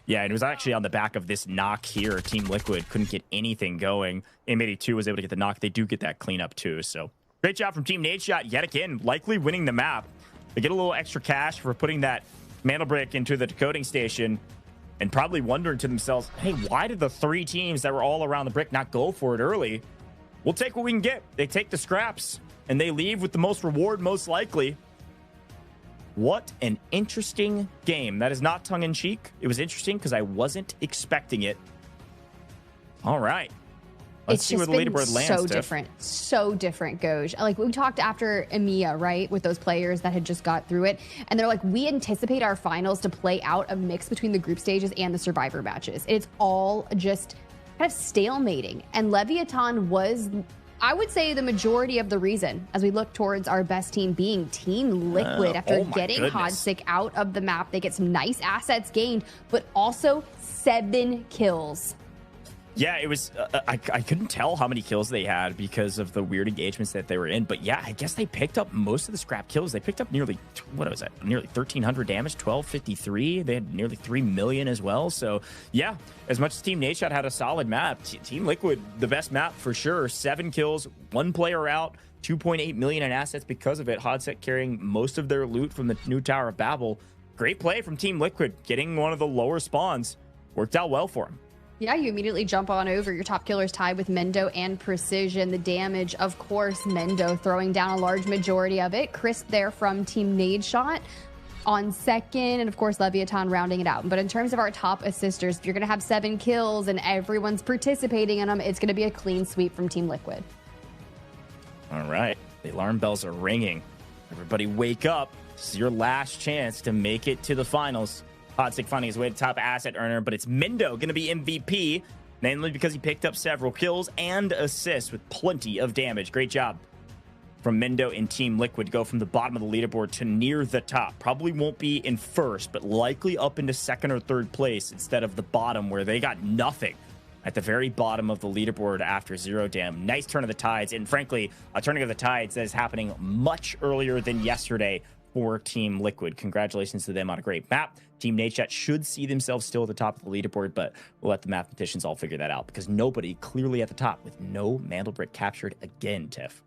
Yeah, and it was actually on the back of this knock here. Team Liquid couldn't get anything going. M82 was able to get the knock. They do get that cleanup too. So great job from Team Nadeshot yet again, likely winning the map. They get a little extra cash for putting that mantle brick into the decoding station. and probably wondering to themselves, hey, why did the 3 teams that were all around the brick not go for it early? We'll take what we can get. They take the scraps, and they leave with the most reward, most likely. What an interesting game. That is not tongue-in-cheek. It was interesting because I wasn't expecting it. All right. Let's see where the leaderboard lands. So different, Goj. Like, we talked after EMEA, right, with those players that had just got through it, and they're like, we anticipate our finals to play out a mix between the group stages and the survivor matches. It's all just kind of stalemating, and LEVIATAN was, I would say, the majority of the reason as we look towards our best team being Team Liquid. After getting Hodsick out of the map, they get some nice assets gained, but also 7 kills. Yeah, it was, I couldn't tell how many kills they had because of the weird engagements that they were in. But yeah, I guess they picked up most of the scrap kills. They picked up nearly, what was that? Nearly 1,300 damage, 1253. They had nearly 3 million as well. So yeah, as much as Team Nadeshot had a solid map, Team Liquid, the best map for sure. 7 kills, 1 player out, 2.8 million in assets because of it. Hodsick carrying most of their loot from the new Tower of Babel. Great play from Team Liquid, getting one of the lower spawns. Worked out well for him. Yeah, you immediately jump on over. Your top killers tied with Mendo and Precision. The damage, of course, Mendo throwing down a large majority of it. Crisp there from Team Nadeshot on second, and of course LEVIATAN rounding it out. But in terms of our top assisters, if you're going to have 7 kills and everyone's participating in them, it's going to be a clean sweep from Team Liquid. All right, the alarm bells are ringing. Everybody wake up. This is your last chance to make it to the finals. Hodsick finding his way to top asset earner, but it's Mendo going to be MVP, mainly because he picked up several kills and assists with plenty of damage. Great job from Mendo and Team Liquid to go from the bottom of the leaderboard to near the top. Probably won't be in first, but likely up into second or third place instead of the bottom where they got nothing at the very bottom of the leaderboard after Zero Dam. Nice turn of the tides, and frankly, a turning of the tides that is happening much earlier than yesterday for Team Liquid. Congratulations to them on a great map. Team Nadeshot should see themselves still at the top of the leaderboard, but we'll let the mathematicians all figure that out because nobody clearly at the top with no Mandelbrick captured again, Tiff.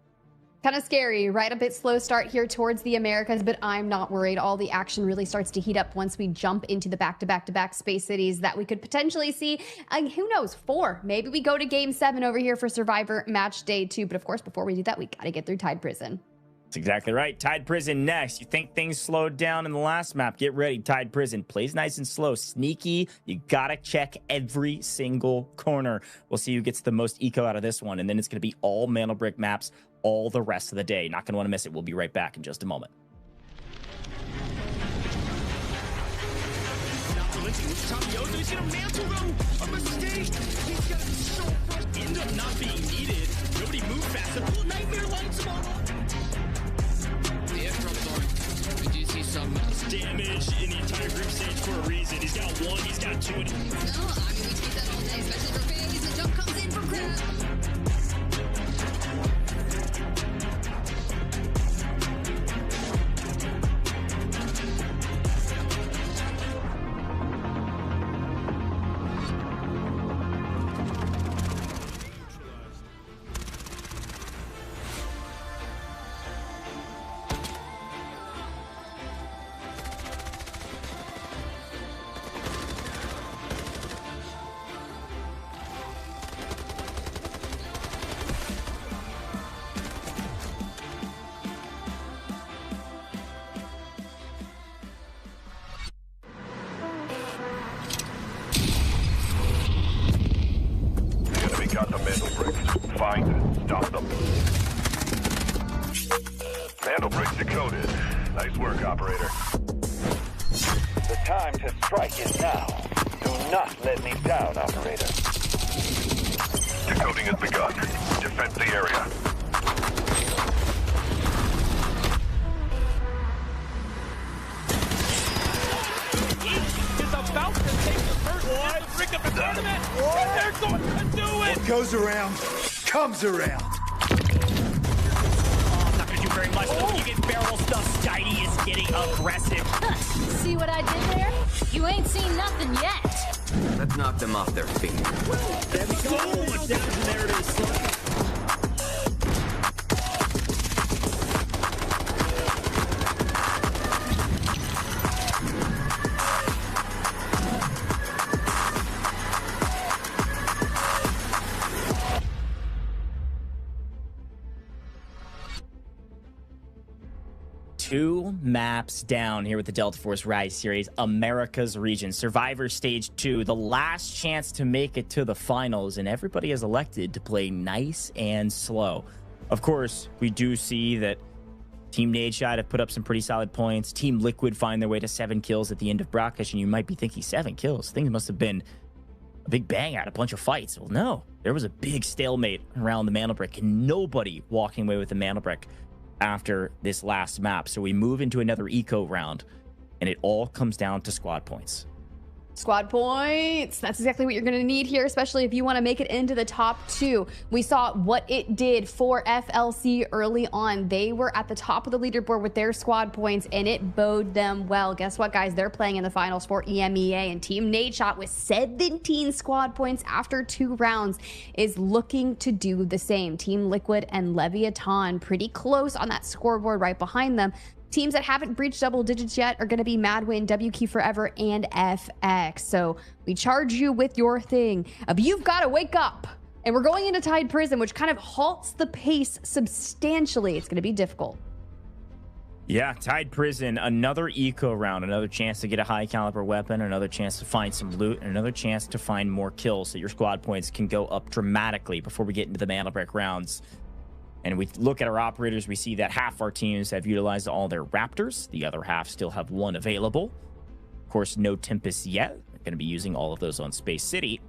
Kind of scary, right? A bit slow start here towards the Americas, but I'm not worried. All the action really starts to heat up once we jump into the back-to-back-to-back space cities that we could potentially see. Who knows, 4. Maybe we go to Game 7 over here for Survivor Match Day 2. But of course, before we do that, we got to get through Tide Prison. That's exactly right. Tide Prison next. You think things slowed down in the last map? Get ready. Tide Prison plays nice and slow. Sneaky. You gotta check every single corner. We'll see who gets the most eco out of this one. And then it's going to be all Mandelbrick maps all the rest of the day. Not going to want to miss it. We'll be right back in just a moment. End up not being needed. Nobody moved fast enough. Nightmare lights him on. The airdrop's on. We do see some damage in the entire group stage for a reason. He's got 1, he's got 2. No, I mean, we see that all day, especially for Faze. The jump comes in from Crab. Got the Mandelbricks. Find and stop them. Mandelbricks decoded. Nice work, operator. The time to strike is now. Do not let me down, operator. Decoding has begun. Defend the area. Is about to take the first brick of the tournament. And they're going to do it. What goes around comes around. Not gonna do very much. Oh. You get barrel stuff. Steiny is getting aggressive. See what I did there? You ain't seen nothing yet. Let's knock them off their feet. There's so much damage in there. It is. 2 maps down here with the Delta Force Rise series, America's region, Survivor Stage 2, the last chance to make it to the finals, and everybody has elected to play nice and slow. Of course, we do see that Team Nadeshot have put up some pretty solid points. Team Liquid find their way to 7 kills at the end of Brakkesh, and you might be thinking 7 kills. Things must have been a big bang out, a bunch of fights. Well, no, there was a big stalemate around the mantle brick, and nobody walking away with the mantle brick after this last map. So we move into another eco round, and it all comes down to squad points. Squad points. That's exactly what you're going to need here, especially if you want to make it into the top 2. We saw what it did for FLC early on. They were at the top of the leaderboard with their squad points, and it bode them well. Guess what, guys? They're playing in the finals for EMEA, and Team Nadeshot with 17 squad points after 2 rounds is looking to do the same. Team Liquid and LEVIATAN pretty close on that scoreboard right behind them. Teams that haven't breached double digits yet are going to be Madwin, WK Forever, and FX. So we charge you with your thing of you've got to wake up. And we're going into Tide Prison, which kind of halts the pace substantially. It's going to be difficult. Yeah, Tide Prison, another eco round, another chance to get a high caliber weapon, another chance to find some loot, and another chance to find more kills so your squad points can go up dramatically before we get into the mantle brick rounds. And we look at our operators, we see that half our teams have utilized all their Raptors. The other half still have 1 available. Of course, no Tempest yet. They're going to be using all of those on Space City.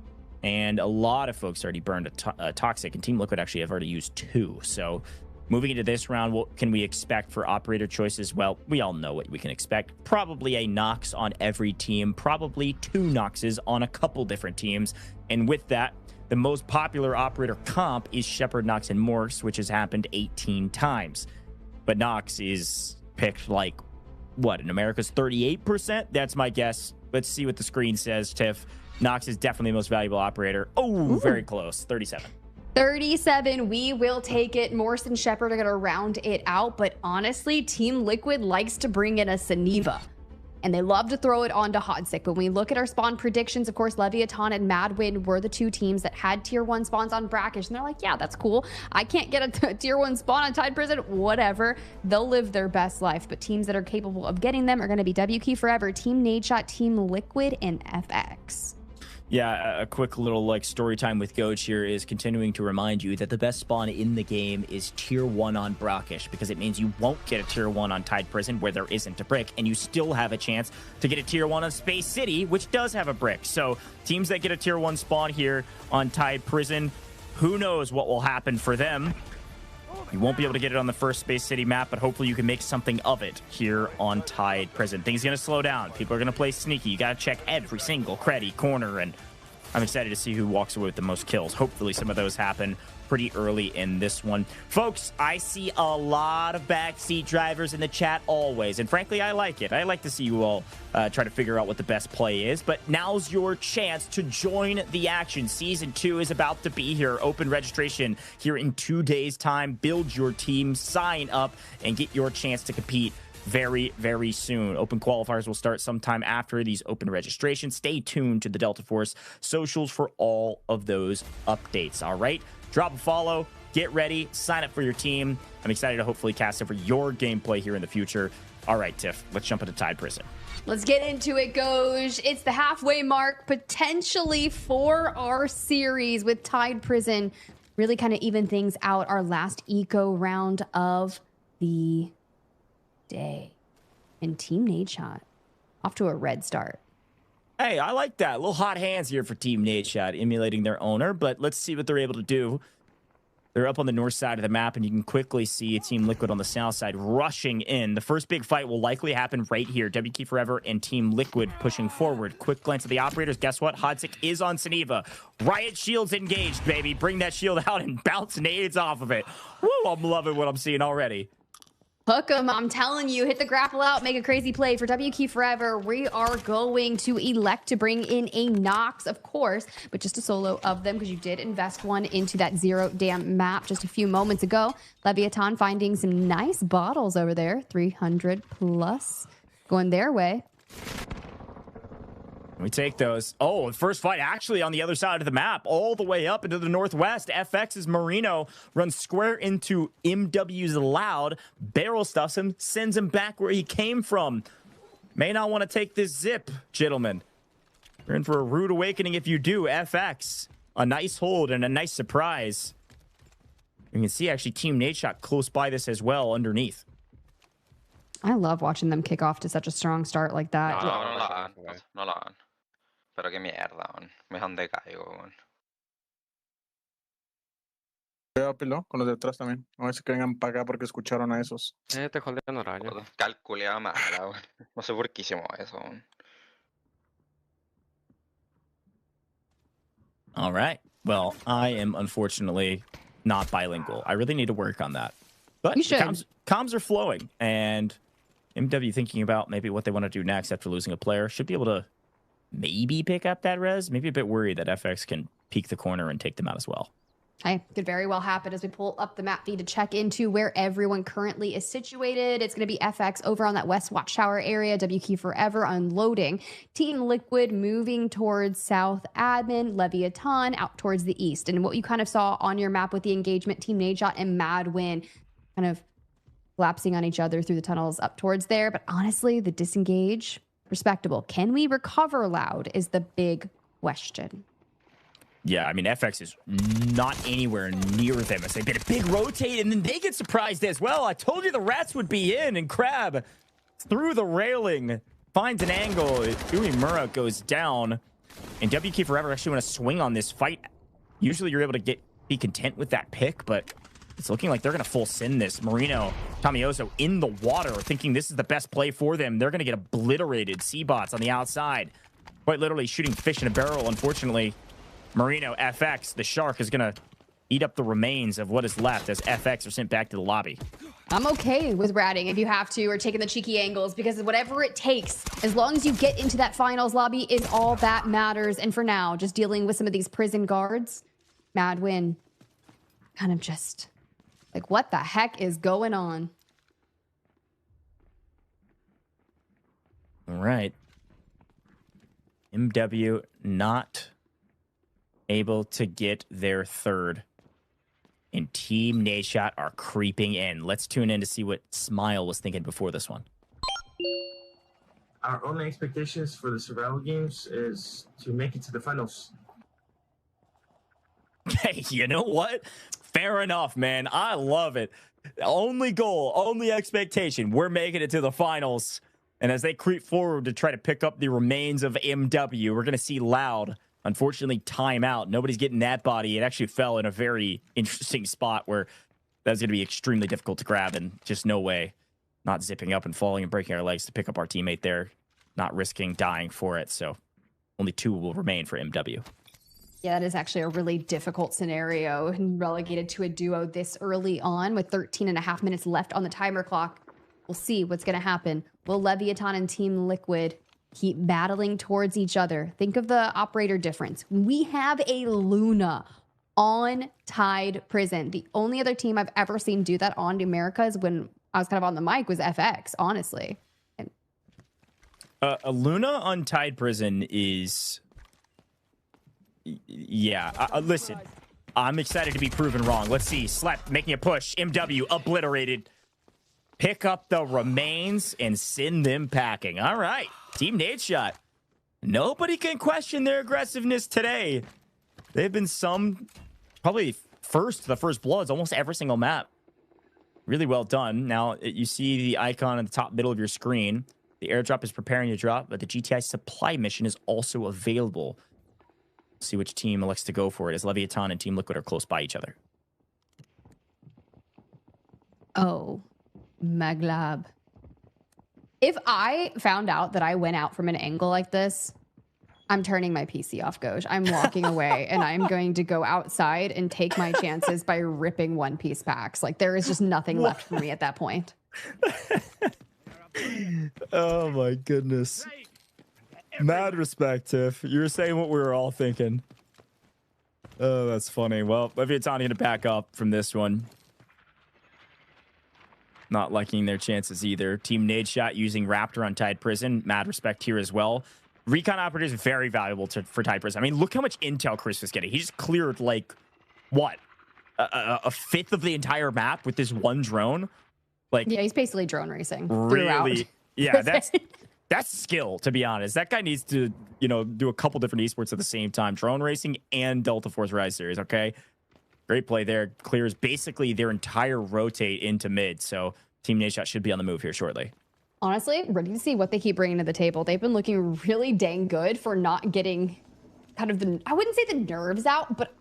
And a lot of folks already burned a Toxic, and Team Liquid actually have already used 2. So moving into this round, what can we expect for operator choices? Well, we all know what we can expect. Probably a Nox on every team, probably 2 Noxes on a couple different teams. And with that, the most popular operator comp is Shepard, Nox, and Morse, which has happened 18 times. But Nox is picked like, what, in America's 38%? That's my guess. Let's see what the screen says, Tiff. Nox is definitely the most valuable operator. Oh, very close. 37. 37, we will take it. Morse and Shepard are going to round it out. But honestly, Team Liquid likes to bring in a Saniva. And they love to throw it onto Hodzik. But when we look at our spawn predictions, of course, LEVIATAN and Madwin were the 2 teams that had tier 1 spawns on Brakkesh. And they're like, yeah, that's cool. I can't get a tier 1 spawn on Tide Prison. Whatever. They'll live their best life. But teams that are capable of getting them are going to be WK Forever, Team Nadeshot, Team Liquid, and FX. Yeah, a quick little like story time with Goach here is continuing to remind you that the best spawn in the game is tier 1 on Brakkesh, because it means you won't get a tier 1 on Tide Prison where there isn't a brick, and you still have a chance to get a tier 1 on Space City, which does have a brick. So teams that get a tier 1 spawn here on Tide Prison, who knows what will happen for them. You won't be able to get it on the first Space City map, but hopefully you can make something of it here on Tide Prison. Things are going to slow down. People are going to play sneaky. You got to check every single creddy corner, and I'm excited to see who walks away with the most kills. Hopefully some of those happen pretty early in this one. Folks, I see a lot of backseat drivers in the chat always, and frankly, I like it. I like to see you all try to figure out what the best play is, but now's your chance to join the action. Season 2 is about to be here. Open registration here in 2 days' time. Build your team, sign up, and get your chance to compete very, very soon. Open qualifiers will start sometime after these open registrations. Stay tuned to the Delta Force socials for all of those updates. All right, drop a follow, get ready, sign up for your team. I'm excited to hopefully cast over your gameplay here in the future. All right, Tiff, let's jump into Tide Prison. Let's get into it, Goj. It's the halfway mark, potentially, for our series with Tide Prison. Really kind of even things out. Our last eco round of the day. And Team Nadeshot off to a red start. Hey, I like that. A little hot hands here for Team Nadeshot, emulating their owner, but let's see what they're able to do. They're up on the north side of the map, and you can quickly see Team Liquid on the south side rushing in. The first big fight will likely happen right here. WK Forever and Team Liquid pushing forward. Quick glance at the operators. Guess what? Hodzik is on Saniva. Riot Shield's engaged, baby. Bring that shield out and bounce nades off of it. Woo, I'm loving what I'm seeing already. Hook 'em, I'm telling you. Hit the grapple out, make a crazy play for WK Forever. We are going to elect to bring in a Nox, of course, but just a solo of them, because you did invest one into that zero dam map just a few moments ago. LEVIATAN finding some nice bottles over there, 300 plus, going their way. We take those. Oh, the first fight actually on the other side of the map, all the way up into the northwest. FX's Marino runs square into MW's Loud, barrel stuffs him, sends him back where he came from. May not want to take this zip, gentlemen. You're in for a rude awakening if you do. FX, a nice hold and a nice surprise. You can see actually Team Nadeshot close by this as well underneath. I love watching them kick off to such a strong start like that. No lo hagan. Pero qué mierda, man. Me donde caigo, man. Cuidado, Pilo, con los detrás también. A ver si que vengan para acá porque escucharon a esos. Te joden horario. Calculeada mala, man. No sé por qué hicimos eso, man. All right. Well, I am unfortunately not bilingual. I really need to work on that. But you should. Comms are flowing, and MW thinking about maybe what they want to do next after losing a player. Should be able to maybe pick up that res. Maybe a bit worried that FX can peek the corner and take them out as well. Hey, could very well happen as we pull up the map feed to check into where everyone currently is situated. It's going to be FX over on that West Watchtower area, WK Forever unloading. Team Liquid moving towards South Admin, Leviathan out towards the east. And what you kind of saw on your map with the engagement, Team Nadeshot and Madwin kind of collapsing on each other through the tunnels up towards there. But honestly, the disengage, respectable. Can we recover Loud is the big question. Yeah, I mean, FX is not anywhere near them as they get a big rotate, and then they get surprised as well. I told you the rats would be in, and Crab through the railing finds an angle. Uemura goes down, and WK Forever actually want to swing on this fight. Usually you're able to be content with that pick, but it's looking like they're going to full send this. Marino, Tomioso in the water, thinking this is the best play for them. They're going to get obliterated. C-Bots on the outside. Quite literally shooting fish in a barrel, unfortunately. Marino, FX, the Shark, is going to eat up the remains of what is left as FX are sent back to the lobby. I'm okay with ratting if you have to, or taking the cheeky angles, because whatever it takes, as long as you get into that finals lobby, is all that matters. And for now, just dealing with some of these prison guards, Madwin kind of just like, what the heck is going on? All right. MW not able to get their third. And Team Nadeshot are creeping in. Let's tune in to see what Smile was thinking before this one. Our only expectations for the survival games is to make it to the finals. Hey, you know what? Fair enough, man. I love it. Only goal, only expectation. We're making it to the finals. And as they creep forward to try to pick up the remains of MW, we're going to see Loud. Unfortunately, timeout. Nobody's getting that body. It actually fell in a very interesting spot where that's going to be extremely difficult to grab, and just no way. Not zipping up and falling and breaking our legs to pick up our teammate there. Not risking dying for it. So only 2 will remain for MW. Yeah, that is actually a really difficult scenario, and relegated to a duo this early on with 13.5 minutes left on the timer clock. We'll see what's going to happen. Will Leviathan and Team Liquid keep battling towards each other? Think of the operator difference. We have a Luna on Tide Prison. The only other team I've ever seen do that on Americas when I was kind of on the mic was FX, honestly. A Luna on Tide Prison is... Yeah, listen, I'm excited to be proven wrong. Let's see. Slap making a push. MW obliterated. Pick up the remains and send them packing. All right. Team Nadeshot. Nobody can question their aggressiveness today. They've been probably the first bloods, almost every single map. Really well done. Now, you see the icon in the top middle of your screen. The airdrop is preparing to drop, but the GTI supply mission is also available. See which team elects to go for it, as Leviathan and Team Liquid are close by each other. Oh, Maglab. If I found out that I went out from an angle like this, I'm turning my PC off, Goj. I'm walking away, and I'm going to go outside and take my chances by ripping one-piece packs. Like, there is just nothing left for me at that point. Oh, my goodness. Mad respect, Tiff. You were saying what we were all thinking. Oh, that's funny. Well, Leviathan going to back up from this one. Not liking their chances either. Team Nadeshot using Raptor on Tide Prison. Mad respect here as well. Recon operators very valuable for Typers. I mean, look how much intel Chris was getting. He just cleared like what a fifth of the entire map with this one drone. Like, yeah, he's basically drone racing really. throughout. Yeah, that's skill, to be honest. That guy needs to, do a couple different esports at the same time. Drone racing and Delta Force Rise Series, okay? Great play there. Clears basically their entire rotate into mid. So Team Nadeshot should be on the move here shortly. Honestly, ready to see what they keep bringing to the table. They've been looking really dang good for not getting kind of I wouldn't say the nerves out, but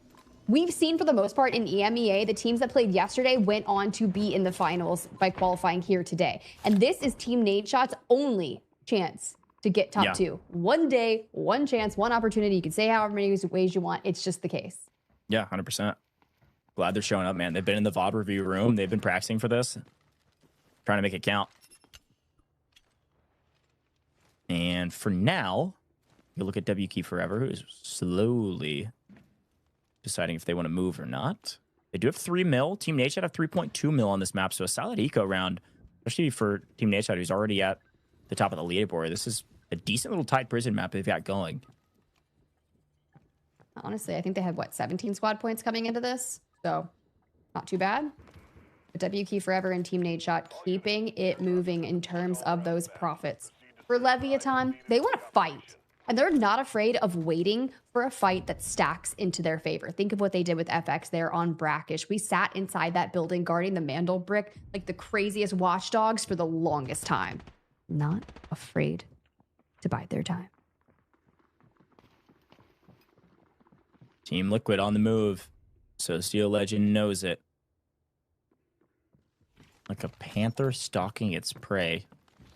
we've seen for the most part in EMEA, the teams that played yesterday went on to be in the finals by qualifying here today. And this is Team Nadeshot's only chance to get top two. One day, one chance, one opportunity. You can say however many ways you want. It's just the case. Yeah, 100%. Glad they're showing up, man. They've been in the VOD review room. They've been practicing for this. Trying to make it count. And for now, you look at WK Forever, who is slowly deciding if they want to move or not. They do have 3 mil. Team Nadeshot have 3.2 mil on this map, so a solid eco round, especially for Team Nadeshot, who's already at the top of the leaderboard. This is a decent little tight prison map they've got going. Honestly, I think they had, 17 squad points coming into this? So, not too bad. But WK Forever and Team Nadeshot keeping it moving in terms of those profits. For Leviathan, they want to fight. And they're not afraid of waiting for a fight that stacks into their favor. Think of what they did with FX there on Brakkesh. We sat inside that building guarding the Mandel brick like the craziest watchdogs for the longest time. Not afraid to bide their time. Team Liquid on the move. Socio Legend knows it. Like a panther stalking its prey.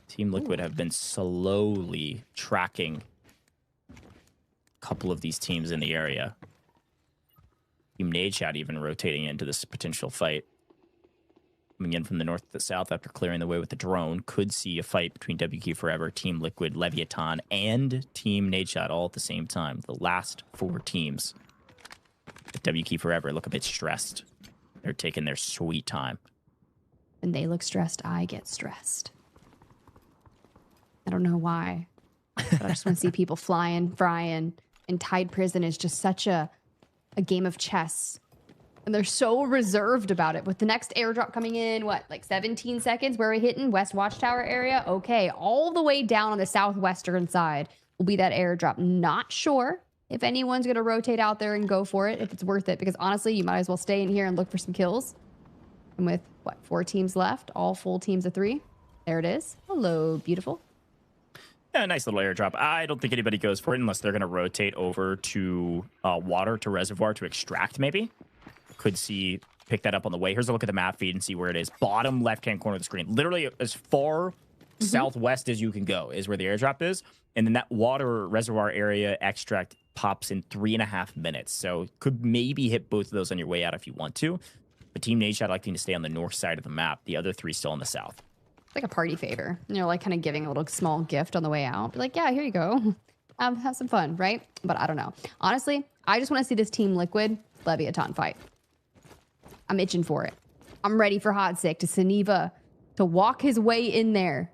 Team Liquid have been slowly tracking a couple of these teams in the area. Team Nadeshot even rotating into this potential fight. Coming in from the north to the south after clearing the way with the drone. Could see a fight between WK Forever, Team Liquid, Leviathan, and Team Nadeshot all at the same time. The last 4 teams. But WK Forever look a bit stressed. They're taking their sweet time. When they look stressed, I get stressed. I don't know why, but I just want to see people flying, frying, and Tide Prison is just such a game of chess. And they're so reserved about it. With the next airdrop coming in, 17 seconds? Where are we hitting? West Watchtower area? Okay, all the way down on the southwestern side will be that airdrop. Not sure if anyone's going to rotate out there and go for it, if it's worth it. Because honestly, you might as well stay in here and look for some kills. And with, 4 teams left? All full teams of 3. There it is. Hello, beautiful. Yeah, nice little airdrop. I don't think anybody goes for it unless they're going to rotate over to water, to reservoir, to extract, maybe. Could pick that up on the way. Here's a look at the map feed and see where it is. Bottom left-hand corner of the screen. Literally as far southwest as you can go is where the airdrop is. And then that water reservoir area extract pops in 3.5 minutes. So could maybe hit both of those on your way out if you want to. But Team Nadeshot liking to stay on the north side of the map. The other 3 still on the south. It's like a party favor. Kind of giving a little small gift on the way out. Be like, yeah, here you go. Have some fun, right? But I don't know. Honestly, I just want to see this Team Liquid Leviathan fight. I'm itching for it. I'm ready for Hotsick to Saniva to walk his way in there.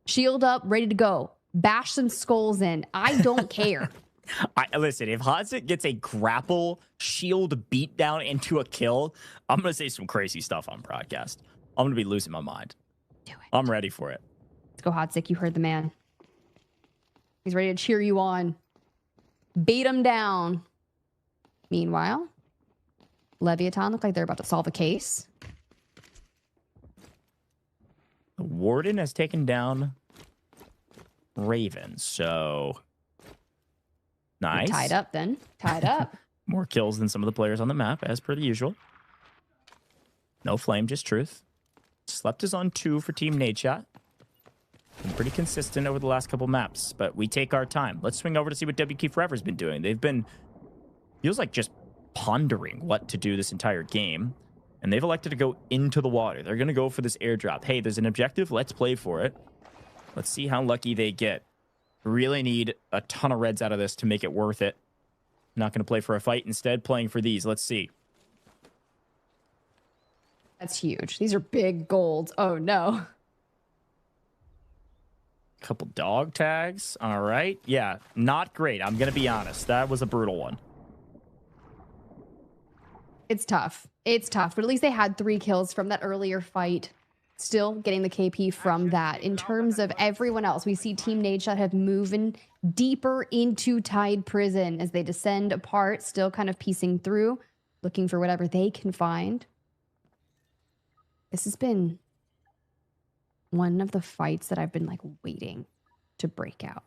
Shield up, ready to go. Bash some skulls in. I don't care. Listen, if Hotsick gets a grapple shield beatdown into a kill, I'm going to say some crazy stuff on broadcast. I'm going to be losing my mind. Do it. I'm ready for it. Let's go, Hotsick. You heard the man. He's ready to cheer you on. Beat him down. Meanwhile, Leviathan look like they're about to solve a case. The Warden has taken down Raven, so nice. You're tied up then. Tied up. More kills than some of the players on the map, as per the usual. No flame, just truth. Slept is on 2 for Team Nadeshot. Been pretty consistent over the last couple maps, but we take our time. Let's swing over to see what WK Forever's been doing. They've been, feels like just pondering what to do this entire game, and they've elected to go into the water. They're going to go for this airdrop. Hey, there's an objective. Let's play for it. Let's see how lucky they get. Really need a ton of reds out of this to make it worth it. Not going to play for a fight. Instead, playing for these. Let's see. That's huge. These are big golds. Oh, no. couple dog tags. All right. Yeah, not great. I'm going to be honest. That was a brutal one. It's tough. It's tough, but at least they had 3 kills from that earlier fight. Still getting the KP from that. In terms of everyone else, we see Team Nadeshot have moving deeper into Tide Prison as they descend apart, still kind of piecing through, looking for whatever they can find. This has been one of the fights that I've been like waiting to break out.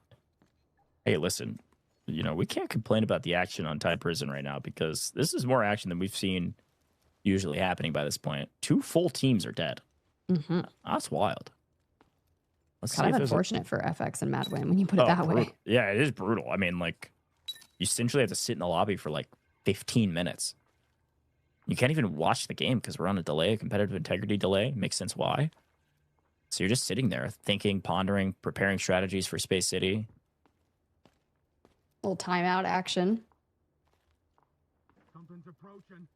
Hey, listen, you know, we can't complain about the action on Tide Prison right now because this is more action than we've seen usually happening by this point. 2 full teams are dead. That's wild. Let's kind of unfortunate for FX and Madwin when you put it that way. Yeah, it is brutal. I mean, like, you essentially have to sit in the lobby for like 15 minutes. You can't even watch the game because we're on a delay, a competitive integrity delay. Makes sense why. So you're just sitting there thinking, pondering, preparing strategies for Space City. Little timeout action. Something's approaching.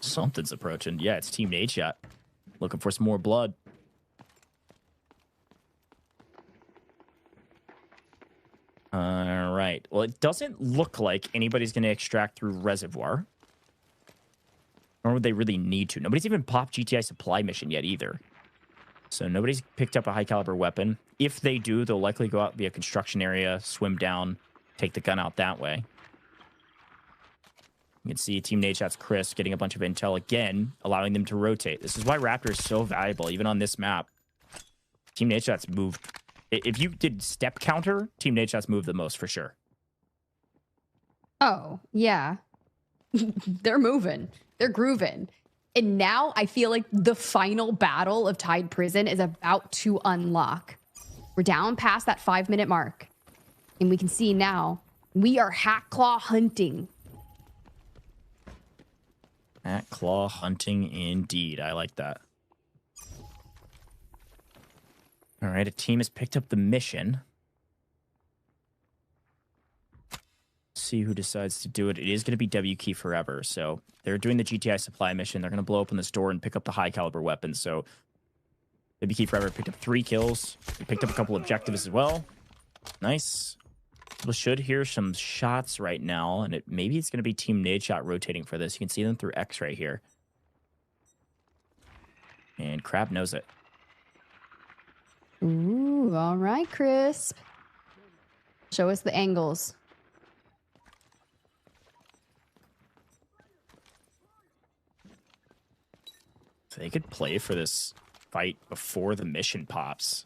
Something's approaching. Yeah, it's Team Nadeshot. Looking for some more blood. All right. Well, it doesn't look like anybody's going to extract through Reservoir. Nor would they really need to. Nobody's even popped GTI supply mission yet either. So nobody's picked up a high caliber weapon. If they do, they'll likely go out via construction area, swim down, take the gun out that way. You can see Team Nadeshot's Chris getting a bunch of intel again, allowing them to rotate. This is why Raptor is so valuable, even on this map. Team Nadeshot's moved. If you did step counter, Team Nadeshot's moved the most for sure. Oh, yeah. They're moving. They're grooving. And now I feel like the final battle of Tide Prison is about to unlock. We're down past that 5-minute mark. And we can see now we are Hat Claw hunting. Hat Claw hunting indeed. I like that. All right, a team has picked up the mission. See who decides to do it. It is going to be W Key Forever. So they're doing the GTI supply mission. They're going to blow open this door and pick up the high caliber weapons. So W Key Forever picked up 3 kills. They picked up a couple objectives as well. Nice. We should hear some shots right now, and maybe it's going to be Team Nadeshot rotating for this. You can see them through X right here. And Crab knows it. Ooh, all right, Crisp. Show us the angles. So they could play for this fight before the mission pops.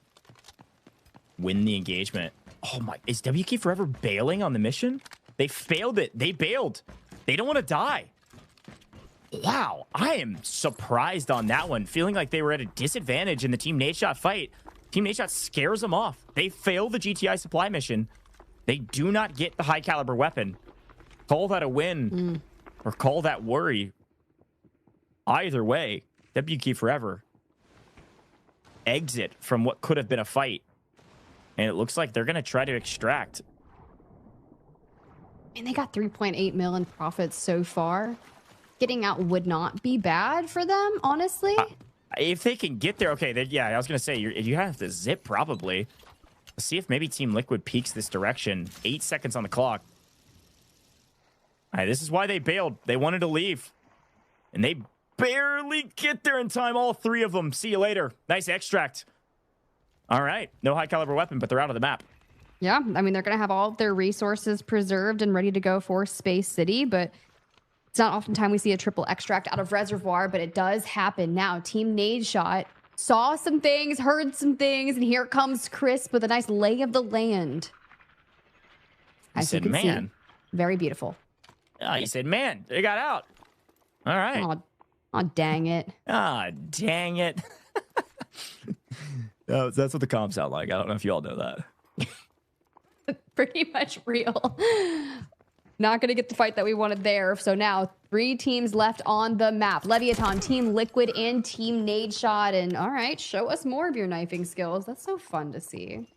Win the engagement. Oh my, is WK Forever bailing on the mission? They failed it. They bailed. They don't want to die. Wow, I am surprised on that one. Feeling like they were at a disadvantage in the Team Nadeshot fight. Team Nadeshot scares them off. They fail the GTI supply mission. They do not get the high caliber weapon. Call that a win or call that worry. Either way, WK Forever exit from what could have been a fight. And it looks like they're going to try to extract. And they got 3.8 mil in profits so far. Getting out would not be bad for them, honestly. If they can get there, okay, then, yeah, I was going to say, you have to zip probably. Let's see if maybe Team Liquid peeks this direction. 8 seconds on the clock. All right, this is why they bailed. They wanted to leave. And they barely get there in time, all 3 of them. See you later. Nice extract. All right, no high caliber weapon, but they're out of the map. Yeah, I mean, they're going to have all of their resources preserved and ready to go for Space City, but it's not often time we see a triple extract out of Reservoir, but it does happen now. Team Nadeshot saw some things, heard some things, and here comes Crisp with a nice lay of the land. He said, man. Very beautiful. He said, man, they got out. All right. Oh, dang it. Ah, dang it. That's what the comms sound like. I don't know if you all know that. Pretty much real. Not going to get the fight that we wanted there. So now 3 teams left on the map. Leviathan, Team Liquid, and Team Nadeshot. And all right, show us more of your knifing skills. That's so fun to see.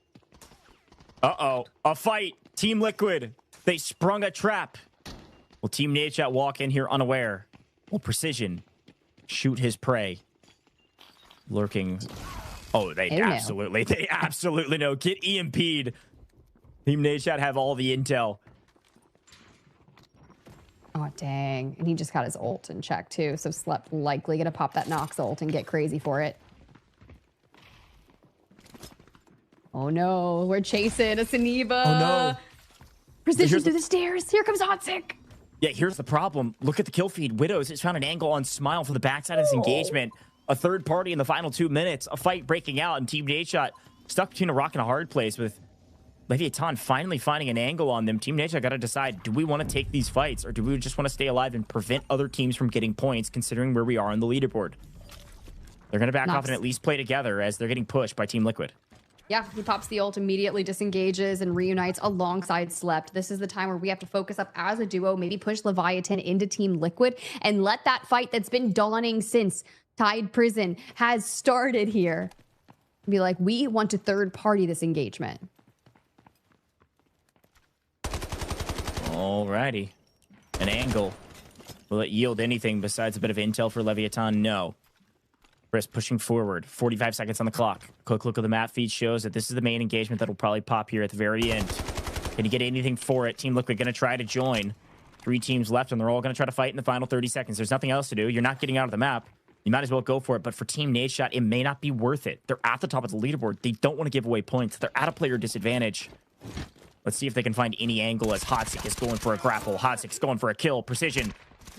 Uh-oh. A fight. Team Liquid. They sprung a trap. Will Team Nadeshot walk in here unaware? Will Precision shoot his prey? Lurking Oh, they absolutely know. Get EMP'd. Team Nadeshot have all the intel. Oh, dang. And he just got his ult in check, too. So Slept likely going to pop that Nox ult and get crazy for it. Oh, no. We're chasing a Saniba. Oh, no. Precision through the stairs. Here comes Hotzik. Yeah, here's the problem. Look at the kill feed. Widows has found an angle on Smile for the backside of this engagement. A third party in the final 2 minutes. A fight breaking out, and Team Nadeshot stuck between a rock and a hard place with LEVIATAN finally finding an angle on them. Team Nadeshot got to decide, do we want to take these fights, or do we just want to stay alive and prevent other teams from getting points, considering where we are on the leaderboard? They're going to back off and at least play together as they're getting pushed by Team Liquid. Yeah, he pops the ult, immediately disengages and reunites alongside Slept. This is the time where we have to focus up as a duo, maybe push Leviathan into Team Liquid and let that fight that's been dawning since Tide Prison has started here be like, we want to third party this engagement. Alrighty. An angle. Will it yield anything besides a bit of intel for LEVIATAN? No. Chris pushing forward. 45 seconds on the clock. Quick look at the map feed shows that this is the main engagement that will probably pop here at the very end. Can you get anything for it? Team Liquid going to try to join. 3 teams left, and they're all going to try to fight in the final 30 seconds. There's nothing else to do. You're not getting out of the map. You might as well go for it. But for Team Nadeshot, it may not be worth it. They're at the top of the leaderboard. They don't want to give away points. They're at a player disadvantage. Let's see if they can find any angle as Hotzik is going for a grapple. Hotzik's going for a kill. Precision.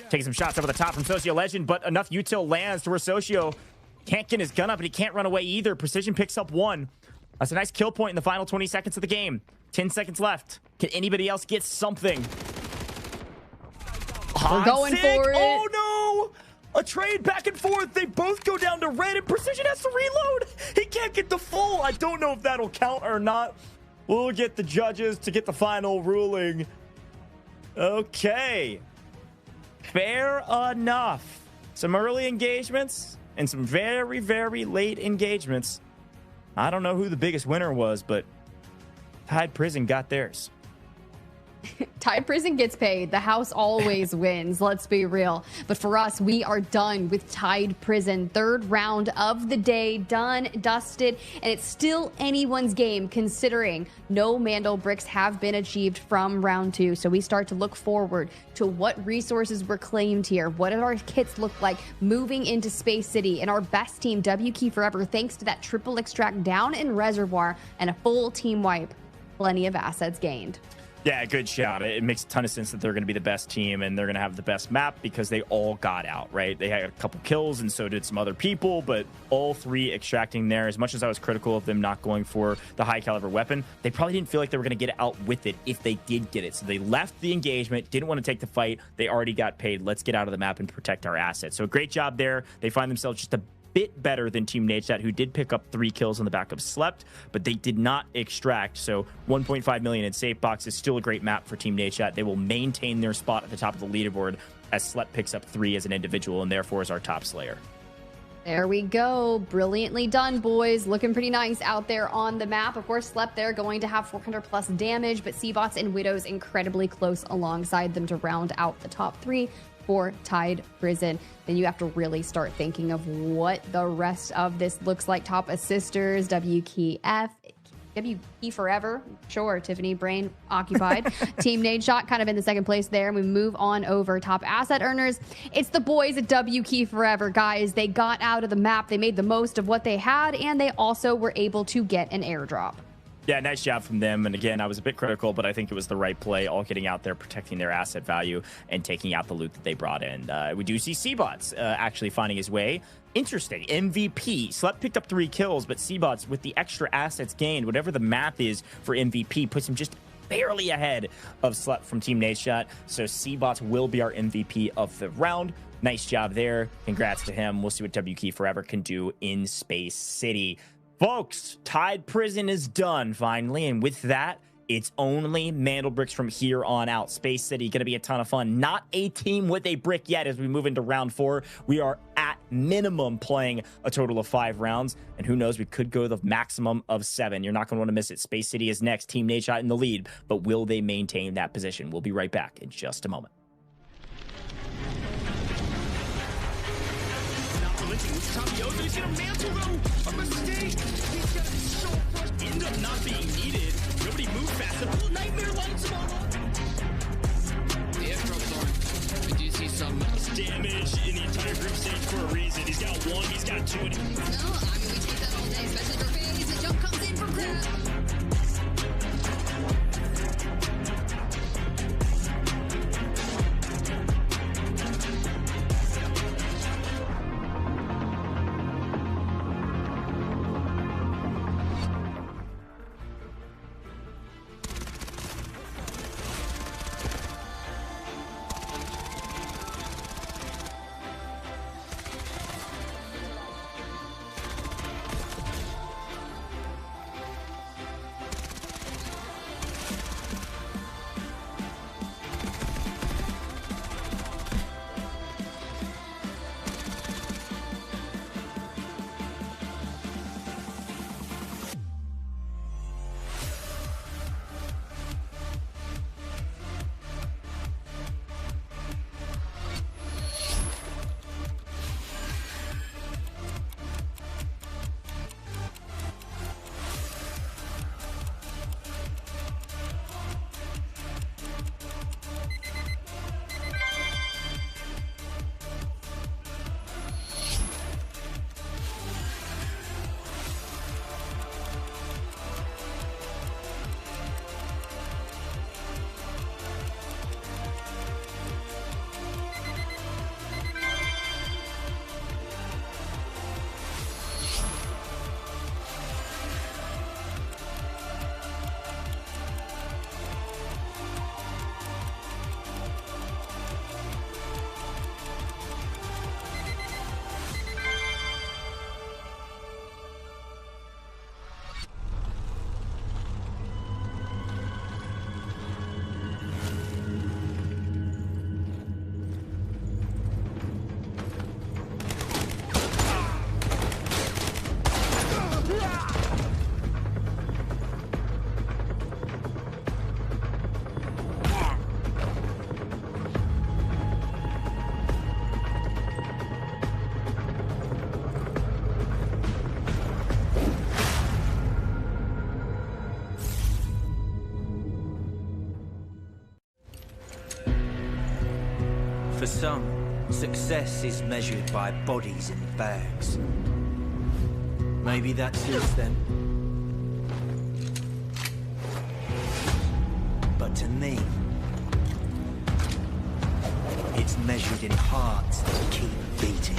Taking some shots over the top from Socio Legend, but enough util lands to where Socio can't get his gun up, and he can't run away either. Precision picks up 1. That's a nice kill point in the final 20 seconds of the game. 10 seconds left. Can anybody else get something? We're going for it. Oh, no! A trade back and forth. They both go down to red, and Precision has to reload. He can't get the full. I don't know if that'll count or not. We'll get the judges to get the final ruling. Okay. Fair enough. Some early engagements and some very, very late engagements. I don't know who the biggest winner was, but Tide Prison got theirs. Tide Prison gets paid. The house always wins. Let's be real. But for us, we are done with Tide Prison. 3rd round of the day, done, dusted, and it's still anyone's game considering no Mandel bricks have been achieved from round 2. So we start to look forward to what resources were claimed here. What did our kits look like moving into Space City? And our best team, W Key Forever, thanks to that triple extract down in Reservoir and a full team wipe. Plenty of assets gained. Yeah, good shout. It makes a ton of sense that they're going to be the best team and they're going to have the best map because they all got out, right? They had a couple kills and so did some other people, but all 3 extracting there. As much as I was critical of them not going for the high caliber weapon, they probably didn't feel like they were going to get out with it if they did get it. So they left the engagement, didn't want to take the fight. They already got paid. Let's get out of the map and protect our assets. So a great job there. They find themselves just a bit better than Team Nadeshot, who did pick up 3 kills on the back of Slept, but they did not extract. So 1.5 million in safe box is still a great map for Team Nadeshot. They will maintain their spot at the top of the leaderboard as Slept picks up 3 as an individual and therefore is our top slayer. There we go. Brilliantly done, boys. Looking pretty nice out there on the map. Of course, Slept there going to have 400 plus damage, but Seabots and Widows incredibly close alongside them to round out the top 3 for Tide Prison. Then you have to really start thinking of what the rest of this looks like. Top assisters, W Key F, W Key Forever. Sure, Tiffany Brain occupied. Team Nadeshot kind of in the 2nd place there. And we move on over top asset earners. It's the boys at W Key Forever, guys. They got out of the map. They made the most of what they had, and they also were able to get an airdrop. Yeah, nice job from them. And again, I was a bit critical, but I think it was the right play, all getting out there, protecting their asset value and taking out the loot that they brought in. We do see Seabots actually finding his way. Interesting. MVP. Slept picked up 3 kills, but Seabots, with the extra assets gained, whatever the math is for MVP, puts him just barely ahead of Slept from Team Nadeshot. So Seabots will be our MVP of the round. Nice job there. Congrats to him. We'll see what W Key Forever can do in Space City. Folks, Tide Prison is done finally, and with that, it's only Mandel bricks from here on out. Space City going to be a ton of fun. Not a team with a brick yet as we move into round 4. We are at minimum playing a total of 5 rounds, and who knows, we could go the maximum of 7. You're not going to want to miss it. Space City is next. Team Nadeshot in the lead, but will they maintain that position? We'll be right back in just a moment. He's gonna mantle though. A mistake. are not being needed. Nobody moved fast enough. Nightmare lights him on. The airdrop's on. I do see some damage in the entire group stage for a reason. He's got one, he's got two. No, I mean, we take that all day, especially for FaZe. The jump comes in from Crab. For some, success is measured by bodies in bags. Maybe that suits them. But to me, it's measured in hearts that keep beating.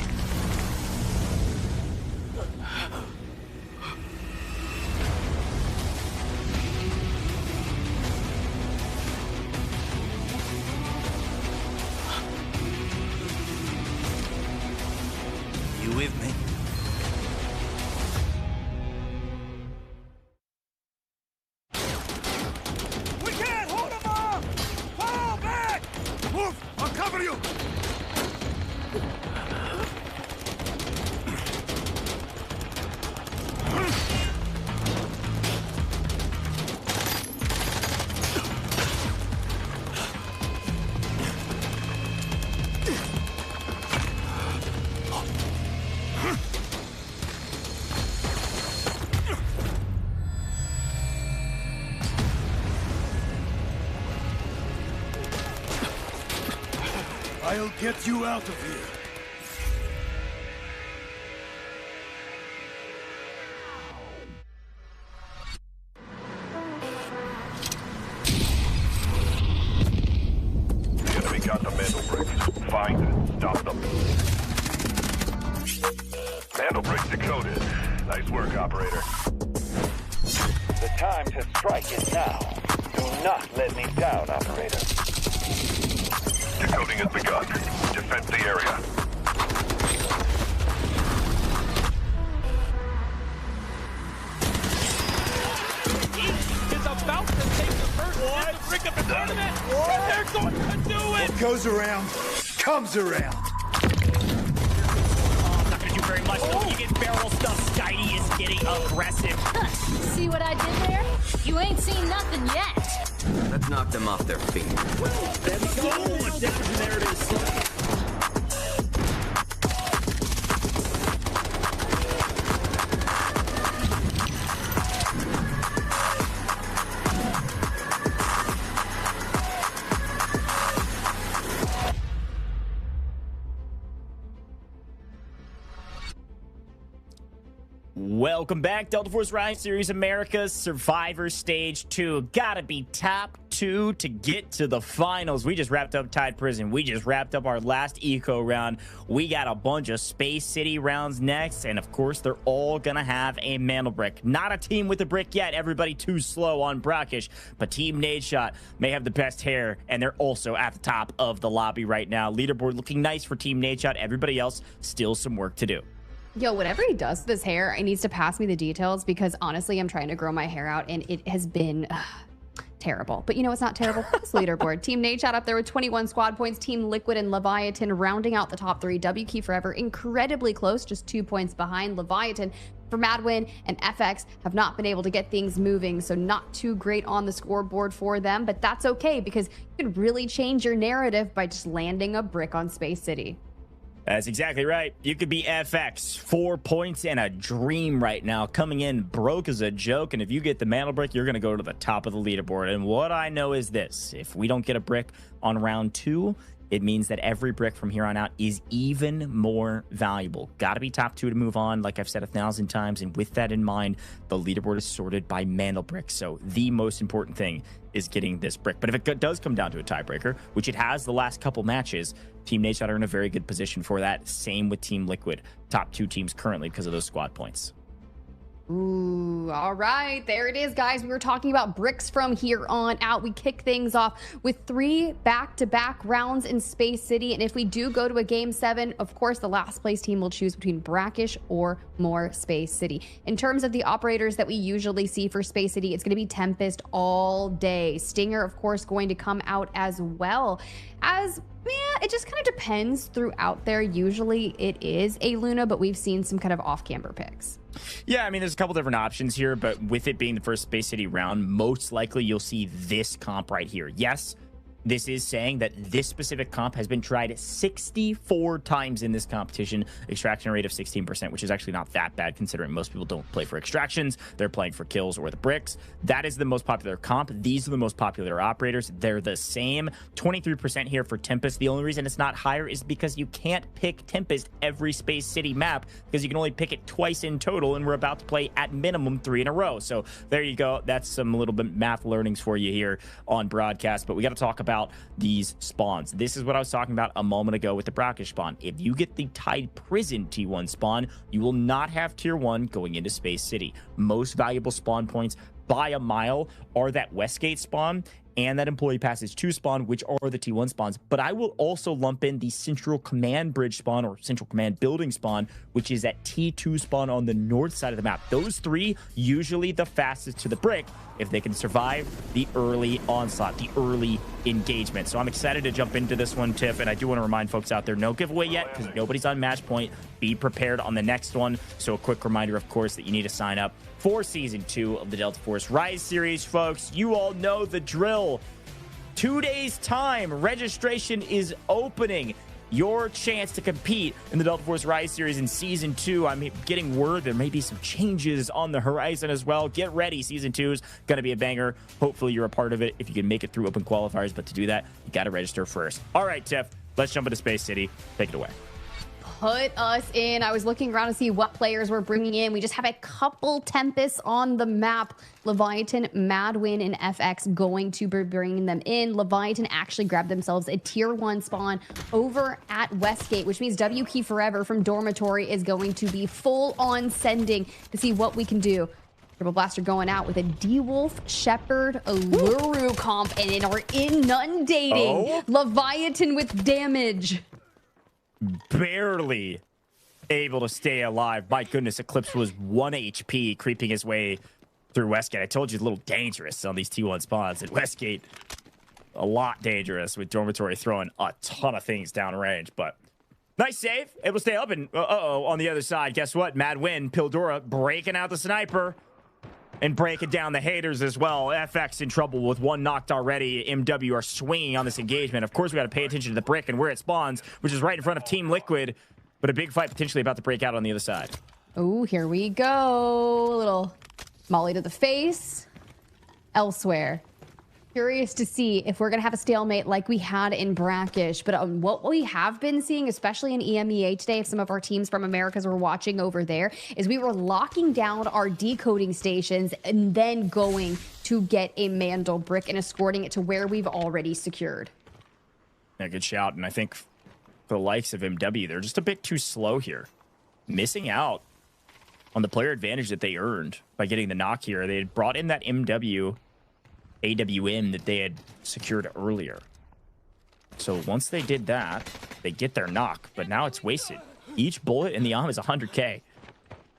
You with me? We can't hold them off! Fall back! Move! I'll cover you! I'll get you out of here. The enemy got the mandle bricks. Find it. Stop them. Mandle bricks decoded. Nice work, operator. The time to strike is now. Do not let me down, operator. Decoding has begun. Defend the area. Is about to take the first hit to break up the tournament. And they're going to do it. What goes around, comes around. Oh, not gonna do very much. Though. You get barrel stuff. Skydie is getting aggressive. See what I did there? You ain't seen nothing yet. Let's knock them off their feet. There we go. There it is. Welcome back. Delta Force Rise Series America's Survivor Stage 2. Gotta be top 2 to get to the finals. We just wrapped up Tide Prison. We just wrapped up our last eco round. We got a bunch of Space City rounds next. And of course, they're all gonna have a mantle brick. Not a team with a brick yet. Everybody too slow on Brakkesh. But Team Nadeshot may have the best hair. And they're also at the top of the lobby right now. Leaderboard looking nice for Team Nadeshot. Everybody else, still some work to do. Yo, whatever he does with his hair, he needs to pass me the details because honestly, I'm trying to grow my hair out and it has been terrible. But you know, it's not terrible. It's leaderboard. Team Nadeshot up there with 21 squad points. Team Liquid and Leviathan rounding out the top 3. WK Forever incredibly close, just 2 points behind. Leviathan for Madwin and FX have not been able to get things moving, so not too great on the scoreboard for them, but that's okay because you can really change your narrative by just landing a brick on Space City. That's exactly right. You could be FX, 4 points and a dream right now. Coming in broke as a joke, and if you get the mantle brick, you're going to go to the top of the leaderboard. And what I know is this. If we don't get a brick on round 2, it means that every brick from here on out is even more valuable. Got to be top 2 to move on, like I've said 1,000 times. And with that in mind, the leaderboard is sorted by mantle brick. So the most important thing is getting this brick. But if it does come down to a tiebreaker, which it has the last couple matches, Team Nadeshot are in a very good position for that. Same with Team Liquid. Top 2 teams currently because of those squad points. Ooh, all right. There it is, guys. We were talking about bricks from here on out. We kick things off with 3 back-to-back rounds in Space City. And if we do go to a Game 7, of course, the last place team will choose between Brakkesh or more Space City. In terms of the operators that we usually see for Space City, it's going to be Tempest all day. Stinger, of course, going to come out as well. Yeah, it just kind of depends throughout there. Usually it is a Luna, but we've seen some kind of off-camber picks. Yeah, I mean, there's a couple different options here, but with it being the first Space City round, most likely you'll see this comp right here. Yes, this is saying that this specific comp has been tried 64 times in this competition, extraction rate of 16%, which is actually not that bad considering most people don't play for extractions. They're playing for kills or the bricks. That is the most popular comp. These are the most popular operators. They're the same. 23% here for Tempest. The only reason it's not higher is because you can't pick Tempest every Space City map because you can only pick it twice in total, and we're about to play at minimum 3 in a row. So there you go. That's some little bit math learnings for you here on broadcast, but we got to talk about these spawns. This is what I was talking about a moment ago with the Brakkesh spawn. If you get the Tide Prison T1 spawn, you will not have tier 1 going into Space City. Most valuable spawn points by a mile are that Westgate spawn and that Employee Passage 2 spawn, which are the T1 spawns. But I will also lump in the Central Command Bridge spawn or Central Command Building spawn, which is that T2 spawn on the north side of the map. Those 3 usually the fastest to the brick if they can survive the early onslaught, the early engagement. So I'm excited to jump into this one, Tiff, and I do want to remind folks out there, no giveaway yet because nobody's on match point. Be prepared on the next one. So a quick reminder, of course, that you need to sign up for Season 2 of the Delta Force Rise series, folks. You all know the drill. 2 days' time, registration is opening. Your chance to compete in the Delta Force Rise series in Season 2. I'm getting word there may be some changes on the horizon as well. Get ready. Season 2 is going to be a banger. Hopefully you're a part of it if you can make it through open qualifiers. But to do that, you got to register first. All right, Tiff, let's jump into Space City. Take it away. Put us in. I was looking around to see what players we're bringing in. We just have a couple Tempests on the map. Leviathan, Madwin, and FX going to be bringing them in. Leviathan actually grabbed themselves a tier 1 spawn over at Westgate, which means WK Forever from Dormitory is going to be full on sending to see what we can do. Triple Blaster going out with a D-Wolf, Shepherd, Alluru comp, and it are inundating Leviathan with damage. Barely able to stay alive. My goodness, Eclipse was 1 HP creeping his way through Westgate. I told you it's a little dangerous on these T1 spawns. At Westgate, a lot dangerous with Dormitory throwing a ton of things downrange, but nice save. Able to stay up, and on the other side, guess what? Madwin, Pildora breaking out the sniper and breaking down the haters as well. FX in trouble with 1 knocked already. MW are swinging on this engagement. Of course, we got to pay attention to the brick and where it spawns, which is right in front of Team Liquid, but a big fight potentially about to break out on the other side. Oh, here we go. A little molly to the face. Elsewhere. Curious to see if we're going to have a stalemate like we had in Brakkesh. But what we have been seeing, especially in EMEA today, if some of our teams from Americas were watching over there, is we were locking down our decoding stations and then going to get a Mandel brick and escorting it to where we've already secured. Yeah, good shout. And I think the likes of MW, they're just a bit too slow here. Missing out on the player advantage that they earned by getting the knock here. They had brought in that MW AWM that they had secured earlier. So once they did that, they get their knock, but now it's wasted. Each bullet in the AWM is 100K.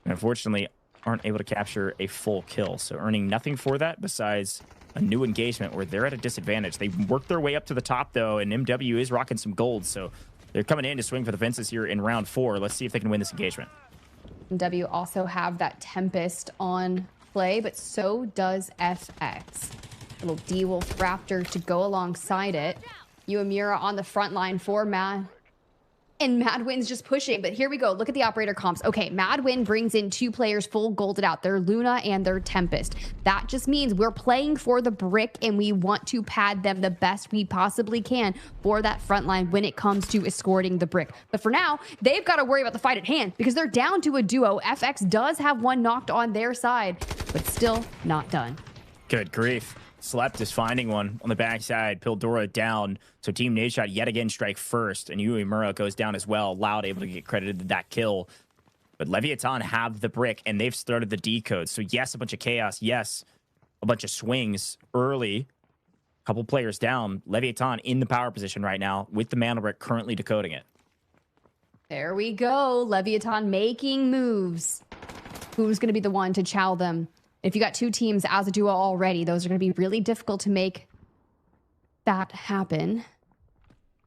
And unfortunately, aren't able to capture a full kill. So earning nothing for that besides a new engagement where they're at a disadvantage. They worked their way up to the top, though, and MW is rocking some gold. So they're coming in to swing for the fences here in round 4. Let's see if they can win this engagement. MW also have that Tempest on play, but so does FX. Little D-Wolf Raptor to go alongside it. Uemura on the front line for Mad. And Madwin's just pushing, but here we go. Look at the operator comps. Okay, Madwin brings in 2 players full golded out. They're Luna and they're Tempest. That just means we're playing for the brick and we want to pad them the best we possibly can for that front line when it comes to escorting the brick. But for now, they've got to worry about the fight at hand because they're down to a duo. FX does have one knocked on their side, but still not done. Good grief. Slept is finding one on the backside. Pildora down. So Team Nadeshot yet again strike first. And Uemura goes down as well. Loud able to get credited that kill. But Leviathan have the brick and they've started the decode. So yes, a bunch of chaos. Yes, a bunch of swings early. A couple players down. Leviathan in the power position right now with the Mandel brick currently decoding it. There we go. Leviathan making moves. Who's going to be the one to chow them? If you got 2 teams as a duo already, those are going to be really difficult to make that happen.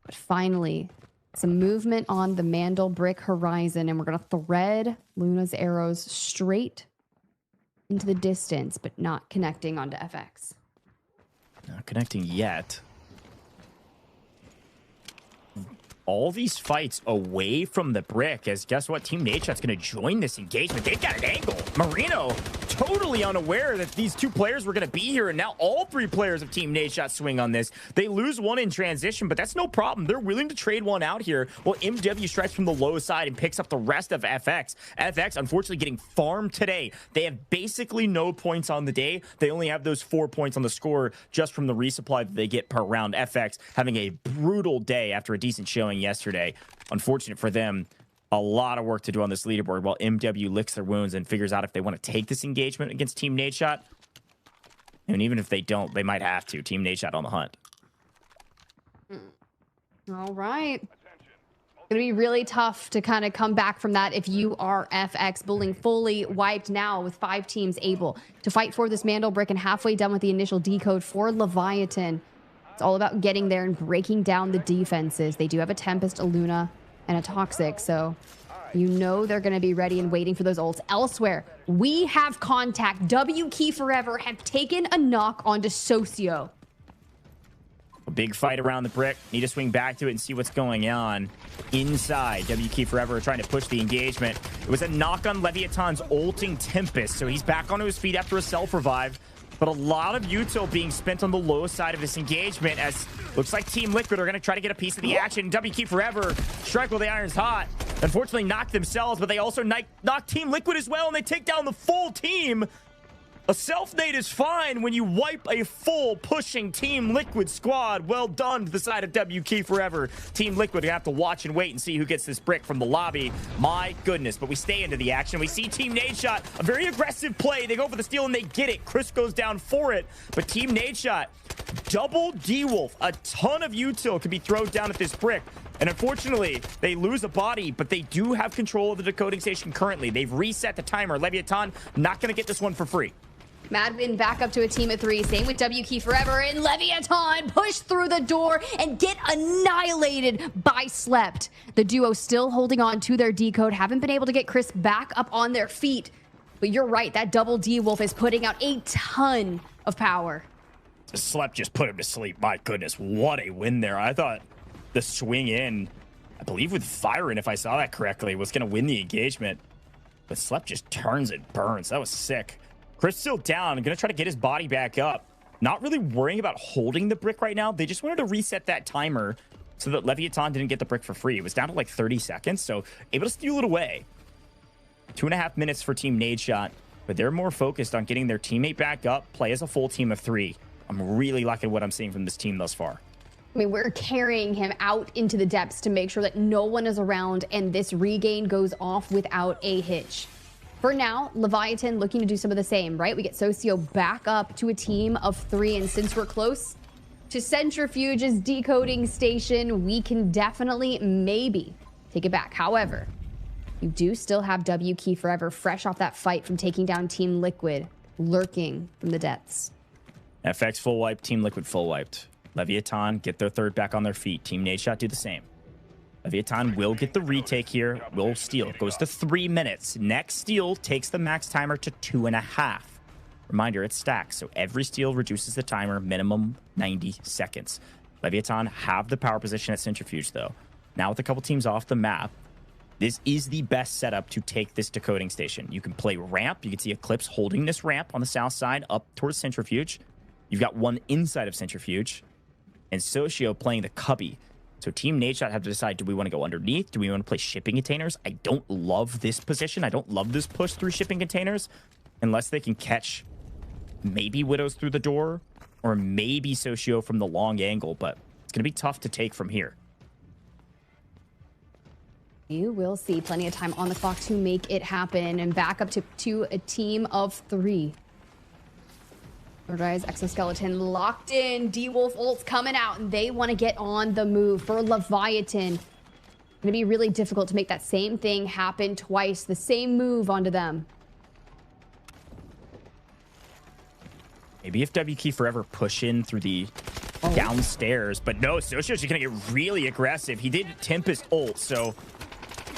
But finally, some movement on the Mandel brick horizon, and we're going to thread Luna's arrows straight into the distance, but not connecting onto FX. Not connecting yet. All these fights away from the brick, as guess what? Team Nadeshot's going to join this engagement. They've got an angle. Marino totally unaware that these 2 players were going to be here, and now all 3 players of Team Nadeshot swing on this. They lose one in transition, but that's no problem. They're willing to trade one out here while MW strikes from the low side and picks up the rest of FX. FX, unfortunately, getting farmed today. They have basically no points on the day. They only have those 4 points on the score just from the resupply that they get per round. FX having a brutal day after a decent showing yesterday. Unfortunate for them. A lot of work to do on this leaderboard while MW licks their wounds and figures out if they want to take this engagement against Team Nadeshot. And even if they don't, they might have to. Team Nadeshot on the hunt. All right. It's going to be really tough to kind of come back from that if you are FX. Bullying fully wiped now with 5 teams able to fight for this Mandel brick and halfway done with the initial decode for Leviathan. It's all about getting there and breaking down the defenses. They do have a Tempest, a Luna, and a Toxic, so you know they're going to be ready and waiting for those ults. Elsewhere, we have contact. W Key Forever have taken a knock onto Socio. A big fight around the brick. Need to swing back to it and see what's going on inside. W Key Forever trying to push the engagement. It was a knock on Leviathan's ulting Tempest, so he's back onto his feet after a self-revive. But a lot of util being spent on the low side of this engagement as looks like Team Liquid are going to try to get a piece of the action. W Key Forever strike while the iron's hot. Unfortunately, knock themselves, but they also knock Team Liquid as well, and they take down the full team. A self-nade is fine when you wipe a full pushing Team Liquid squad. Well done to the side of W Key Forever. Team Liquid have to watch and wait and see who gets this brick from the lobby. My goodness, but we stay into the action. We see Team Nadeshot, a very aggressive play. They go for the steal and they get it. Chris goes down for it, but Team Nadeshot, double D-Wolf. A ton of util can be thrown down at this brick. And unfortunately, they lose a body, but they do have control of the decoding station currently. They've reset the timer. Leviathan not going to get this one for free. Madwin back up to a team of 3. Same with W Key Forever. And Leviathan push through the door and get annihilated by Slept. The duo still holding on to their decode. Haven't been able to get Chris back up on their feet. But you're right. That double D-Wolf is putting out a ton of power. Slept just put him to sleep. My goodness, what a win there. I thought the swing in, I believe with Firen, if I saw that correctly, was going to win the engagement. But Slept just turns and burns. That was sick. Chris still down. Going to try to get his body back up. not really worrying about holding the brick right now. They just wanted to reset that timer so that LEVIATAN didn't get the brick for free. It was down to like 30 seconds, so able to steal it away. 2.5 minutes for Team Nadeshot, but they're more focused on getting their teammate back up, play as a full team of 3. I'm really liking what I'm seeing from this team thus far. I mean, we're carrying him out into the depths to make sure that no one is around and this regain goes off without a hitch. For now, Leviathan looking to do some of the same, right? We get Socio back up to a team of 3, and since we're close to Centrifuge's decoding station, we can definitely maybe take it back. However, you do still have W Key Forever fresh off that fight from taking down Team Liquid, lurking from the depths. FX full wipe, Team Liquid full wiped. LEVIATAN get their third back on their feet. Team Nadeshot do the same. LEVIATAN will get the retake here. Will steal. Goes to 3 minutes. Next steal takes the max timer to 2.5. Reminder, it's stacked, so every steal reduces the timer minimum 90 seconds. LEVIATAN have the power position at Centrifuge, though. Now with a couple teams off the map, this is the best setup to take this decoding station. You can play ramp. You can see Eclipse holding this ramp on the south side up towards Centrifuge. You've got one inside of Centrifuge, and Socio playing the cubby. So Team Nadeshot have to decide, do we want to go underneath? Do we want to play shipping containers? I don't love this position. I don't love this push through shipping containers unless they can catch maybe Widows through the door or maybe Socio from the long angle, but it's going to be tough to take from here. You will see plenty of time on the clock to make it happen, and back up to a team of 3. Rise Exoskeleton locked in. D-Wolf ults coming out, and they want to get on the move for Leviathan. Going to be really difficult to make that same thing happen twice. The same move onto them. Maybe if W Key Forever push in through the downstairs, but no, Socio's just going to get really aggressive. He did Tempest ult, so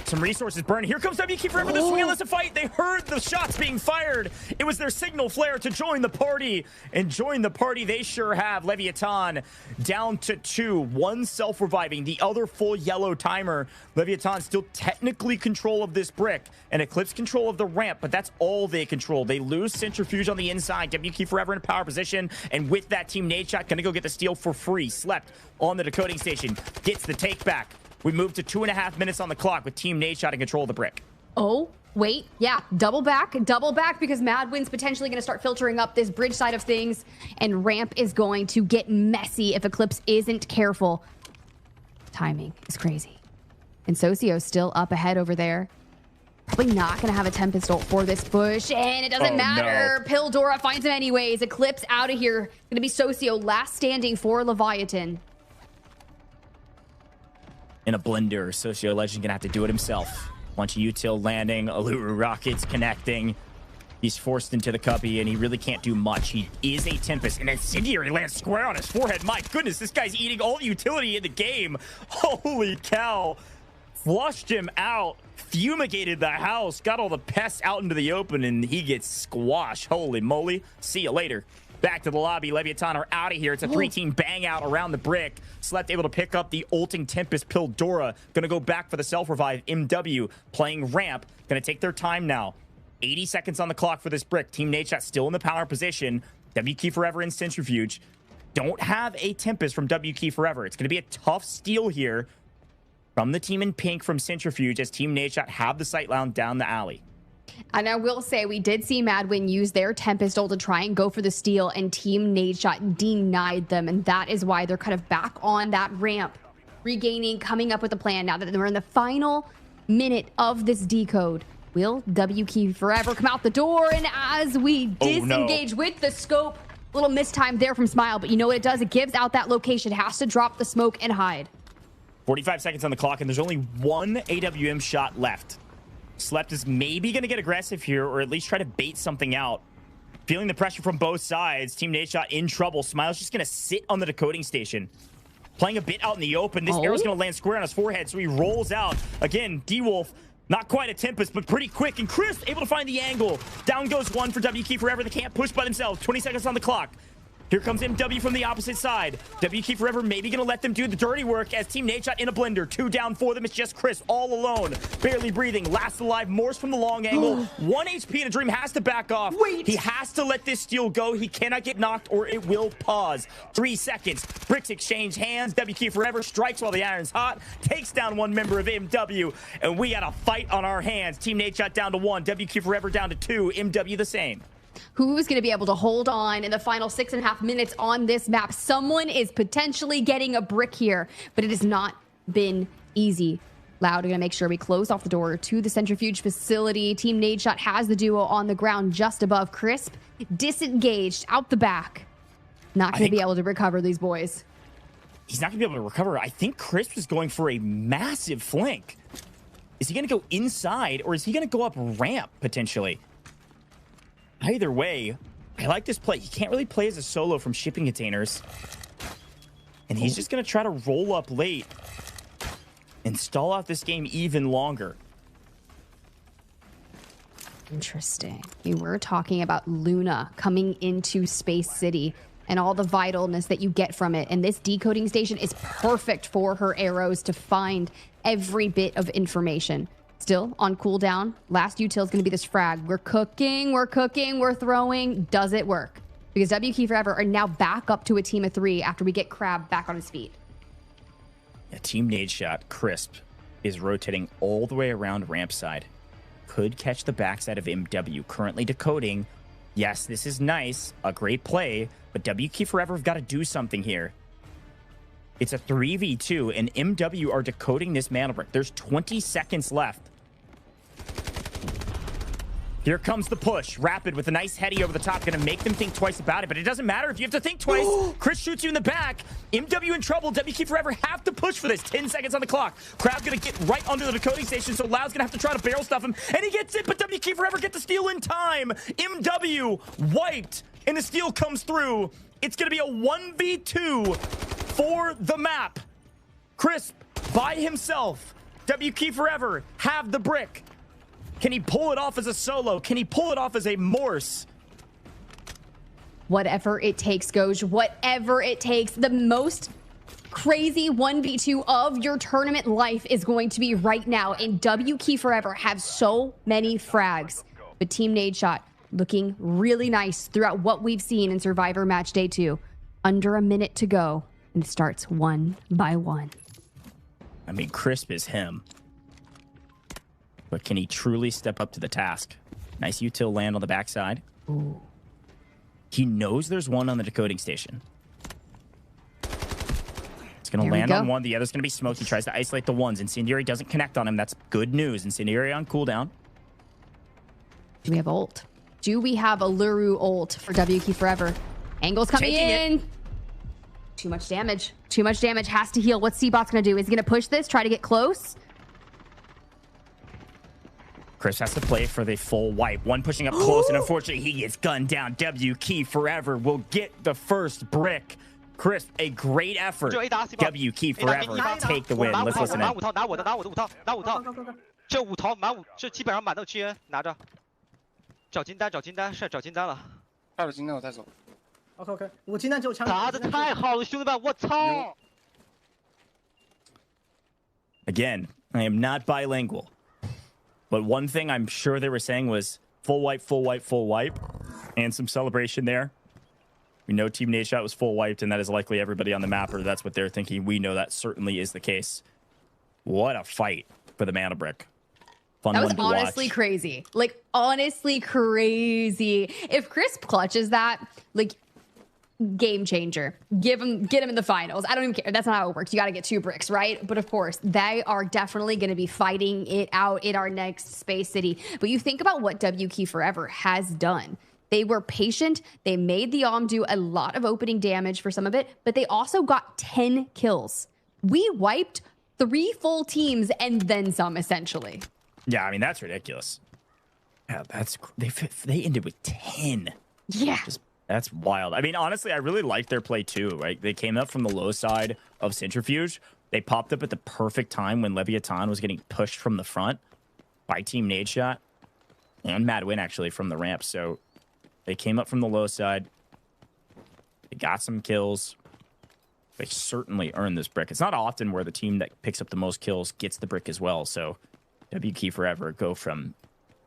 some resources burn. Here comes W Key Forever, the swing unless a fight. They heard the shots being fired. It was their signal flare to join the party, and join the party they sure have. LEVIATAN down to 2, one self-reviving, the other full yellow timer. LEVIATAN still technically control of this brick, and Eclipse control of the ramp, but that's all they control. They lose Centrifuge on the inside. W Key Forever in a power position, and with that, Team Nadeshot gonna go get the steal for free. Slept on the decoding station, gets the take back. We move to 2.5 minutes on the clock with Team Nadeshot in control of the brick. Oh, wait. Yeah, double back because Madwin's potentially going to start filtering up this bridge side of things, and ramp is going to get messy if Eclipse isn't careful. Timing is crazy. And Socio's still up ahead over there. Probably not going to have a Tempest ult for this push, and it doesn't matter. No. Pildora finds him anyways. Eclipse out of here. Going to be Socio last standing for Leviathan. In a blender, Socio Legend gonna have to do it himself. Bunch of util landing, Allure rockets connecting. He's forced into the cubby, and he really can't do much. He is a Tempest, and Incendiary lands square on his forehead. My goodness, this guy's eating all the utility in the game. Holy cow. Flushed him out, fumigated the house, got all the pests out into the open, and he gets squashed. Holy moly. See you later. Back to the lobby. LEVIATAN are out of here. It's a 3-team bang out around the brick. Slept able to pick up the ulting Tempest Pildora. Gonna go back for the self-revive. MW playing ramp. Gonna take their time now. 80 seconds on the clock for this brick. Team Nadeshot still in the power position. W Key Forever in Centrifuge. Don't have a Tempest from W Key Forever. It's gonna be a tough steal here from the team in pink from Centrifuge as Team Nadeshot have the sight line down the alley. And I will say, we did see Madwin use their Tempest ult to try and go for the steal, and Team Nadeshot denied them, and that is why they're kind of back on that ramp, regaining, coming up with a plan now that we're in the final minute of this decode. Will W Key Forever come out the door? And as we disengage with the scope, little mistime there from Smile, but you know what it does? It gives out that location, has to drop the smoke and hide. 45 seconds on the clock, and there's only one AWM shot left. Slept is maybe going to get aggressive here, or at least try to bait something out. Feeling the pressure from both sides. Team Nadeshot in trouble. Smile's just going to sit on the decoding station. Playing a bit out in the open. This arrow's going to land square on his forehead, so he rolls out. Again, D-Wolf, not quite a Tempest, but pretty quick. And Chris able to find the angle. Down goes one for W Key Forever. They can't push by themselves. 20 seconds on the clock. Here comes MW from the opposite side. WK Forever maybe going to let them do the dirty work as Team Nadeshot in a blender. 2 down for them. It's just Chris all alone. Barely breathing. Last alive. Morse from the long angle. 1 HP and a Dream has to back off. Wait. He has to let this steal go. He cannot get knocked or it will pause. 3 seconds. Bricks exchange hands. WK Forever strikes while the iron's hot. Takes down 1 member of MW. And we got a fight on our hands. Team Nadeshot down to 1. WK Forever down to 2. MW the same. Who's going to be able to hold on in the final 6.5 minutes on this map? Someone is potentially getting a brick here, but it has not been easy. Loud, we're going to make sure we close off the door to the centrifuge facility. Team Nadeshot has the duo on the ground just above. Crisp, disengaged, out the back. Not going to be able to recover these boys. He's not going to be able to recover. I think Crisp is going for a massive flank. Is he going to go inside, or is he going to go up ramp, potentially? Either way, I like this play. He can't really play as a solo from shipping containers. And he's just going to try to roll up late and stall out this game even longer. Interesting. We were talking about Luna coming into Space City and all the vitalness that you get from it. And this decoding station is perfect for her arrows to find every bit of information. Still on cooldown. Last util is going to be this frag. We're cooking, we're throwing. Does it work? Because WK Forever are now back up to a team of 3 after we get Crab back on his feet. Yeah, Team Nadeshot, Crisp, is rotating all the way around ramp side. Could catch the backside of MW. Currently decoding. Yes, this is nice. A great play. But WK Forever have got to do something here. It's a 3v2, and MW are decoding this mana brick. There's 20 seconds left. Here comes the push. Rapid with a nice heady over the top. Going to make them think twice about it, but it doesn't matter if you have to think twice. Chris shoots you in the back. MW in trouble. WK Forever have to push for this. 10 seconds on the clock. Crab going to get right under the decoding station, so Loud's going to have to try to barrel stuff him, and he gets it, but WK Forever get the steal in time. MW wiped, and the steal comes through. It's going to be a 1v2 for the map. Crisp by himself. WK Forever have the brick. Can he pull it off as a solo? Can he pull it off as a Morse? Whatever it takes, Goj. Whatever it takes. The most crazy 1v2 of your tournament life is going to be right now. And WK Forever have so many frags. But Team Nadeshot looking really nice throughout what we've seen in Survivor Match Day 2. Under a minute to go. And it starts 1 by 1. I mean, Crisp is him. But can he truly step up to the task? Nice util land on the backside. Ooh. He knows there's one on the decoding station. It's going to land on one. The other's going to be smoked. He tries to isolate the ones. Incendiary doesn't connect on him. That's good news. Incendiary on cooldown. Do we have ult? Do we have a Luru ult for WK Forever? Angle's coming in. Too much damage. Too much damage. Has to heal. What's C-Bot's going to do? Is he going to push this? Try to get close? Chris has to play for the full wipe. One pushing up close, and unfortunately, he gets gunned down. WK Forever will get the first brick. Chris, a great effort. WK Forever take the win. Let's listen in. 这5头满5，这基本上满到区拿着。找金丹，找金丹，是找金丹了。带着金丹我带走。OK， 我金丹只有枪。打的太好了，兄弟们，我操 Again, I am not bilingual. But one thing I'm sure they were saying was full wipe, full wipe, full wipe. And some celebration there. We know Team Nadeshot was full wiped, and that is likely everybody on the map, or that's what they're thinking. We know that certainly is the case. What a fight for the mana brick. Fun that was one to honestly watch. crazy. Like, honestly crazy. If Crisp clutches that, like, game changer. Get him in the finals. I don't even care. That's not how it works. You got to get 2 bricks, right? But of course, they are definitely going to be fighting it out in our next Space City. But you think about what WK Forever has done. They were patient. They made the Om do a lot of opening damage for some of it, but they also got 10 kills. We wiped 3 full teams and then some, essentially. Yeah, I mean, that's ridiculous. Yeah, they ended with 10. Yeah. That's wild. I mean, honestly, I really liked their play too, right? They came up from the low side of Centrifuge. They popped up at the perfect time when Leviathan was getting pushed from the front by Team Nadeshot and Madwin, actually, from the ramp. So they came up from the low side. They got some kills. They certainly earned this brick. It's not often where the team that picks up the most kills gets the brick as well. So WK Forever go from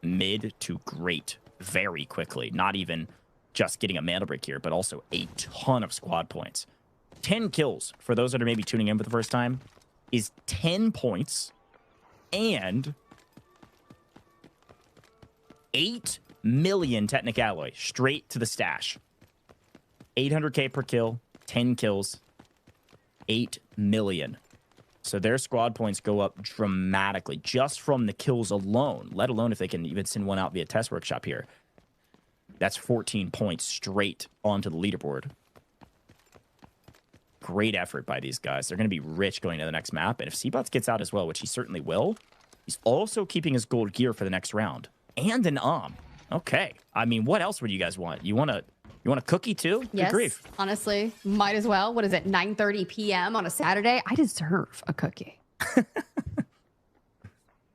mid to great very quickly. Not even just getting a mantle brick here, but also a ton of squad points. 10 kills, for those that are maybe tuning in for the first time, is 10 points and 8 million Technic Alloy straight to the stash. 800k per kill, 10 kills, 8 million. So their squad points go up dramatically just from the kills alone, let alone if they can even send one out via test workshop here. That's 14 points straight onto the leaderboard. Great effort by these guys. They're going to be rich going to the next map. And if Seabots gets out as well, which he certainly will, he's also keeping his gold gear for the next round. And an Okay. I mean, what else would you guys want? You want a cookie too? Yes, good grief. Honestly, might as well. What is it, 9:30 p.m. on a Saturday? I deserve a cookie.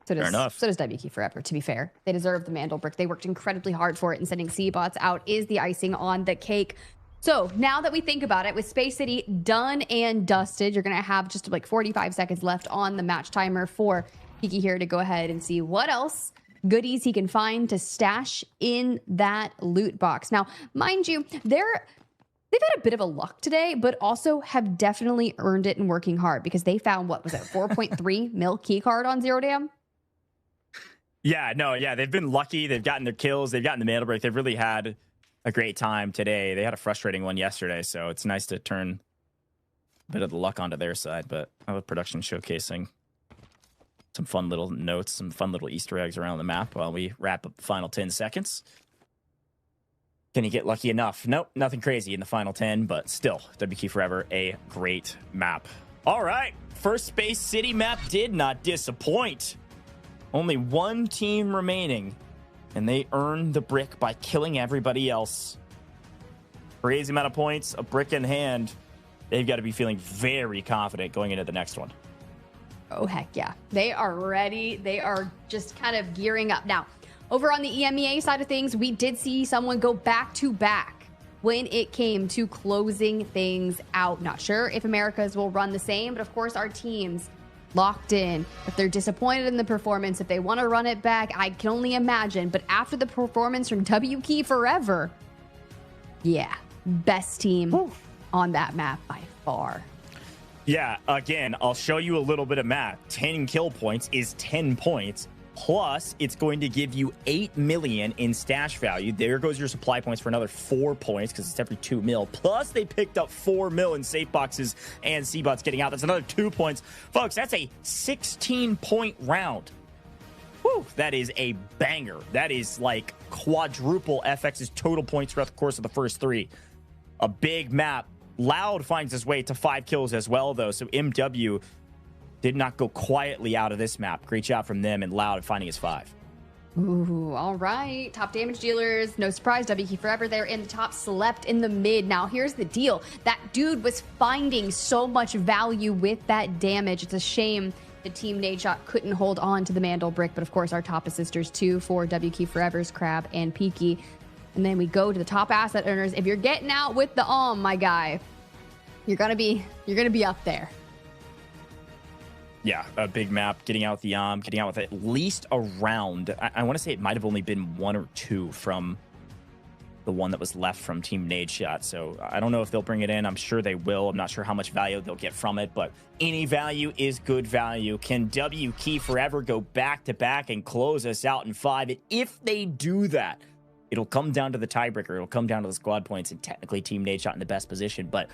Fair enough. So does WK Forever, to be fair. They deserve the Mandel brick. They worked incredibly hard for it, and sending Seabots out is the icing on the cake. So now that we think about it, with Space City done and dusted, you're going to have just like 45 seconds left on the match timer for Kiki here to go ahead and see what else goodies he can find to stash in that loot box. Now, mind you, they've had a bit of a luck today, but also have definitely earned it and working hard, because they found, what was it, 4.3 mil key card on Zero Dam? Yeah, no, yeah, they've been lucky. They've gotten their kills. They've gotten the mantle break. They've really had a great time today. They had a frustrating one yesterday, so it's nice to turn a bit of the luck onto their side. But I love production showcasing some fun little notes, some fun little Easter eggs around the map while we wrap up the final 10 seconds. Can you get lucky enough? Nope, nothing crazy in the final 10, but still, WK Forever, a great map. All right, first Space City map did not disappoint. Only one team remaining, and they earned the brick by killing everybody else. Crazy amount of points, a brick in hand. They've got to be feeling very confident going into the next one. Oh, heck yeah. They are ready. They are just kind of gearing up. Now, over on the EMEA side of things, we did see someone go back-to-back when it came to closing things out. Not sure if Americas will run the same, but of course our teams locked in. If they're disappointed in the performance, if they want to run it back, I can only imagine. But after the performance from WK Forever, yeah, best team on that map by far. Yeah, again, I'll show you a little bit of math. 10 kill points is 10 points. Plus, it's going to give you 8 million in stash value. There goes your supply points for another 4 points, because it's every 2 mil. Plus, they picked up 4 mil in safe boxes and Seabots getting out. That's another 2 points. Folks, that's a 16-point round. Whew, that is a banger. That is like quadruple FX's total points throughout the course of the first 3. A big map. Loud finds his way to 5 kills as well, though. So MW did not go quietly out of this map. Great job from them, and Loud finding his 5. Ooh, all right. Top damage dealers. No surprise, WK Forever there in the top, slept in the mid. Now, here's the deal. That dude was finding so much value with that damage. It's a shame the team Nadeshot couldn't hold on to the Mandel brick, but of course, our top assisters too for WK Forever's Crab and Peaky. And then we go to the top asset earners. If you're getting out with the my guy, you're gonna be up there. Yeah, a big map, getting out with the getting out with at least a round. I want to say it might have only been 1 or 2 from the one that was left from Team Nadeshot. So I don't know if they'll bring it in. I'm sure they will. I'm not sure how much value they'll get from it, but any value is good value. Can WK Forever go back-to-back and close us out in 5? And if they do that, it'll come down to the tiebreaker. It'll come down to the squad points, and technically Team Nadeshot in the best position. But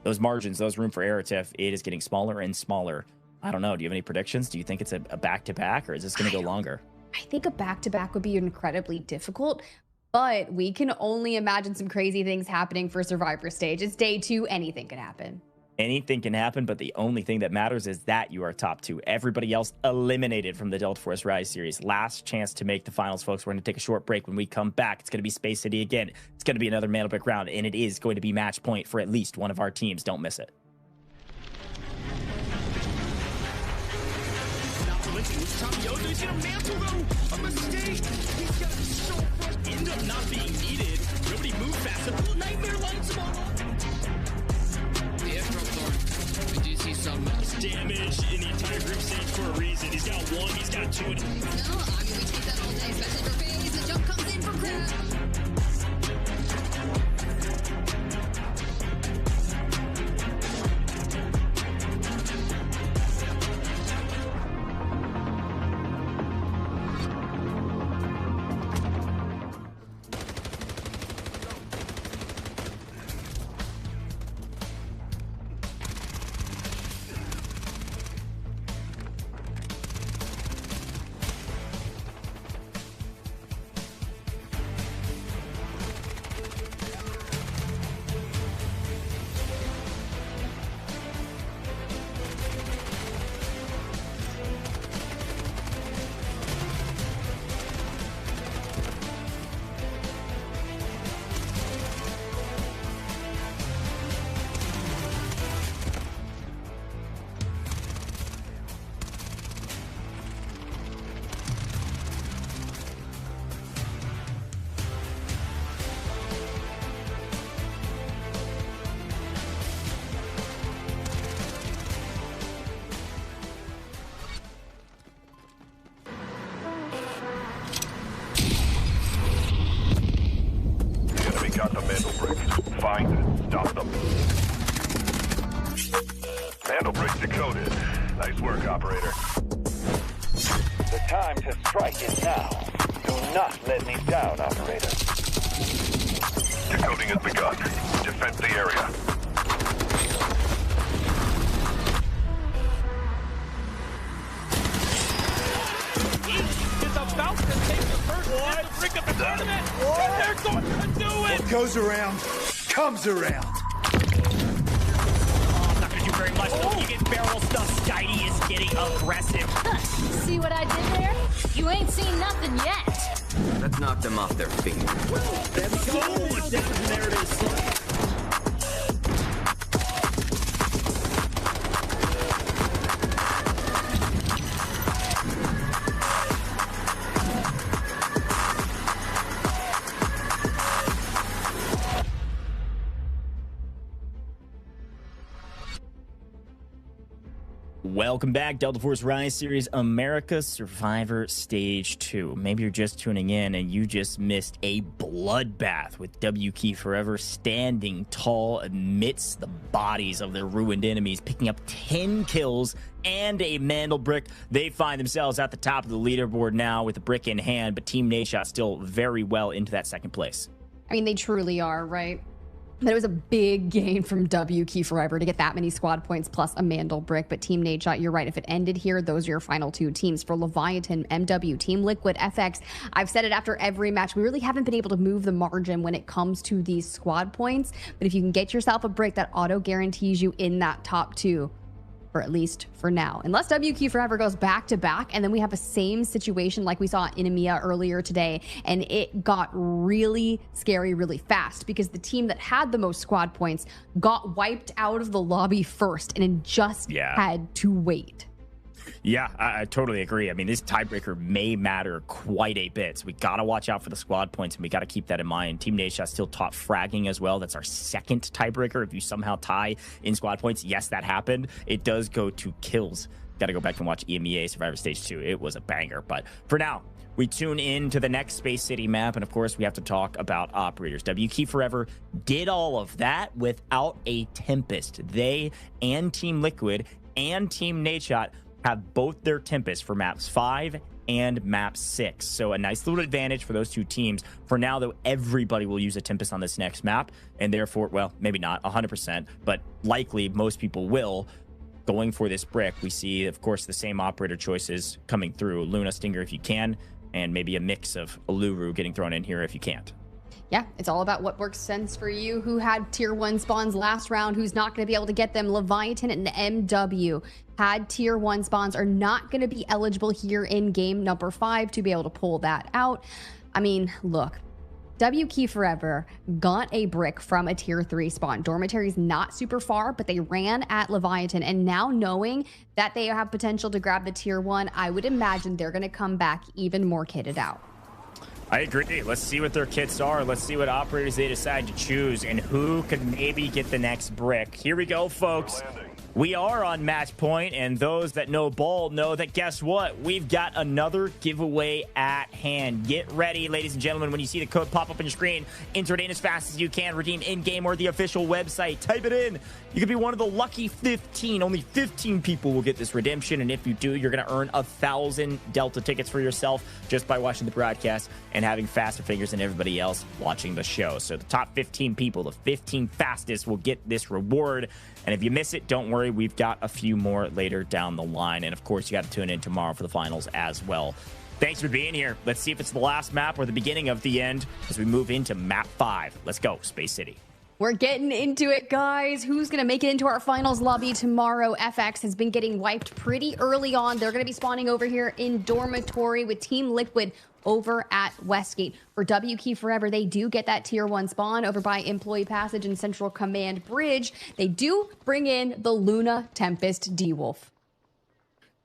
those margins, those room for error, Tiff, it is getting smaller and smaller. I don't know. Do you have any predictions? Do you think it's a back-to-back, or is this going to go longer? I think a back-to-back would be incredibly difficult, but we can only imagine some crazy things happening for Survivor Stage. It's day 2. Anything could happen. Anything can happen, but the only thing that matters is that you are top 2. Everybody else eliminated from the Delta Force Rise series. Last chance to make the finals, folks. We're going to take a short break. When we come back, it's going to be Space City again. It's going to be another Mantle Brick round, and it is going to be match point for at least one of our teams. Don't miss it. He's gonna mantle though. A mistake. He's got so far. End up not being needed. Nobody moved fast enough. Nightmare lights him all up. something else. Damage in the entire group stage for a reason. He's got one, he's got two. No, I mean, we take that all day, especially for FaZe. The jump comes in from Crab. Got the Mandel brick. Find it. Stop them. Mandel brick decoded. Nice work, operator. The time to strike is now. Do not let me down, operator. Decoding has begun. Defend the area. It's about to take the first hit to bring up the tournament. And they're going to do it. What goes around, comes around. Oh, not gonna do very much. Oh. You get barrel stuff. Skydie is getting aggressive. See what I did there? You ain't seen nothing yet. Let's knock them off their feet. That's so much damage, and there it is. Welcome back, Delta Force Rise Series America Survivor Stage 2. Maybe you're just tuning in and you just missed a bloodbath with WK Forever standing tall amidst the bodies of their ruined enemies, picking up 10 kills and a Mandel brick. They find themselves at the top of the leaderboard now with a brick in hand, but Team Nadeshot still very well into that second place. I mean, they truly are, right? But it was a big gain from WK Forever to get that many squad points plus a Mandel brick. But Team Nadeshot, you're right. If it ended here, those are your final two teams. For Leviathan, MW, Team Liquid, FX, I've said it after every match. We really haven't been able to move the margin when it comes to these squad points. But if you can get yourself a brick, that auto guarantees you in that top two. For at least for now. Unless WQ Forever goes back to back, and then we have a same situation like we saw in EMEA earlier today, and it got really scary really fast because the team that had the most squad points got wiped out of the lobby first, and it just had to wait. Yeah, I totally agree. I mean, this tiebreaker may matter quite a bit. So we got to watch out for the squad points, and we got to keep that in mind. Team Nadeshot still top fragging as well. That's our second tiebreaker. If you somehow tie in squad points, yes, that happened. It does go to kills. Got to go back and watch EMEA Survivor Stage 2. It was a banger. But for now, we tune in to the next Space City map, and of course, we have to talk about operators. WK Forever did all of that without a Tempest. They and Team Liquid and Team Nadeshot have both their Tempests for maps 5 and map 6. So a nice little advantage for those two teams. For now, though, everybody will use a Tempest on this next map, and therefore, well, maybe not 100%, but likely most people will. Going for this brick, we see, of course, the same operator choices coming through. Luna, Stinger if you can, and maybe a mix of Uluru getting thrown in here if you can't. Yeah, it's all about what works sense for you. Who had tier 1 spawns last round, who's not going to be able to get them. Leviathan and MW had tier 1 spawns, are not going to be eligible here in game number 5 to be able to pull that out. I mean, look, WK Forever got a brick from a tier 3 spawn. Dormitory's not super far, but they ran at Leviathan, and now knowing that they have potential to grab the tier 1, I would imagine they're going to come back even more kitted out. I agree. Let's see what their kits are. Let's see what operators they decide to choose and who could maybe get the next brick. Here we go, folks. We are on match point, and those that know ball know that guess what? We've got another giveaway at hand. Get ready, ladies and gentlemen. When you see the code pop up on your screen, enter it in as fast as you can. Redeem in-game or the official website. Type it in. You could be one of the lucky 15. Only 15 people will get this redemption, and if you do, you're going to earn 1,000 Delta tickets for yourself just by watching the broadcast and having faster fingers than everybody else watching the show. So the top 15 people, the 15 fastest, will get this reward. And if you miss it, don't worry. We've got a few more later down the line. And, of course, you got to tune in tomorrow for the finals as well. Thanks for being here. Let's see if it's the last map or the beginning of the end as we move into map 5. Let's go, Space City. We're getting into it, guys. Who's going to make it into our finals lobby tomorrow? FX has been getting wiped pretty early on. They're going to be spawning over here in Dormitory with Team Liquid over at Westgate. For W Key Forever, they do get that tier 1 spawn over by Employee Passage and Central Command Bridge. They do bring in the Luna Tempest D-Wolf.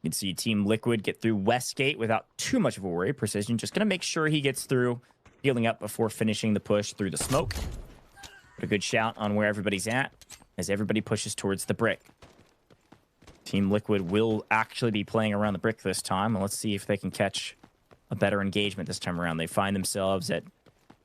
You can see Team Liquid get through Westgate without too much of a worry. Precision just going to make sure he gets through, healing up before finishing the push through the smoke. Put a good shout on where everybody's at as everybody pushes towards the brick. Team Liquid will actually be playing around the brick this time. And let's see if they can catch a better engagement this time around. They find themselves at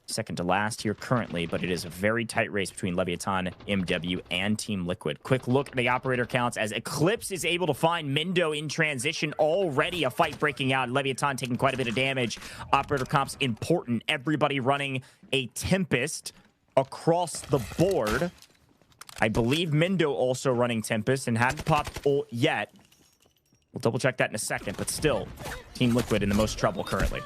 second to last here currently, but it is a very tight race between LEVIATAN, MW, and Team Liquid. Quick look at the operator counts as Eclipse is able to find Mindo in transition. Already a fight breaking out. LEVIATAN taking quite a bit of damage. Operator comps important. Everybody running a Tempest across the board. I believe Mindo also running Tempest and hadn't popped ult yet. We'll double check that in a second, but still, Team Liquid in the most trouble currently.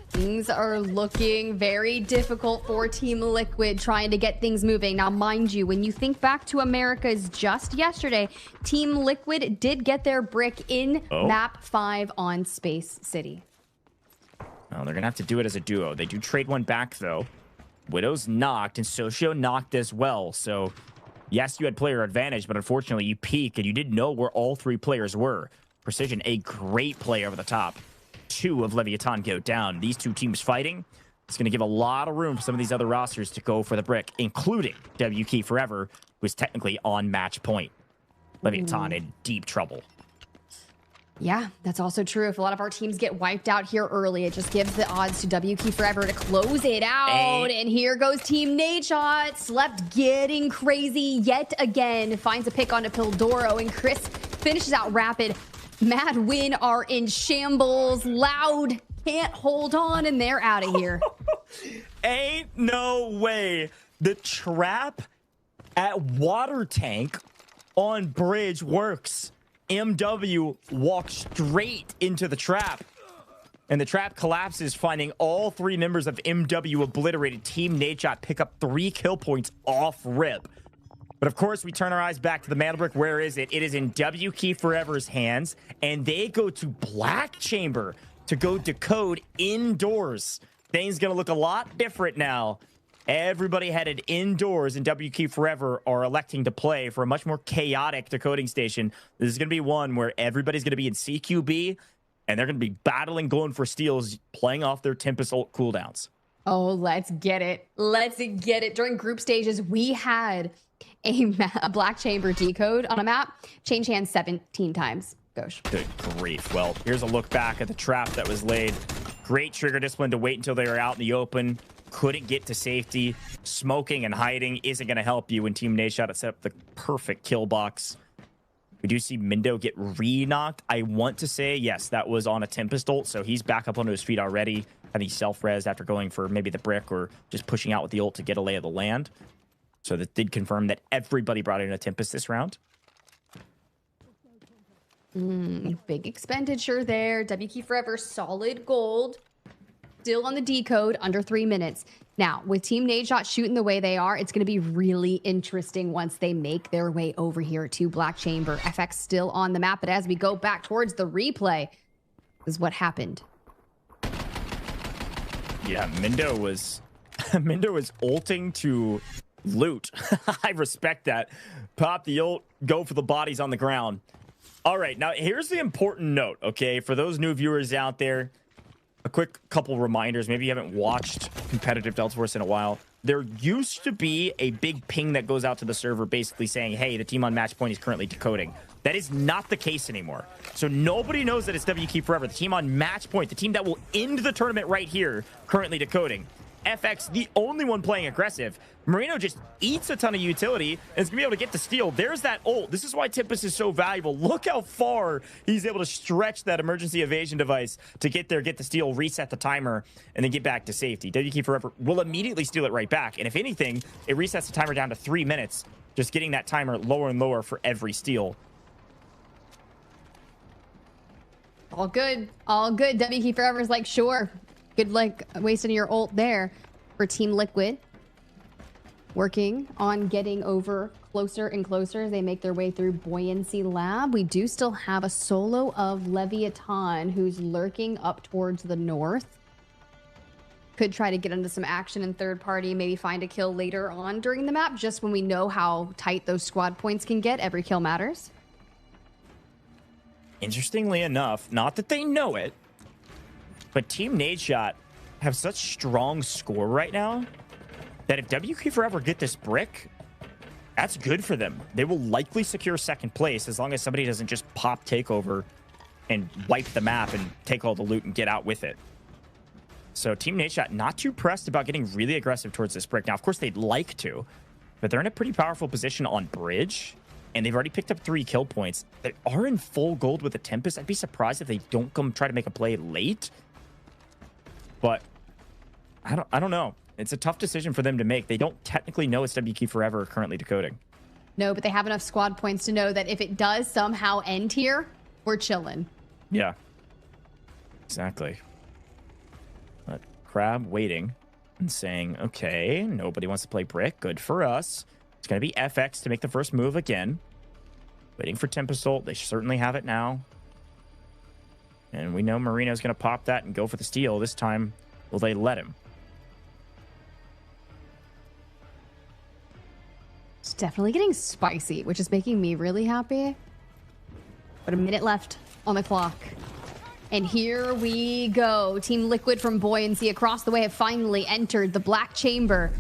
Things are looking very difficult for Team Liquid trying to get things moving. Now, mind you, when you think back to America's just yesterday, Team Liquid did get their brick in map 5 on Space City. Well, they're going to have to do it as a duo. They do trade one back, though. Widow's knocked, and Socio knocked as well. So, yes, you had player advantage, but unfortunately, you peek, and you didn't know where all 3 players were. Precision, a great play over the top. 2 of LEVIATAN go down. These 2 teams fighting. It's going to give a lot of room for some of these other rosters to go for the brick, including W Key Forever, who's technically on match point. LEVIATAN in deep trouble. Yeah, that's also true. If a lot of our teams get wiped out here early, it just gives the odds to W Key Forever to close it out. And here goes Team Nadeshot. Slept getting crazy yet again. Finds a pick onto Pildoro, and Chris finishes out Rapid. Mad Win are in shambles. Loud can't hold on, and they're out of here. Ain't no way. The trap at Water Tank on Bridge works. MW walks straight into the trap, and the trap collapses, finding all 3 members of MW obliterated. Team Nadeshot pick up 3 kill points off rip. But of course, we turn our eyes back to the Mantle Brick. Where is it? It is in W Key Forever's hands, and they go to Black Chamber to go decode indoors. Things gonna look a lot different now. Everybody headed indoors, and W Key Forever are electing to play for a much more chaotic decoding station. This is gonna be one where everybody's gonna be in CQB, and they're gonna be battling, going for steals, playing off their Tempest ult cooldowns. Oh, let's get it. Let's get it. During group stages, we had a Black Chamber decode on a map. Change hands 17 times. Gosh. Good grief. Well, here's a look back at the trap that was laid. Great trigger discipline to wait until they were out in the open. Couldn't get to safety. Smoking and hiding isn't going to help you when Team Nadeshot set up the perfect kill box. We do see Mindo get re-knocked. I want to say, yes, that was on a Tempest ult, so he's back up onto his feet already. And he self-rezzed after going for maybe the brick or just pushing out with the ult to get a lay of the land. So that did confirm that everybody brought in a Tempest this round. Big expenditure there. W Key Forever, solid gold. Still on the decode, under 3 minutes. Now, with Team Nadeshot shooting the way they are, it's going to be really interesting once they make their way over here to Black Chamber. FX still on the map, but as we go back towards the replay, this is what happened. Yeah, Mindo was ulting to loot. I respect that. Pop the ult, go for the bodies on the ground. All right, now here's the important note, okay? For those new viewers out there, a quick couple reminders. Maybe you haven't watched competitive Delta Force in a while. there used to be a big ping that goes out to the server basically saying, hey, the team on match point is currently decoding. That is not the case anymore. So nobody knows that it's WK Forever. The team on match point, the team that will end the tournament right here, currently decoding. FX, the only one playing aggressive. Marino just eats a ton of utility and is going to be able to get the steal. There's that ult. This is why Tempest is so valuable. Look how far he's able to stretch that emergency evasion device to get there, get the steal, reset the timer, and then get back to safety. WK Forever will immediately steal it right back. And if anything, it resets the timer down to 3 minutes, just getting that timer lower and lower for every steal. All good. All good. WK Forever's like, sure. Good luck wasting your ult there for Team Liquid. Working on getting over closer and closer as they make their way through Buoyancy Lab. We do still have a solo of Leviathan who's lurking up towards the north. Could try to get into some action in third party, maybe find a kill later on during the map, just when we know how tight those squad points can get. Every kill matters. Interestingly enough, not that they know it, but Team Nadeshot have such strong score right now that if WK Forever get this brick, that's good for them. They will likely secure second place as long as somebody doesn't just pop takeover and wipe the map and take all the loot and get out with it. So Team Nadeshot not too pressed about getting really aggressive towards this brick. Now, of course, they'd like to, but they're in a pretty powerful position on bridge, and they've already picked up 3 kill points. They are in full gold with the Tempest. I'd be surprised if they don't come try to make a play late. But I don't know. It's a tough decision for them to make. They don't technically know it's WK Forever currently decoding. No, but they have enough squad points to know that if it does somehow end here, we're chilling. Yeah. Exactly. But Crab waiting and saying, okay, nobody wants to play brick. Good for us. It's going to be FX to make the first move again. Waiting for Tempest ult. They certainly have it now. And we know Marino's going to pop that and go for the steal. This time, will they let him? It's definitely getting spicy, which is making me really happy. But a minute left on the clock. And here we go. Team Liquid from Buoyancy across the way have finally entered the Black Chamber.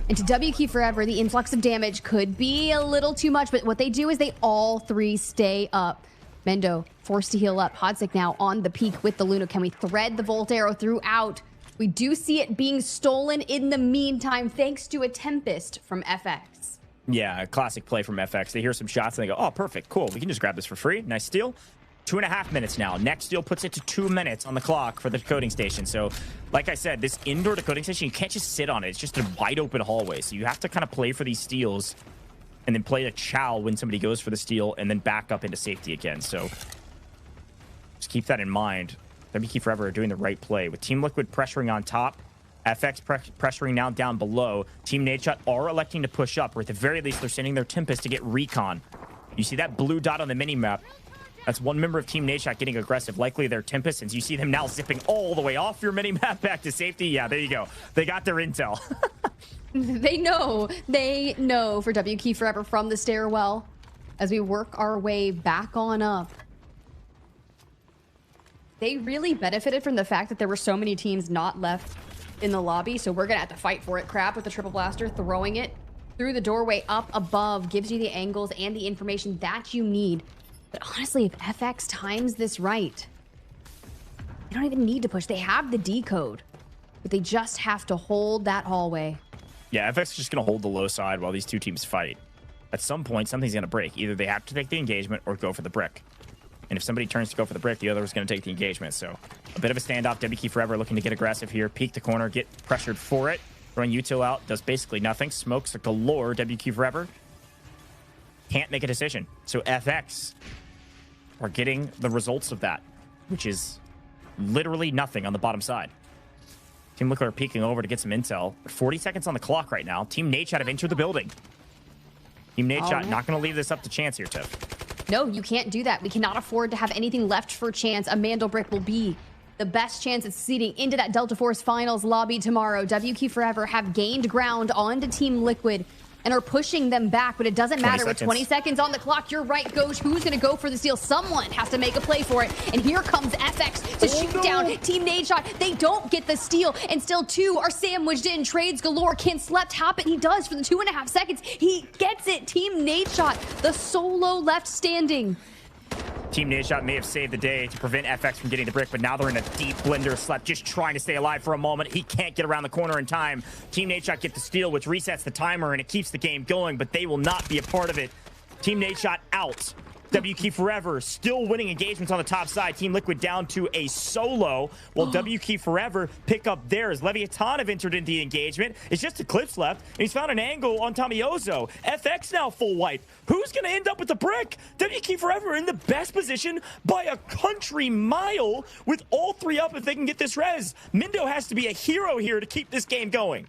And to WK Forever, the influx of damage could be a little too much, but what they do is they all 3 stay up. Mendo forced to heal up. Hodzik now on the peak with the Luna. Can we thread the Volt Arrow throughout? We do see it being stolen in the meantime, thanks to a Tempest from FX. Yeah, a classic play from FX. They hear some shots and they go, oh, perfect, cool. We can just grab this for free. Nice steal. 2.5 minutes now. Next steal puts it to 2 minutes on the clock for the decoding station. So, like I said, this indoor decoding station, you can't just sit on it. It's just a wide open hallway. So you have to kind of play for these steals and then play a chow when somebody goes for the steal and then back up into safety again. So just keep that in mind. WK Forever are doing the right play with Team Liquid pressuring on top. FX pressuring now down below. Team Nadeshot are electing to push up, or at the very least, they're sending their Tempest to get recon. You see that blue dot on the mini-map? That's one member of Team Nadeshot getting aggressive, likely their Tempest, and you see them now zipping all the way off your mini-map back to safety. Yeah, there you go. They got their intel. They know for WK Forever from the stairwell as we work our way back on up. They really benefited from the fact that there were so many teams not left in the lobby, so we're gonna have to fight for it. Crab with the triple blaster, throwing it through the doorway up above, gives you the angles and the information that you need. But honestly, if FX times this right, they don't even need to push. They have the decode, but they just have to hold that hallway. Yeah, FX is just going to hold the low side while these two teams fight. At some point, something's going to break. Either they have to take the engagement or go for the brick. And if somebody turns to go for the brick, the other is going to take the engagement. So a bit of a standoff. WK Forever looking to get aggressive here. Peek the corner, get pressured for it. Throwing util out, does basically nothing. Smokes a galore. WK Forever can't make a decision. So FX are getting the results of that, which is literally nothing on the bottom side. Team Liquid are peeking over to get some intel. 40 seconds on the clock right now. Team Nadeshot have entered the building. Team Nadeshot not going to leave this up to chance here, Tiff. No, you can't do that. We cannot afford to have anything left for chance. A Mandel Brick will be the best chance at succeeding into that Delta Force Finals lobby tomorrow. WK Forever have gained ground onto Team Liquid and are pushing them back, but it doesn't matter. With 20 seconds on the clock, you're right, Goj. Who's going to go for the steal? Someone has to make a play for it, and here comes FX to shoot down Team Nadeshot. They don't get the steal, and still two are sandwiched in. Trades galore. Can Slept happen? He does for the 2.5 seconds. He gets it. Team Nadeshot, the solo left standing. Team Nadeshot may have saved the day to prevent FX from getting the brick, but now they're in a deep blender. Slept just trying to stay alive for a moment. He can't get around the corner in time. Team Nadeshot get the steal, which resets the timer, and it keeps the game going, but they will not be a part of it. Team Nadeshot out. WK Forever still winning engagements on the top side. Team Liquid down to a solo, while WK Forever pick up theirs. LEVIATAN have entered into the engagement. It's just Eclipse left, and he's found an angle on Tomiozo. FX now full wipe. Who's going to end up with the brick? WK Forever in the best position by a country mile with all three up if they can get this res. Mindo has to be a hero here to keep this game going.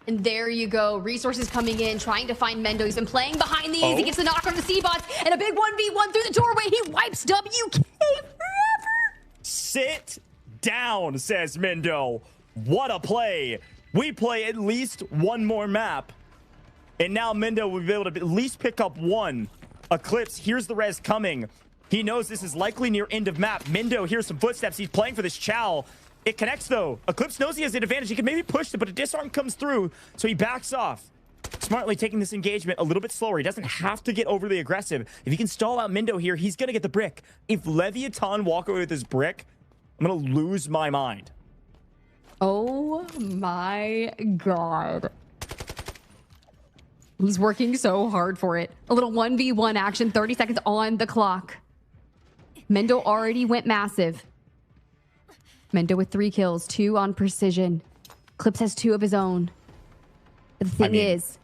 And there you go. Resources coming in, trying to find Mendo. He's been playing behind these. He gets the knock on the C-bots, and a big 1v1 through the doorway. He wipes WK Forever. Sit down, says Mendo. What a play. We play at least one more map, and now Mendo will be able to at least pick up one. Eclipse, here's the res coming. He knows this is likely near end of map. Mendo hears some footsteps. He's playing for this chow. It connects, though. Eclipse knows he has the advantage. He can maybe push it, but a disarm comes through, so he backs off. Smartly taking this engagement a little bit slower. He doesn't have to get overly aggressive. If he can stall out Mendo here, he's going to get the brick. If LEVIATAN walk away with his brick, I'm going to lose my mind. Oh, my God. He's working so hard for it. A little 1v1 action, 30 seconds on the clock. Mendo already went massive. Mendo with 3 kills, 2 on precision. Clips has 2 of his own. The thing is,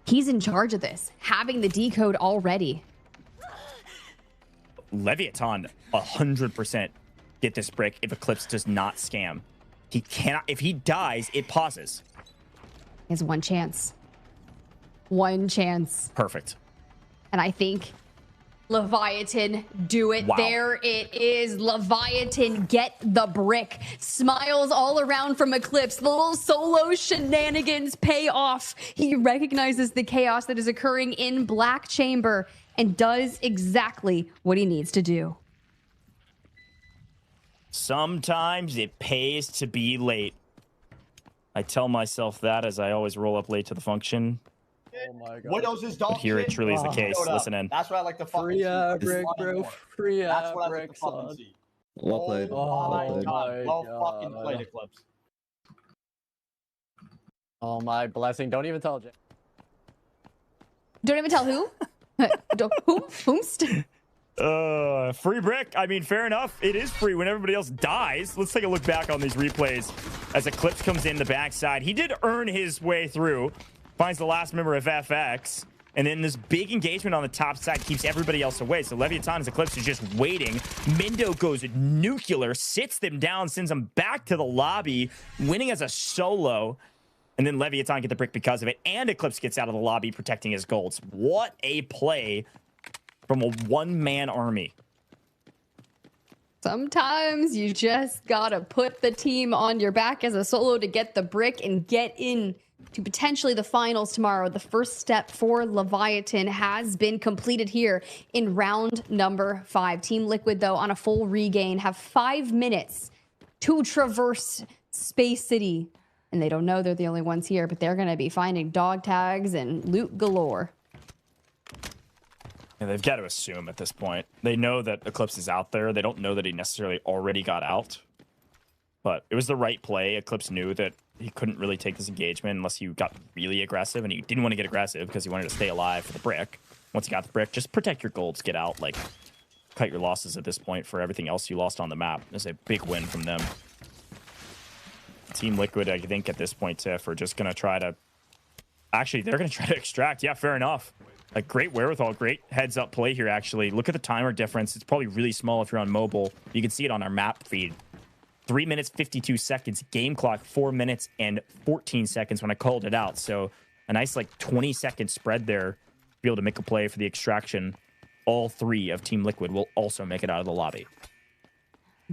he's in charge of this, having the decode already. LEVIATAN 100% get this brick if Eclipse does not scam. He cannot. If he dies, it pauses. He has 1 chance. 1 chance. Perfect. And I think Leviathan, do it. Wow. There it is. Leviathan, get the brick. Smiles all around from Eclipse. The little solo shenanigans pay off. He recognizes the chaos that is occurring in Black Chamber and does exactly what he needs to do. Sometimes it pays to be late. I tell myself that as I always roll up late to the function. Oh my God. Widows is dog But here shit. it truly is the case. Listen in. That's what I like to fucking Free see. brick, bro. Free That's what I like brick, to fucking son. see. Well played. Oh my Oh God. my Well God. fucking played, Eclipse. Oh my blessing. Don't even tell Jay. Don't even tell who? Whomst? Free brick. I mean, fair enough. It is free when everybody else dies. Let's take a look back on these replays as Eclipse comes in the backside. He did earn his way through. Finds the last member of FX. And then this big engagement on the top side keeps everybody else away. So LEVIATAN's Eclipse is just waiting. Mindo goes nuclear, sits them down, sends them back to the lobby, winning as a solo. And then LEVIATAN get the brick because of it. And Eclipse gets out of the lobby protecting his golds. What a play from a one-man army. Sometimes you just gotta put the team on your back as a solo to get the brick and get in to potentially the finals tomorrow. The first step for Leviathan has been completed here in round number 5. Team Liquid, though, on a full regain, have 5 minutes to traverse Space City. And they don't know they're the only ones here, but they're going to be finding dog tags and loot galore. Yeah, they've got to assume at this point. They know that Eclipse is out there. They don't know that he necessarily already got out. But it was the right play. Eclipse knew that he couldn't really take this engagement unless he got really aggressive, and he didn't want to get aggressive because he wanted to stay alive for the brick. Once you got the brick, just protect your golds, get out, like, cut your losses at this point for everything else you lost on the map. It's a big win from them. Team Liquid, I think, at this point, Tiff, are just going to try to... Actually, they're going to try to extract. Yeah, fair enough. Like, great wherewithal, great heads-up play here, actually. Look at the timer difference. It's probably really small if you're on mobile. You can see it on our map feed. 3 minutes, 52 seconds. Game clock, 4 minutes and 14 seconds when I called it out. So a nice, like, 20-second spread there to be able to make a play for the extraction. All 3 of Team Liquid will also make it out of the lobby.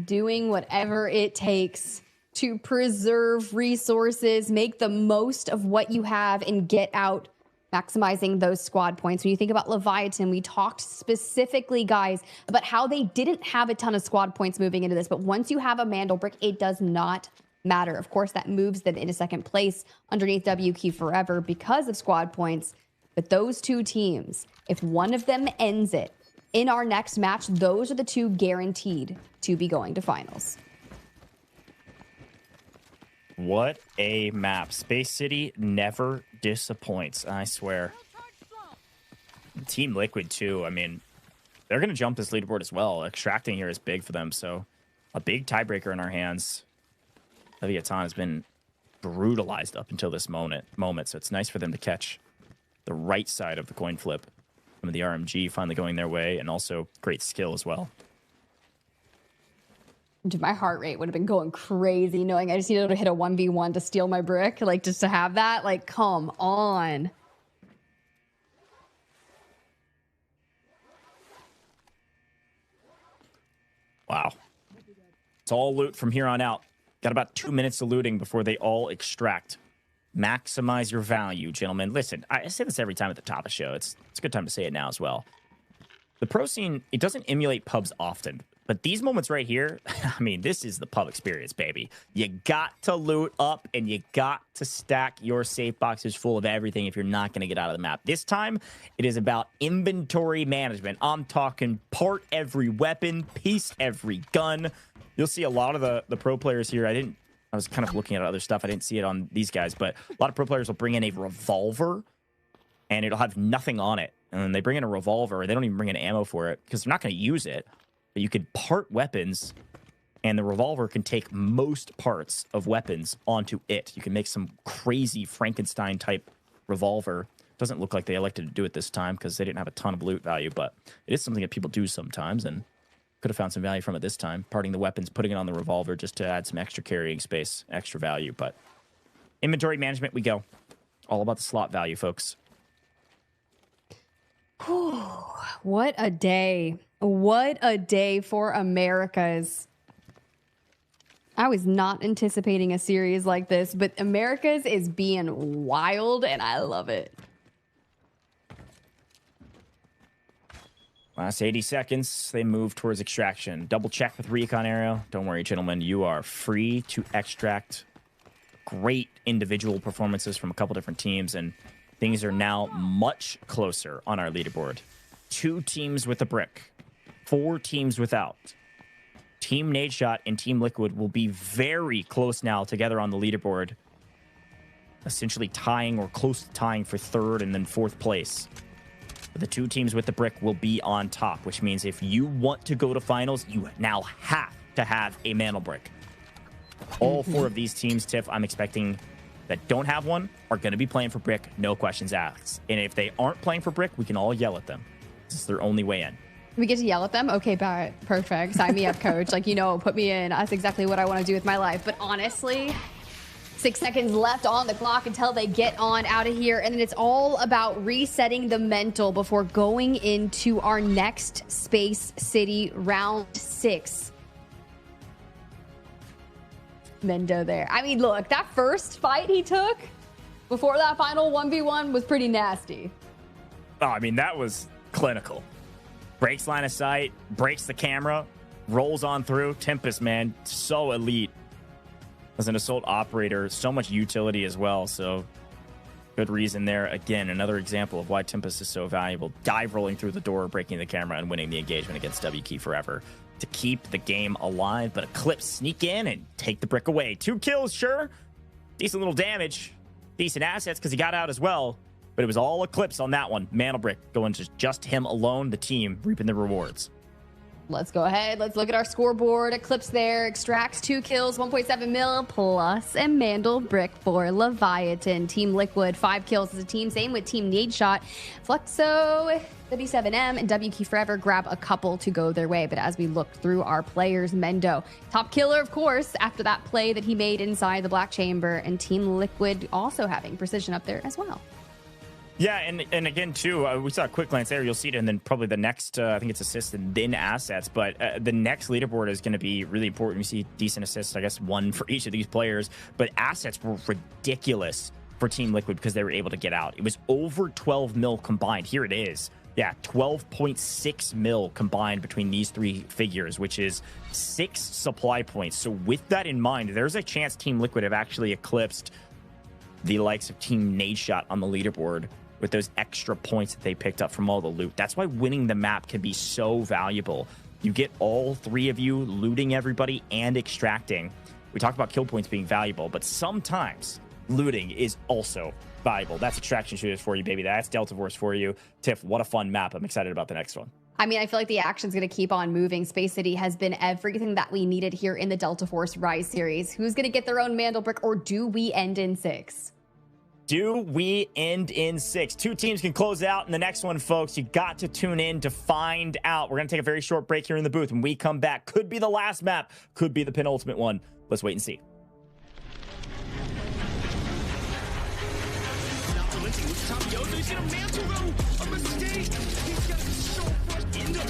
Doing whatever it takes to preserve resources, make the most of what you have, and get out maximizing those squad points. When you think about Leviathan, we talked specifically, guys, about how they didn't have a ton of squad points moving into this, but once you have a Mandelbrick, it does not matter. Of course, that moves them into second place underneath WK Forever because of squad points, but those two teams, if one of them ends it in our next match, those are the two guaranteed to be going to finals. What a map. Space City never disappoints, I swear. Team Liquid, too. I mean, they're going to jump this leaderboard as well. Extracting here is big for them, so a big tiebreaker in our hands. LEVIATAN has been brutalized up until this moment, so it's nice for them to catch the right side of the coin flip. Some of the RMG finally going their way, and also great skill as well. Dude, my heart rate would have been going crazy knowing I just needed to hit a 1v1 to steal my brick. Like, just to have that, like, come on. Wow. It's all loot from here on out. Got about 2 minutes of looting before they all extract. Maximize your value, gentlemen. Listen, I say this every time at the top of the show. It's a good time to say it now as well. The pro scene, it doesn't emulate pubs often. But these moments right here, I mean, this is the pub experience, baby. You got to loot up and you got to stack your safe boxes full of everything if you're not going to get out of the map. This time, it is about inventory management. I'm talking part every weapon, piece every gun. You'll see a lot of the pro players here. I was kind of looking at other stuff. I didn't see it on these guys, but a lot of pro players will bring in a revolver and it'll have nothing on it. And then they bring in a revolver. They don't even bring in ammo for it because they're not going to use it. But you could part weapons, and the revolver can take most parts of weapons onto it. You can make some crazy Frankenstein-type revolver. Doesn't look like they elected to do it this time because they didn't have a ton of loot value, but it is something that people do sometimes, and could have found some value from it this time. Parting the weapons, putting it on the revolver just to add some extra carrying space, extra value. But inventory management, we go. All about the slot value, folks. What a day. What a day for Americas. I was not anticipating a series like this, but Americas is being wild, and I love it. Last 80 seconds, they move towards extraction. Double check with recon arrow. Don't worry, gentlemen. You are free to extract. Great individual performances from a couple different teams, and things are now much closer on our leaderboard. 2 teams with a brick. 4 teams without. Team Nadeshot and Team Liquid will be very close now together on the leaderboard. Essentially tying or close to tying for 3rd and then 4th place. But the 2 teams with the brick will be on top, which means if you want to go to finals, you now have to have a mantle brick. All 4 of these teams, Tiff, I'm expecting that don't have one are going to be playing for brick, no questions asked. And if they aren't playing for brick, we can all yell at them. This is their only way in. We get to yell at them? Okay, perfect. Sign me up, coach. Like, put me in. That's exactly what I want to do with my life. But honestly, 6 seconds left on the clock until they get on out of here. And then it's all about resetting the mental before going into our next Space City round 6. Mendo there. I mean, look, that first fight he took before that final 1v1 was pretty nasty. Oh, I mean, that was clinical. Breaks line of sight, breaks the camera, rolls on through. Tempest, man, so elite. As an assault operator, so much utility as well, so good reason there. Again, another example of why Tempest is so valuable. Dive rolling through the door, breaking the camera, and winning the engagement against WK Forever to keep the game alive. But Eclipse sneak in and take the brick away. 2 kills, sure. Decent little damage. Decent assets because he got out as well. But it was all Eclipse on that one. Mantle brick going to just him alone, the team reaping the rewards. Let's go ahead. Let's look at our scoreboard. Eclipse there. Extracts 2 kills, 1.7 mil, plus a Mandel brick for Leviathan. Team Liquid, 5 kills as a team. Same with Team Nadeshot. Fluxo W7M and WK Forever grab a couple to go their way. But as we look through our players, Mendo, top killer, of course, after that play that he made inside the Black Chamber. And Team Liquid also having precision up there as well. Yeah, and again, too, we saw a quick glance there. You'll see it, and then probably the next, I think it's assists and then assets. But the next leaderboard is going to be really important. We see decent assists, I guess, 1 for each of these players. But assets were ridiculous for Team Liquid because they were able to get out. It was over 12 mil combined. Here it is. Yeah, 12.6 mil combined between these three figures, which is 6 supply points. So with that in mind, there's a chance Team Liquid have actually eclipsed the likes of Team Nadeshot on the leaderboard with those extra points that they picked up from all the loot. That's why winning the map can be so valuable. You get all three of you looting everybody and extracting. We talked about kill points being valuable, but sometimes looting is also valuable. That's Extraction Shooters for you, baby. That's Delta Force for you. Tiff, what a fun map. I'm excited about the next one. I mean, I feel like the action's going to keep on moving. Space City has been everything that we needed here in the Delta Force Rise series. Who's going to get their own Mandel Brick, or do we end in 6? Do we end in 6? 2 teams can close out in the next one, folks. You got to tune in to find out. We're going to take a very short break here in the booth. When we come back, could be the last map, could be the penultimate one. Let's wait and see.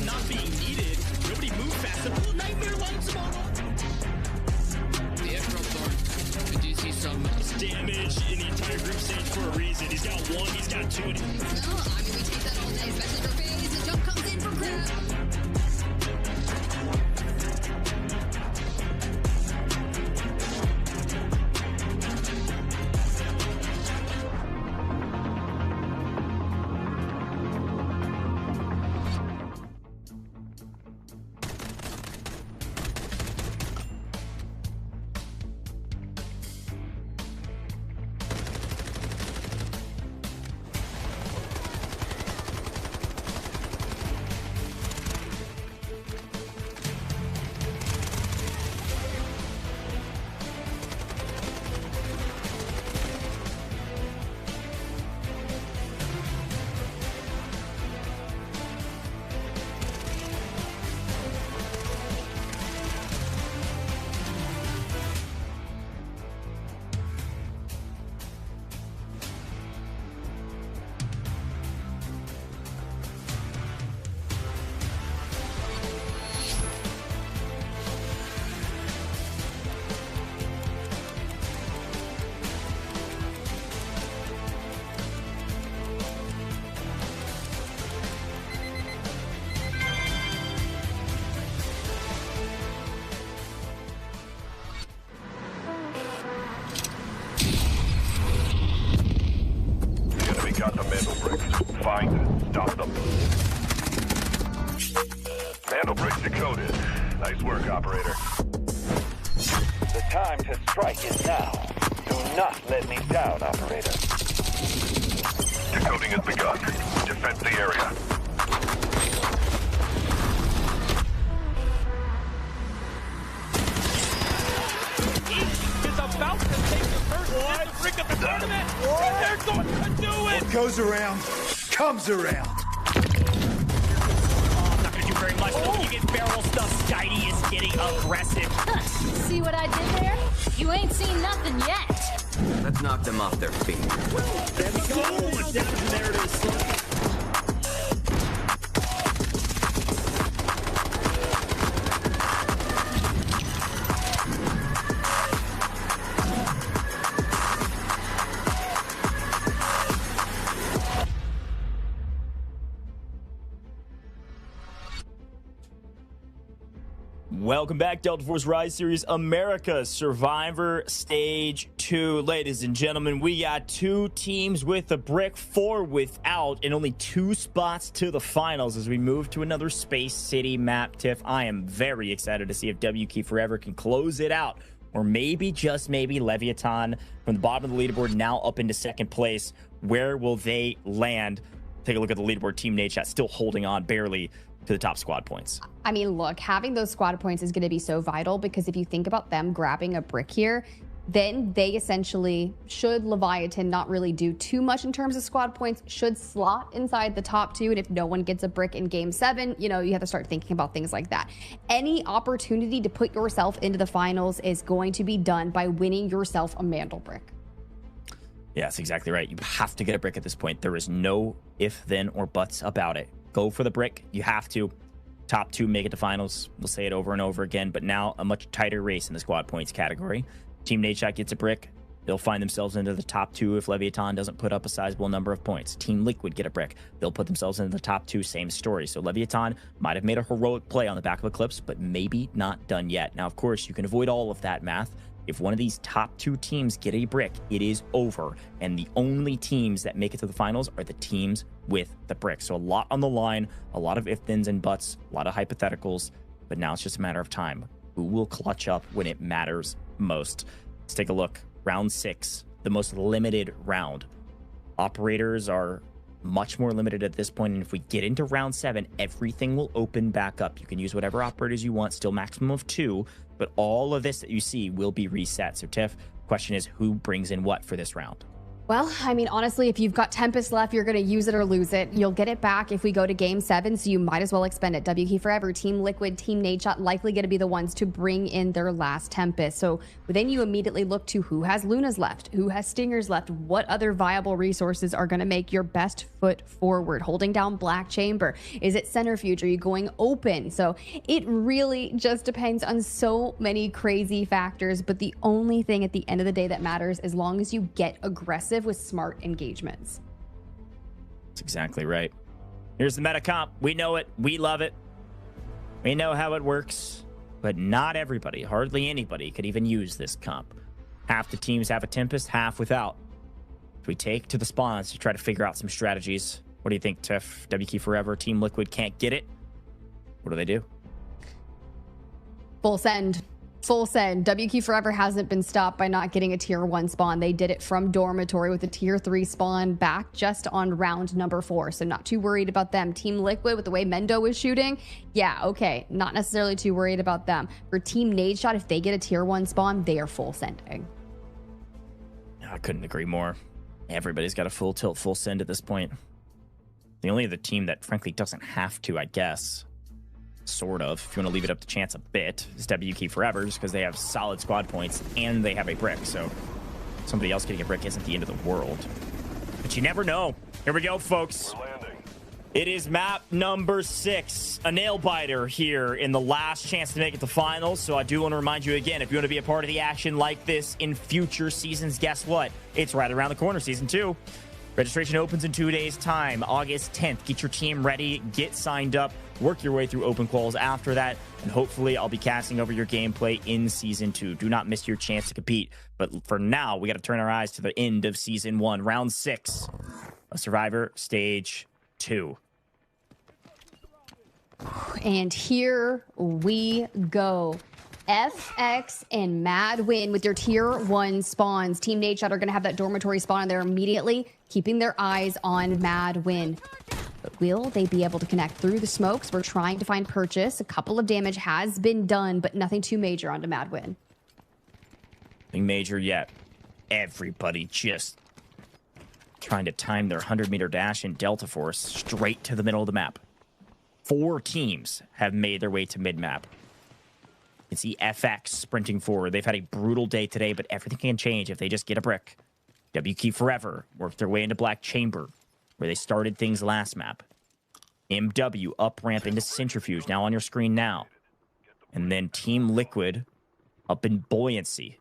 Not being needed. Nobody moved fast enough. Nightmare lights him on. The airdrop's on. We do see some damage in the entire group stage for a reason. He's got 1, he's got 2. No, I mean, we take that all day, especially for FaZe. The jump comes in for Crab. Got the Mandel bricks. Find and stop them. Mandel bricks decoded. Nice work, operator. The time to strike is now. Do not let me down, operator. Decoding has begun. Defend the area. Is about to take the first brick of the tournament. They're going to do it. What goes around comes around. Oh, not gonna do very much. Though. You get barrel stuff. Skydie is getting aggressive. See what I did there? You ain't seen nothing yet. Let's knock them off their feet. There we go. There it is. Welcome back, Delta Force Rise Series America Survivor Stage 2. Ladies and gentlemen, we got 2 teams with a brick, 4 without, and only 2 spots to the finals as we move to another Space City map. Tiff, I am very excited to see if WK Forever can close it out, or maybe, just maybe, LEVIATAN from the bottom of the leaderboard now up into 2nd place. Where will they land? Take a look at the leaderboard. Team Nadeshot still holding on barely to the top squad points. I mean, look, having those squad points is going to be so vital, because if you think about them grabbing a brick here, then they essentially, should Leviathan not really do too much in terms of squad points, should slot inside the top 2. And if no one gets a brick in game 7, you know, you have to start thinking about things like that. Any opportunity to put yourself into the finals is going to be done by winning yourself a Mandel brick. Yeah, that's exactly right. You have to get a brick at this point. There is no if, then, or buts about it. Go for the brick. You have to. Top 2 make it to finals. We'll say it over and over again, but now a much tighter race in the squad points category. Team Nadeshot gets a brick. They'll find themselves into the top 2 if Leviathan doesn't put up a sizable number of points. Team Liquid get a brick. They'll put themselves into the top 2, same story. So Leviathan might have made a heroic play on the back of Eclipse, but maybe not done yet. Now, of course, you can avoid all of that math. If one of these top 2 teams get a brick, it is over. And the only teams that make it to the finals are the teams with the brick. So a lot on the line, a lot of if, thens, and buts, a lot of hypotheticals. But now it's just a matter of time. Who will clutch up when it matters most? Let's take a look. Round 6, the most limited round. Operators are much more limited at this point, and if we get into round 7, everything will open back up. You can use whatever operators you want, still maximum of 2, but all of this that you see will be reset. So Tiff, question is, who brings in what for this round? Well, I mean, honestly, if you've got Tempest left, you're going to use it or lose it. You'll get it back if we go to game 7, so you might as well expend it. WK Forever, Team Liquid, Team Nadeshot likely going to be the ones to bring in their last Tempest. So then you immediately look to who has Lunas left, who has Stingers left, what other viable resources are going to make your best foot forward. Holding down Black Chamber. Is it Centrifuge? Are you going open? So it really just depends on so many crazy factors, but the only thing at the end of the day that matters, as long as you get aggressive with smart engagements. That's exactly right. Here's the meta comp. We know it. We love it. We know how it works, but not everybody, hardly anybody, could even use this comp. Half the teams have a Tempest, half without. If we take to the spawns to try to figure out some strategies, what do you think, Tiff? WK Forever, Team Liquid can't get it. What do they do? Full send. Full send. WQ Forever hasn't been stopped by not getting a tier 1 spawn. They did it from Dormitory with a tier 3 spawn back just on round number 4. So not too worried about them. Team Liquid with the way Mendo is shooting. Yeah, okay. Not necessarily too worried about them. For Team Nadeshot, if they get a tier 1 spawn, they are full sending. I couldn't agree more. Everybody's got a full tilt, full send at this point. The only other team that frankly doesn't have to, I guess, sort of, if you want to leave it up to chance a bit, is WK Forever, just because they have solid squad points and they have a brick. So somebody else getting a brick isn't the end of the world. But you never know. Here we go, folks. It is map number 6, a nail biter here in the last chance to make it to finals. So I do want to remind you again, if you want to be a part of the action like this in future seasons, guess what? It's right around the corner, season 2. Registration opens in 2 days' time, August 10th. Get your team ready, get signed up, work your way through open quals after that, and hopefully I'll be casting over your gameplay in Season 2. Do not miss your chance to compete. But for now, we got to turn our eyes to the end of Season 1, Round 6 of Survivor Stage 2. And here we go. FX and Madwin with their tier 1 spawns. Team Nadeshot are going to have that dormitory spawn in there immediately, keeping their eyes on Madwin. But will they be able to connect through the smokes? We're trying to find purchase. A couple of damage has been done, but nothing too major onto Madwin. Nothing major yet. Everybody just trying to time their 100-meter dash in Delta Force straight to the middle of the map. 4 teams have made their way to mid-map. You can see FX sprinting forward. They've had a brutal day today, but everything can change if they just get a brick. WK Forever worked their way into Black Chamber, where they started things last map. MW up ramp into Centrifuge, now on your screen now. And then Team Liquid up in Buoyancy.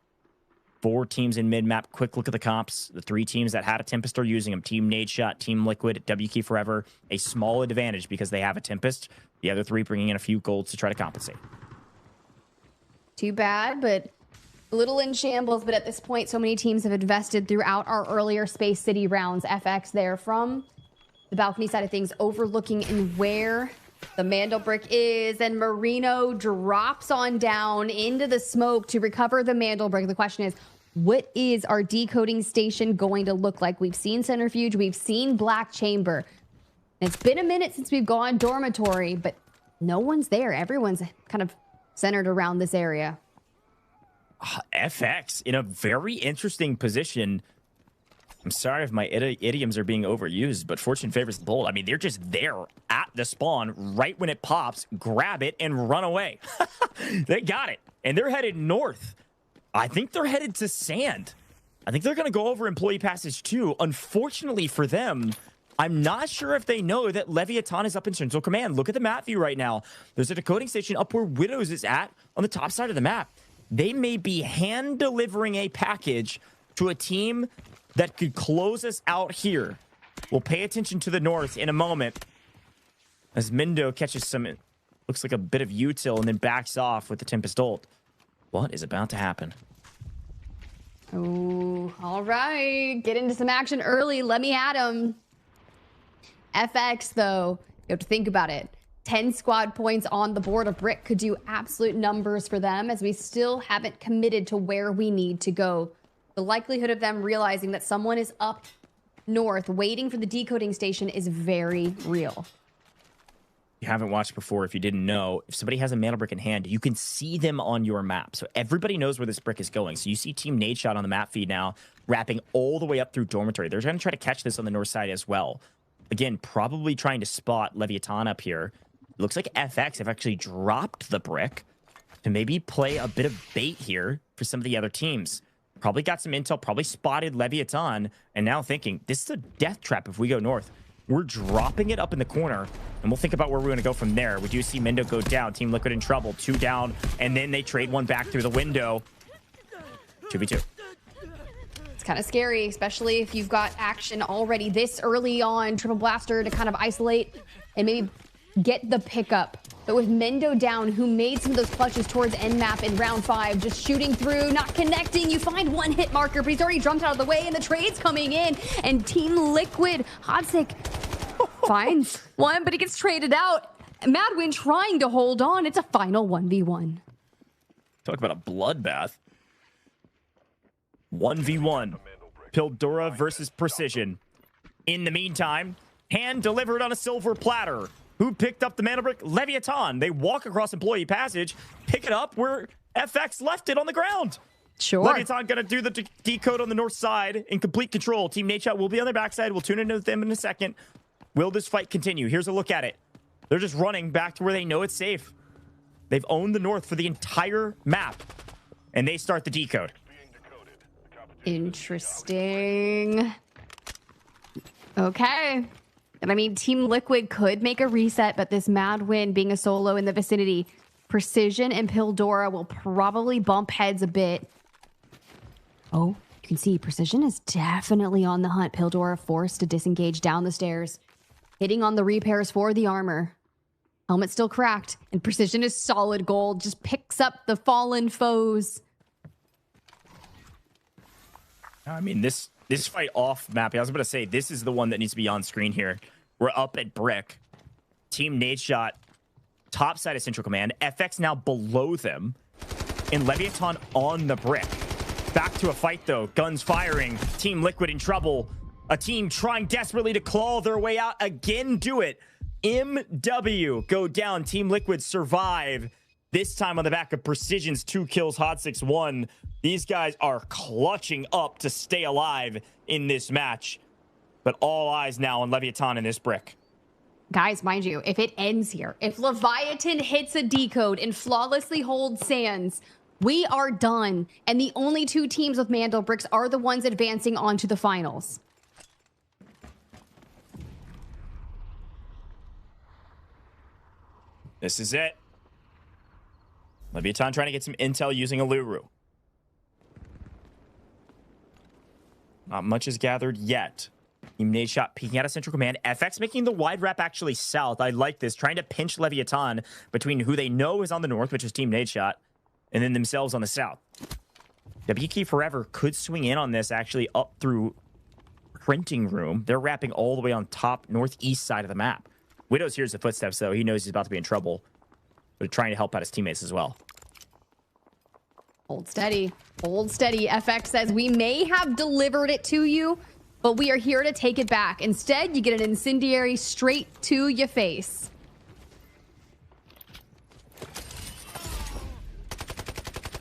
4 teams in mid-map. Quick look at the comps. The 3 teams that had a Tempest are using them. Team Nadeshot, Team Liquid, WK Forever. A small advantage because they have a Tempest. The other 3 bringing in a few golds to try to compensate. Too bad, but a little in shambles. But at this point, so many teams have invested throughout our earlier Space City rounds. FX there from the balcony side of things, overlooking in where the Mandel brick is, and Marino drops on down into the smoke to recover the Mandel brick. The question is, what is our decoding station going to look like? We've seen Centrifuge, we've seen Black Chamber. It's been a minute since we've gone Dormitory, but no one's there. Everyone's kind of centered around this area. FX in a very interesting position. I'm sorry if my idioms are being overused, but fortune favors the bold. I mean, they're just there at the spawn right when it pops, grab it, and run away. They got it, and they're headed north. I think they're headed to Sand. I think they're going to go over Employee Passage 2. Unfortunately for them, I'm not sure if they know that Leviathan is up in Central Command. Look at the map view right now. There's a decoding station up where Widows is at on the top side of the map. They may be hand-delivering a package to a team that could close us out here. We'll pay attention to the north in a moment as Mindo catches some, looks like a bit of util, and then backs off with the Tempest ult. What is about to happen? Oh, all right. Get into some action early. Let me at him. FX, though, you have to think about it. 10 squad points on the board of Brick could do absolute numbers for them, as we still haven't committed to where we need to go. The likelihood of them realizing that someone is up north waiting for the decoding station is very real. You haven't watched before, if you didn't know, if somebody has a mana brick in hand, you can see them on your map. So everybody knows where this brick is going. So you see Team Nadeshot on the map feed now, wrapping all the way up through Dormitory. They're going to try to catch this on the north side as well. Again, probably trying to spot Leviathan up here. It looks like FX have actually dropped the brick to maybe play a bit of bait here for some of the other teams. Probably got some intel, probably spotted Leviathan, and now thinking, this is a death trap if we go north. We're dropping it up in the corner, and we'll think about where we're going to go from there. We do see Mindo go down. Team Liquid in trouble. 2 down, and then they trade one back through the window. 2v2. It's kind of scary, especially if you've got action already this early on. Triple Blaster to kind of isolate and maybe get the pickup. But with Mindo down, who made some of those clutches towards end map in round 5, just shooting through, not connecting. You find one hit marker, but he's already jumped out of the way, and the trade's coming in. And Team Liquid, Hodzic finds one, but he gets traded out. Madwin trying to hold on. It's a final 1v1. Talk about a bloodbath. 1v1. Pildora versus Precision. In the meantime, hand delivered on a silver platter. Who picked up the mana brick? Leviathan. They walk across employee passage, pick it up where FX left it on the ground. Sure. Leviathan going to do the decode on the north side in complete control. Team Nadeshot will be on their backside. We'll tune into them in a second. Will this fight continue? Here's a look at it. They're just running back to where they know it's safe. They've owned the north for the entire map, and they start the decode. Interesting. Okay. And I mean, Team Liquid could make a reset, but this Madwin being a solo in the vicinity, Precision and Pildora will probably bump heads a bit. Oh, you can see Precision is definitely on the hunt. Pildora forced to disengage down the stairs, hitting on the repairs for the armor. Helmet still cracked, and Precision is solid gold, just picks up the fallen foes. I mean, this fight off map, I was about to say, this is the one that needs to be on screen here. We're up at Brick. Team Nadeshot, top side of Central Command. FX now below them. And Leviathan on the Brick. Back to a fight, though. Guns firing. Team Liquid in trouble. A team trying desperately to claw their way out. Again, do it. MW go down. Team Liquid survive. This time on the back of Precision's 2 kills, Hodzic 1. These guys are clutching up to stay alive in this match. But all eyes now on Leviathan in this Brick. Guys, mind you, if it ends here, if Leviathan hits a decode and flawlessly holds Sands, we are done. And the only 2 teams with Mandel bricks are the ones advancing on to the finals. This is it. Leviathan trying to get some intel using Aluru. Not much is gathered yet. Team Nadeshot peeking out of Central Command. FX making the wide wrap actually south. I like this. Trying to pinch Leviathan between who they know is on the north, which is Team Nadeshot, and then themselves on the south. W Key Forever could swing in on this actually up through Printing Room. They're wrapping all the way on top northeast side of the map. Widows hears the footsteps, though. He knows he's about to be in trouble, but trying to help out his teammates as well. Hold steady. Hold steady. FX says, we may have delivered it to you, but we are here to take it back. Instead, you get an incendiary straight to your face.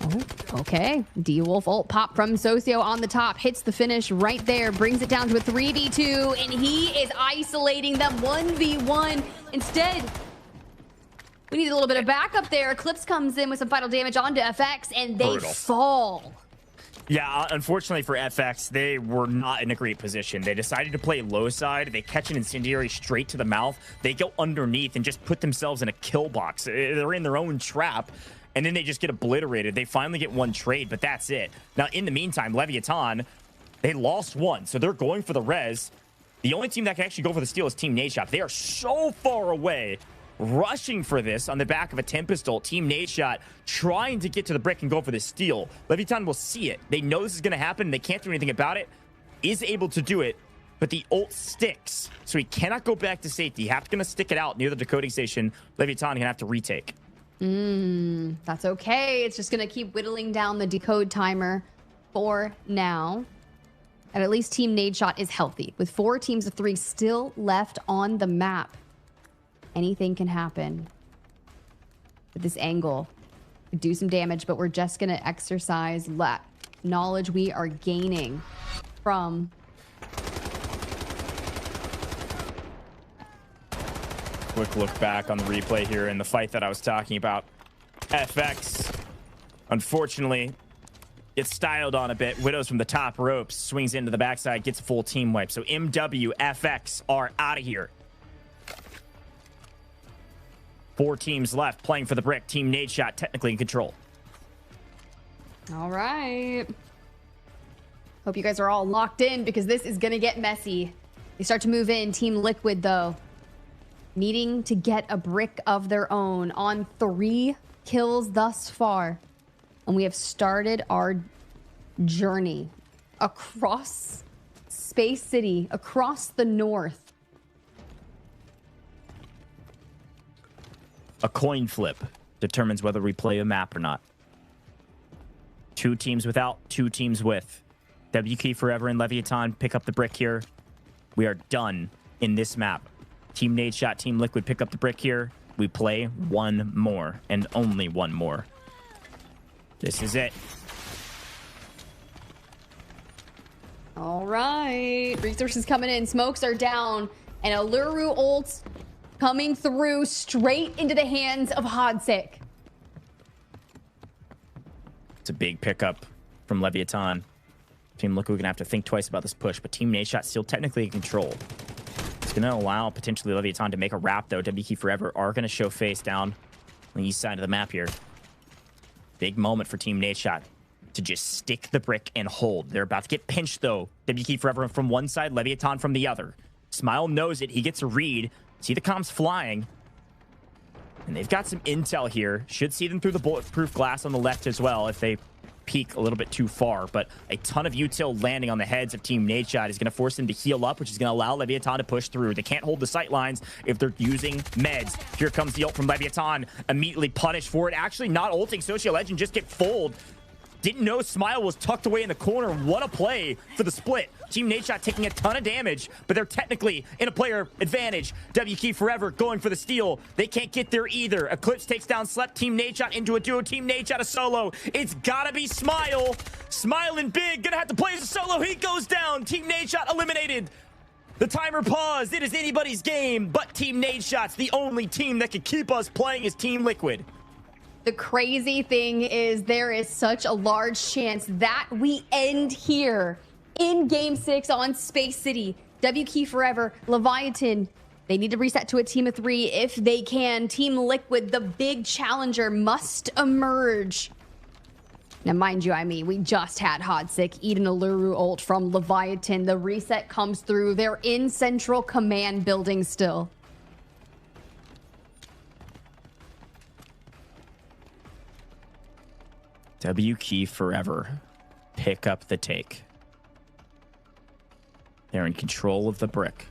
Oh, okay. D-Wolf ult pop from Socio on the top. Hits the finish right there. Brings it down to a 3v2, and he is isolating them 1v1. Instead, we need a little bit of backup there. Eclipse comes in with some final damage onto FX, and they fall. Yeah, unfortunately for FX, they were not in a great position. They decided to play low side. They catch an incendiary straight to the mouth. They go underneath and just put themselves in a kill box. They're in their own trap, and then they just get obliterated. They finally get one trade, but that's it. Now, in the meantime, Leviathan They lost one, so they're going for the res. The only team that can actually go for the steal is Team Nadeshot. They are so far away, rushing for this on the back of a Tempest ult. Team Nadeshot trying to get to the brick and go for the steal. LEVIATAN will see it. They know this is going to happen, and they can't do anything about it. Is able to do it, but the ult sticks, so he cannot go back to safety. He's going to stick it out near the decoding station. LEVIATAN going to have to retake. That's okay. It's just going to keep whittling down the decode timer for now. And at least Team Nadeshot is healthy. With 4 teams of 3 still left on the map, anything can happen. With this angle, could do some damage, but we're just going to exercise that knowledge we are gaining from... Quick look back on the replay here in the fight that I was talking about. FX, unfortunately, gets styled on a bit. Widows from the top ropes, swings into the backside, gets a full team wipe. So MW, FX are out of here. 4 teams left playing for the brick. Team Nadeshot technically in control. All right. Hope you guys are all locked in because this is going to get messy. They start to move in. Team Liquid, though, needing to get a brick of their own on 3 kills thus far. And we have started our journey across Space City, across the north. A coin flip determines whether we play a map or not. 2 teams without, 2 teams with. WK Forever and LEVIATAN pick up the brick here. We are done in this map. Team Nadeshot, Team Liquid pick up the brick here. We play one more and only one more. This is it. All right. Resources coming in. Smokes are down. And Alluru ult coming through straight into the hands of Hodsik. It's a big pickup from LEVIATAN. Team Liquid gonna have to think twice about this push, but Team Nadeshot still technically in control. It's gonna allow potentially LEVIATAN to make a wrap, though. WK Forever are gonna show face down on the east side of the map here. Big moment for Team Nadeshot to just stick the brick and hold. They're about to get pinched, though. WK Forever from one side, LEVIATAN from the other. Smile knows it. He gets a read. See the comms flying. And they've got some intel here. Should see them through the bulletproof glass on the left as well if they peek a little bit too far. But a ton of util landing on the heads of Team Nadeshot is going to force them to heal up, which is going to allow LEVIATAN to push through. They can't hold the sight lines if they're using meds. Here comes the ult from LEVIATAN. Immediately punished for it. Actually not ulting. Social Legend just get fooled. Didn't know Smile was tucked away in the corner. What a play for the split. Team Nadeshot taking a ton of damage, but they're technically in a player advantage. WK Forever going for the steal. They can't get there either. Eclipse takes down Slept. Team Nadeshot into a duo. Team Nadeshot a solo. It's gotta be Smile. Smiling big. Gonna have to play as a solo. He goes down. Team Nadeshot eliminated. The timer paused. It is anybody's game, but Team Nadeshot's the only team that can keep us playing as Team Liquid. The crazy thing is there is such a large chance that we end here in Game 6 on Space City. WK Forever, Leviathan, they need to reset to a team of 3 if they can. Team Liquid, the big challenger, must emerge. Now, mind you, I mean, we just had Hodsik eat an Alluru ult from Leviathan. The reset comes through. They're in Central Command building still. WK Forever pick up the take. They're in control of the brick.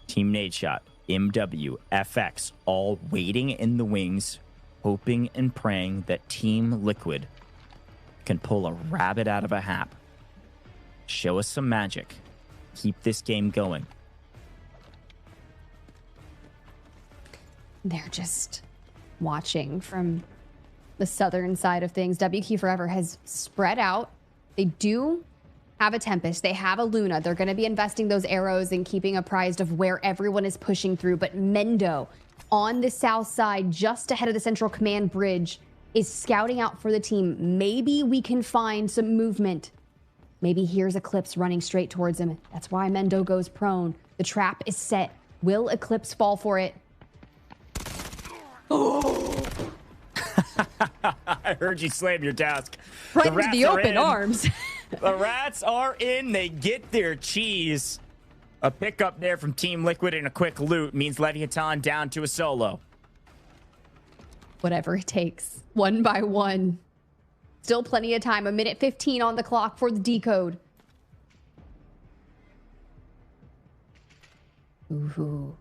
Team Nadeshot, MW, FX, all waiting in the wings, hoping and praying that Team Liquid can pull a rabbit out of a hat. Show us some magic. Keep this game going. They're just watching from the southern side of things. WK Forever has spread out. They do have a Tempest. They have a Luna. They're going to be investing those arrows and keeping apprised of where everyone is pushing through. But Mendo on the south side, just ahead of the Central Command bridge, is scouting out for the team. Maybe we can find some movement. Maybe here's Eclipse running straight towards him. That's why Mendo goes prone. The trap is set. Will Eclipse fall for it? Oh! I heard you slam your desk. Right into the open arms. The Rats are in. They get their cheese. A pickup there from Team Liquid and a quick loot means LEVIATAN down to a solo. Whatever it takes. 1 by 1. Still plenty of time. 1:15 on the clock for the decode. Ooh.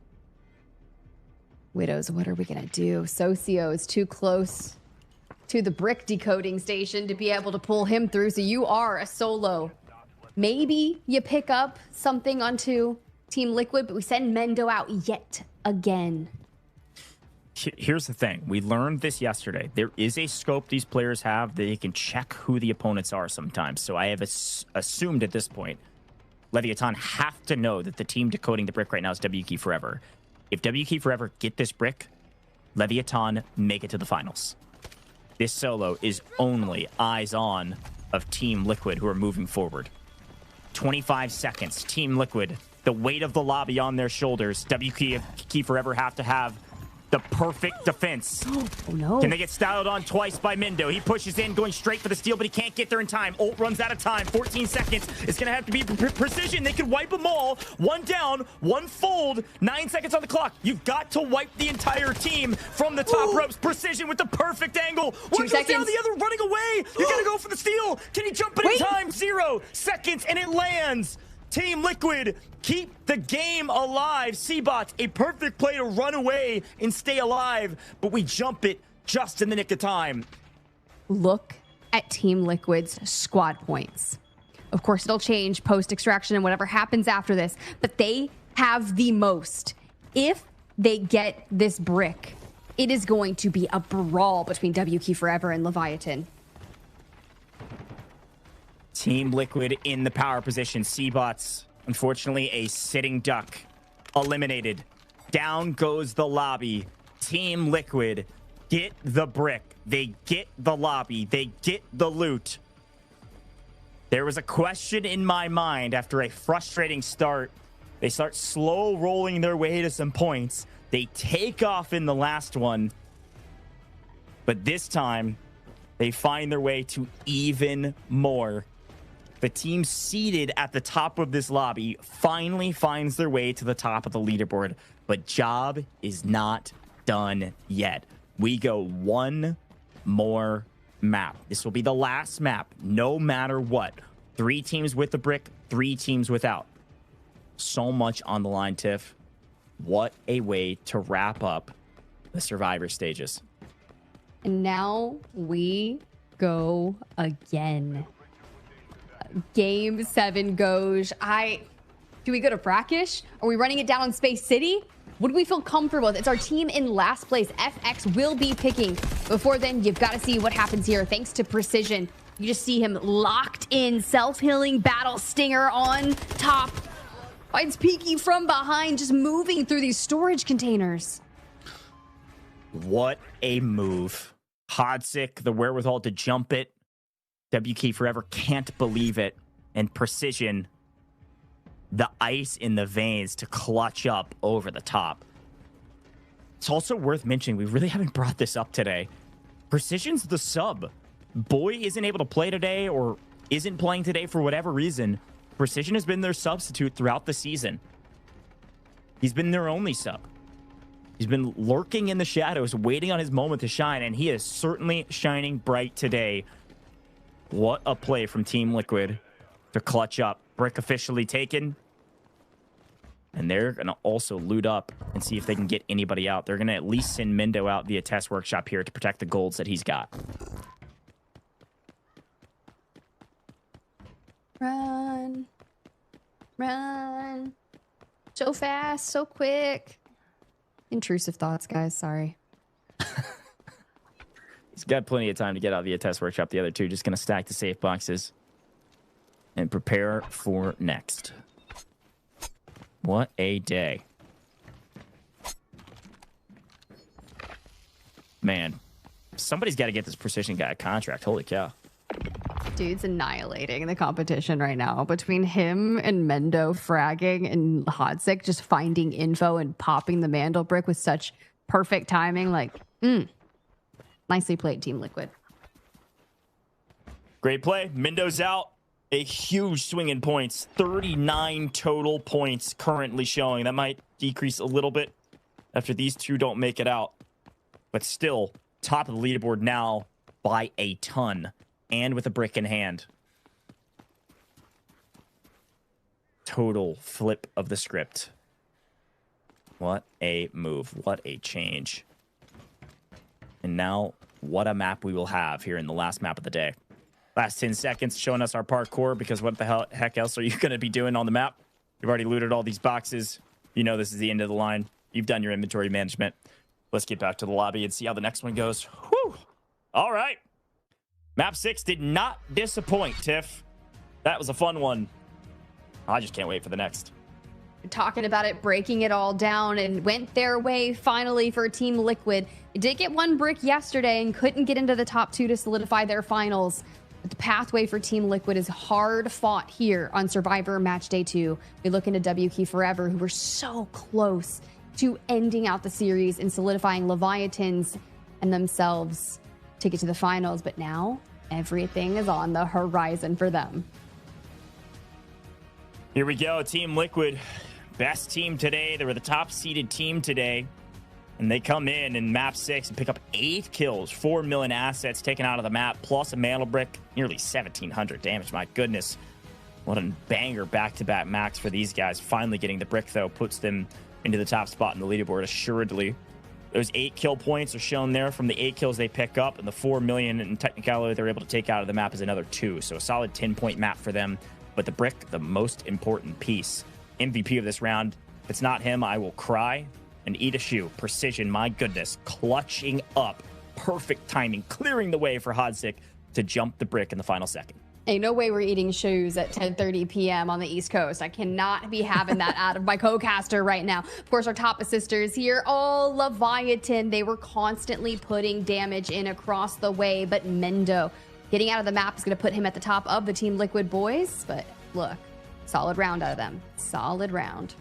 Widows, what are we going to do? Socio is too close to the brick decoding station to be able to pull him through. So you are a solo. Maybe you pick up something onto Team Liquid, but we send Mendo out yet again. Here's the thing. We learned this yesterday. There is a scope these players have that they can check who the opponents are sometimes. So I have assumed at this point, LEVIATAN have to know that the team decoding the brick right now is WK Forever. If WK Forever get this brick, LEVIATAN make it to the finals. This solo is only eyes on of Team Liquid who are moving forward. 25 seconds. Team Liquid, the weight of the lobby on their shoulders. WK Forever have to have the perfect defense. Oh no. Can they get styled on twice by Mendo? He pushes in, going straight for the steal, but he can't get there in time. Ult runs out of time. 14 seconds. It's going to have to be precision. They can wipe them all. 1 down, 1 fold. 9 seconds on the clock. You've got to wipe the entire team from the top ropes. Precision with the perfect angle. 1 goes down, the other running away. You got to go for the steal. Can he jump it in time? 0 seconds, and it lands. Team Liquid, keep the game alive. Seabots, a perfect play to run away and stay alive, but we jump it just in the nick of time. Look at Team Liquid's squad points. Of course, it'll change post-extraction and whatever happens after this, but they have the most. If they get this brick, it is going to be a brawl between WK Forever and Leviathan. Team Liquid in the power position. Seabots, unfortunately, a sitting duck. Eliminated. Down goes the lobby. Team Liquid get the brick. They get the lobby. They get the loot. There was a question in my mind after a frustrating start. They start slow rolling their way to some points. They take off in the last one. But this time, they find their way to even more. The team seated at the top of this lobby finally finds their way to the top of the leaderboard, but job is not done yet. We go 1 more map. This will be the last map, no matter what. 3 teams with the brick, 3 teams without. So much on the line, Tiff. What a way to wrap up the Survivor stages. And now we go again. Game 7 goes. Do we go to Brakkesh? Are we running it down on Space City? What do we feel comfortable with? It's our team in last place. FX will be picking. Before then, you've got to see what happens here. Thanks to Precision, you just see him locked in. Self-healing battle stinger on top. Finds Peaky from behind, just moving through these storage containers. What a move. Hodzik, the wherewithal to jump it. WK Forever can't believe it. And Precision, the ice in the veins to clutch up over the top. It's also worth mentioning, we really haven't brought this up today. Precision's the sub. Boy isn't able to play today or isn't playing today for whatever reason. Precision has been their substitute throughout the season. He's been their only sub. He's been lurking in the shadows, waiting on his moment to shine, and he is certainly shining bright today. What a play from Team Liquid to clutch up. Brick officially taken. And they're going to also loot up and see if they can get anybody out. They're going to at least send Mendo out via test workshop here to protect the golds that he's got. Run. Run. So fast, so quick. Intrusive thoughts, guys. Sorry. He's got plenty of time to get out via test workshop. The other two just going to stack the safe boxes and prepare for next. What a day. Man, somebody's got to get this Precision guy a contract. Holy cow. Dude's annihilating the competition right now. Between him and Mendo fragging and Hodzik just finding info and popping the Mandel brick with such perfect timing. Like, nicely played, Team Liquid. Great play. Mendo's out. A huge swing in points. 39 total points currently showing. That might decrease a little bit after these two don't make it out. But still, top of the leaderboard now by a ton. And with a brick in hand. Total flip of the script. What a move. What a change. And now, what a map we will have here in the last map of the day. Last 10 seconds showing us our parkour, because what the heck else are you going to be doing on the map? You've already looted all these boxes. You know this is the end of the line. You've done your inventory management. Let's get back to the lobby and see how the next one goes. Whew. All right. Map 6 did not disappoint, Tiff. That was a fun one. I just can't wait for the next. Talking about it, breaking it all down, and went their way finally for Team Liquid. They did get one brick yesterday and couldn't get into the top 2 to solidify their finals. But the pathway for Team Liquid is hard fought here on Survivor Match Day 2. We look into WK Forever, who were so close to ending out the series and solidifying Leviatans and themselves to get to the finals. But now everything is on the horizon for them. Here we go, Team Liquid. Best team today. They were the top seeded team today. And they come in map 6 and pick up 8 kills, 4 million assets taken out of the map, plus a mantle brick, nearly 1,700 damage. My goodness. What a banger back-to-back max for these guys. Finally getting the brick, though, puts them into the top spot in the leaderboard, assuredly. Those 8 kill points are shown there from the 8 kills they pick up, and the 4 million in technicality they're able to take out of the map is another 2. So a solid 10-point map for them. But the brick, the most important piece. MVP of this round. If it's not him, I will cry and eat a shoe. Precision, my goodness. Clutching up. Perfect timing. Clearing the way for Hodzik to jump the brick in the final second. Hey, no way we're eating shoes at 10:30 p.m. on the East Coast. I cannot be having that out of my co-caster right now. Of course, our top assisters here. Oh, Leviathan. They were constantly putting damage in across the way, but Mendo getting out of the map is going to put him at the top of the Team Liquid boys. But look, solid round out of them. Solid round.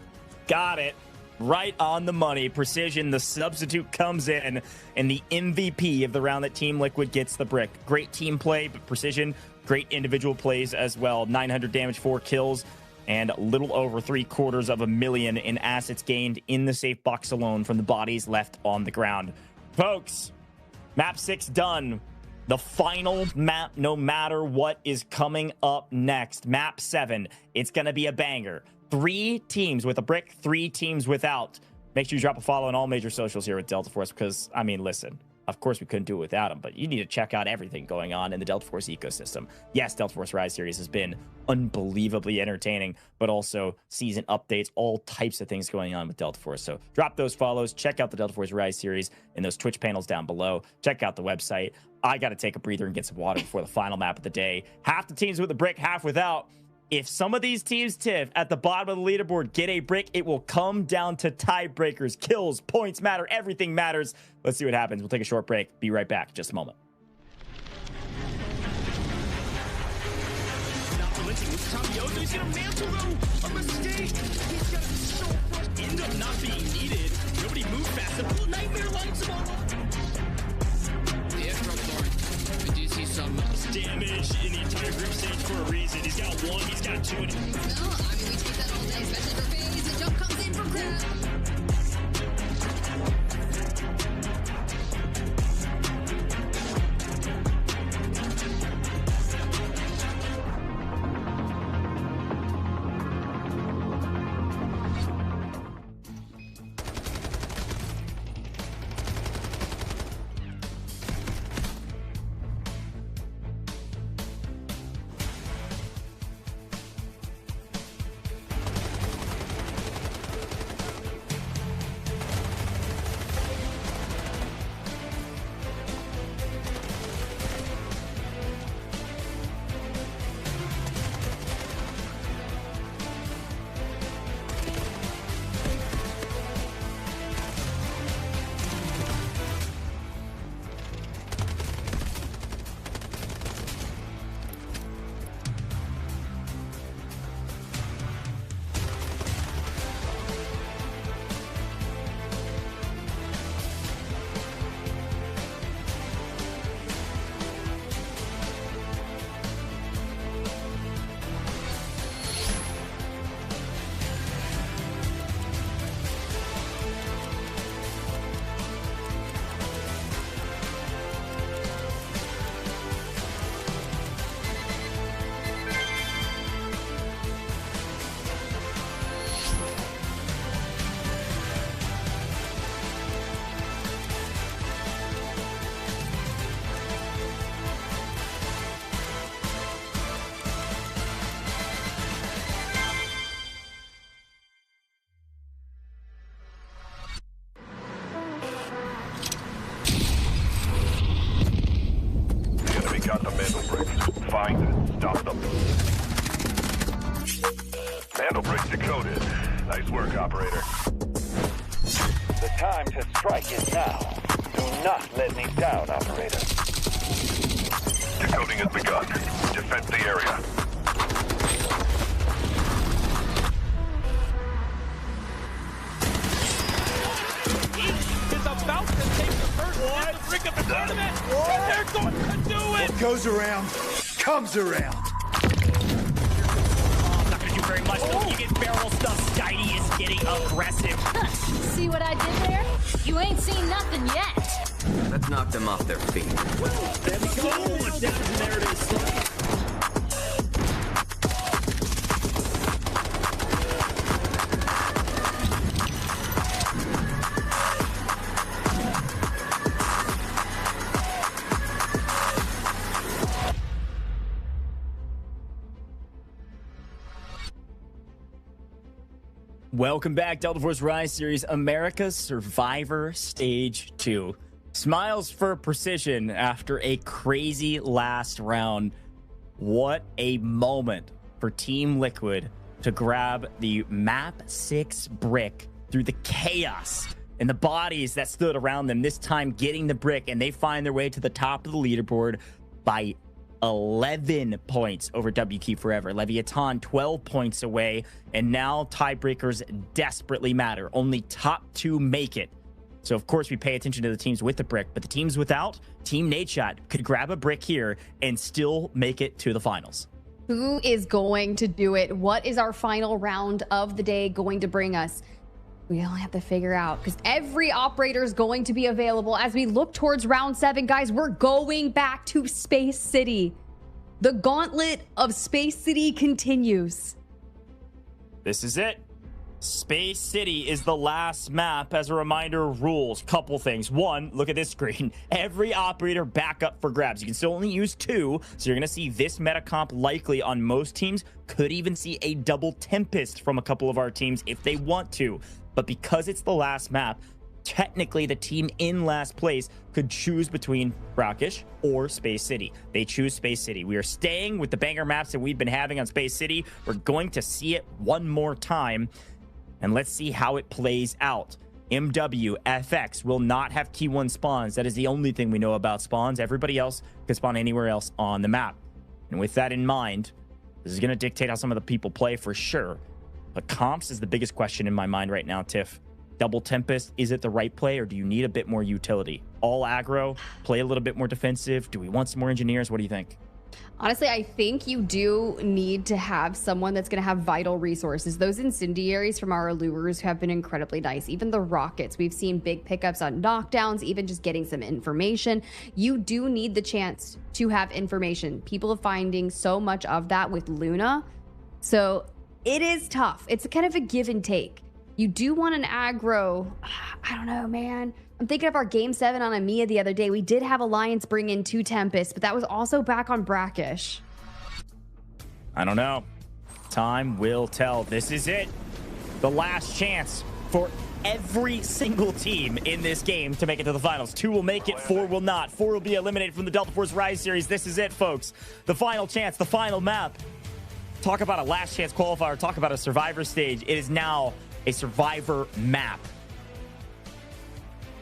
Got it. Right on the money. Precision, the substitute, comes in, and the MVP of the round that Team Liquid gets the brick. Great team play, but Precision, great individual plays as well. 900 damage, 4 kills, and a little over 750,000 in assets gained in the safe box alone from the bodies left on the ground. Folks, map 6 done. The final map, no matter what is coming up next. Map 7. It's going to be a banger. 3 teams with a brick, 3 teams without. Make sure you drop a follow on all major socials here with Delta Force, because, I mean, listen, of course we couldn't do it without them, but you need to check out everything going on in the Delta Force ecosystem. Yes, Delta Force Rise series has been unbelievably entertaining, but also season updates, all types of things going on with Delta Force. So drop those follows, check out the Delta Force Rise series and those Twitch panels down below. Check out the website. I got to take a breather and get some water before the final map of the day. Half the teams with a brick, half without. If some of these teams, Tiff, at the bottom of the leaderboard get a brick, it will come down to tiebreakers. Kills, points matter, everything matters. Let's see what happens. We'll take a short break. Be right back in just a moment. He's gonna mantle though. A mistake. He's got so much. End up not being needed. Nobody moved fast enough. Nightmare lights him on. The airdrop's on. We do see some damage in the entire group stage for a reason. He's got 1, he's got 2. No, I mean, we take that all day, especially for FaZe. The jump comes in from Crab. Decoded. Nice work, operator. The time to strike is now. Do not let me down, operator. Decoding has begun. Defend the area. Is about to take the first hit to bring up the tournament. And they're going to do it. What goes around comes around. Not gonna do very much though. You get barrel stuff. Steiny is getting aggressive. See what I did there? You ain't seen nothing yet. Let's knock them off their feet. There we go. There it is. Welcome back, Delta Force Rise Series, America's Survivor Stage 2. Smiles for precision after a crazy last round. What a moment for Team Liquid to grab the map 6 brick through the chaos and the bodies that stood around them, this time getting the brick, and they find their way to the top of the leaderboard by 11 points over WK Forever. LEVIATAN 12 points away, and now tiebreakers desperately matter. Only top 2 make it. So, of course, we pay attention to the teams with the brick, but the teams without, Team Nadeshot could grab a brick here and still make it to the finals. Who is going to do it? What is our final round of the day going to bring us? We only have to figure out, because every operator is going to be available as we look towards round 7. Guys, we're going back to Space City. The gauntlet of Space City continues. This is it. Space City is the last map. As a reminder, rules. Couple things. One, look at this screen. Every operator back up for grabs. You can still only use 2, so you're going to see this meta comp likely on most teams. Could even see a double Tempest from a couple of our teams if they want to. But because it's the last map, technically the team in last place could choose between Brakkesh or Space City. They choose Space City. We are staying with the banger maps that we've been having on Space City. We're going to see it one more time, and let's see how it plays out. MW, FX will not have key 1 spawns. That is the only thing we know about spawns. Everybody else can spawn anywhere else on the map. And with that in mind, this is going to dictate how some of the people play for sure. But comps is the biggest question in my mind right now, Tiff. Double Tempest, is it the right play, or do you need a bit more utility? All aggro, play a little bit more defensive. Do we want some more engineers? What do you think? Honestly, I think you do need to have someone that's going to have vital resources. Those incendiaries from our allures have been incredibly nice. Even the rockets, we've seen big pickups on knockdowns, even just getting some information. You do need the chance to have information. People are finding so much of that with Luna. So it is tough. It's kind of a give and take. You do want an aggro. I don't know, man. I'm thinking of our Game 7 on Amiya the other day. We did have Alliance bring in 2 Tempests, but that was also back on Brakkesh. I don't know. Time will tell. This is it. The last chance for every single team in this game to make it to the finals. 2 will make it, 4 will not. 4 will be eliminated from the Delta Force Rise Series. This is it, folks. The final chance, the final map. Talk about a last chance qualifier. Talk about a survivor stage. It is now a survivor map.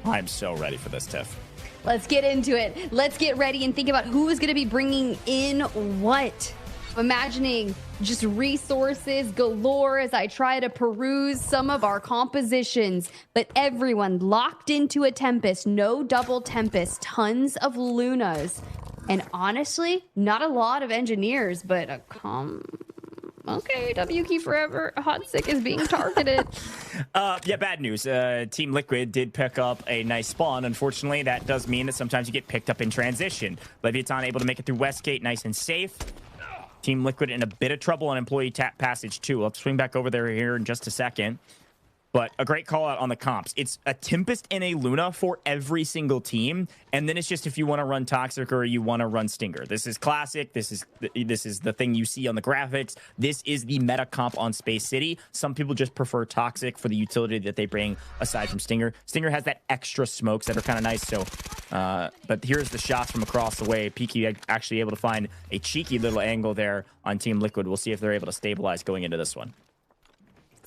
I'm so ready for this, Tiff. Let's get into it. Let's get ready and think about who is going to be bringing in what. I'm imagining just resources galore as I try to peruse some of our compositions. But everyone locked into a Tempest, no double Tempest, tons of Lunas. And honestly, not a lot of engineers, but a okay, WK Forever, Hot Sick is being targeted. Yeah, bad news. Team Liquid did pick up a nice spawn. Unfortunately, that does mean that sometimes you get picked up in transition. LEVIATAN able to make it through Westgate, nice and safe. Team Liquid in a bit of trouble on employee passage too. I'll swing back over there here in just a second. But a great call out on the comps. It's a Tempest and a Luna for every single team. And then it's just if you want to run Toxic or you want to run Stinger. This is classic. This is the thing you see on the graphics. This is the meta comp on Space City. Some people just prefer Toxic for the utility that they bring aside from Stinger. Stinger has that extra smokes that are kind of nice. So, but here's the shots from across the way. Peaky actually able to find a cheeky little angle there on Team Liquid. We'll see if they're able to stabilize going into this one.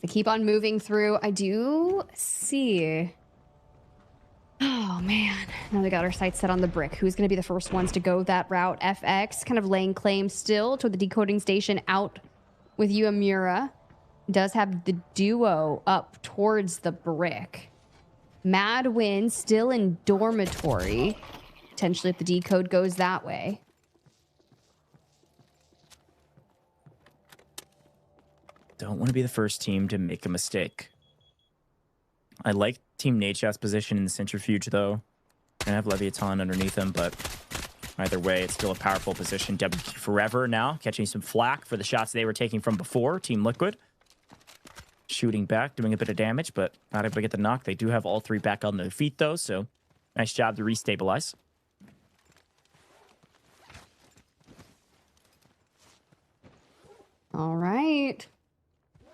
They keep on moving through. I do see... Oh, man. Now they got our sights set on the brick. Who's going to be the first ones to go that route? FX kind of laying claim still to the decoding station out with Uemura. Does have the duo up towards the brick. Madwin still in dormitory. Potentially if the decode goes that way. Don't want to be the first team to make a mistake. I like Team Nadeshot's position in the centrifuge, though. I have Leviathan underneath him, but either way, it's still a powerful position. WQ Forever now catching some flack for the shots they were taking from before. Team Liquid shooting back, doing a bit of damage, but not able to get the knock. They do have all three back on their feet, though, so nice job to restabilize. All right.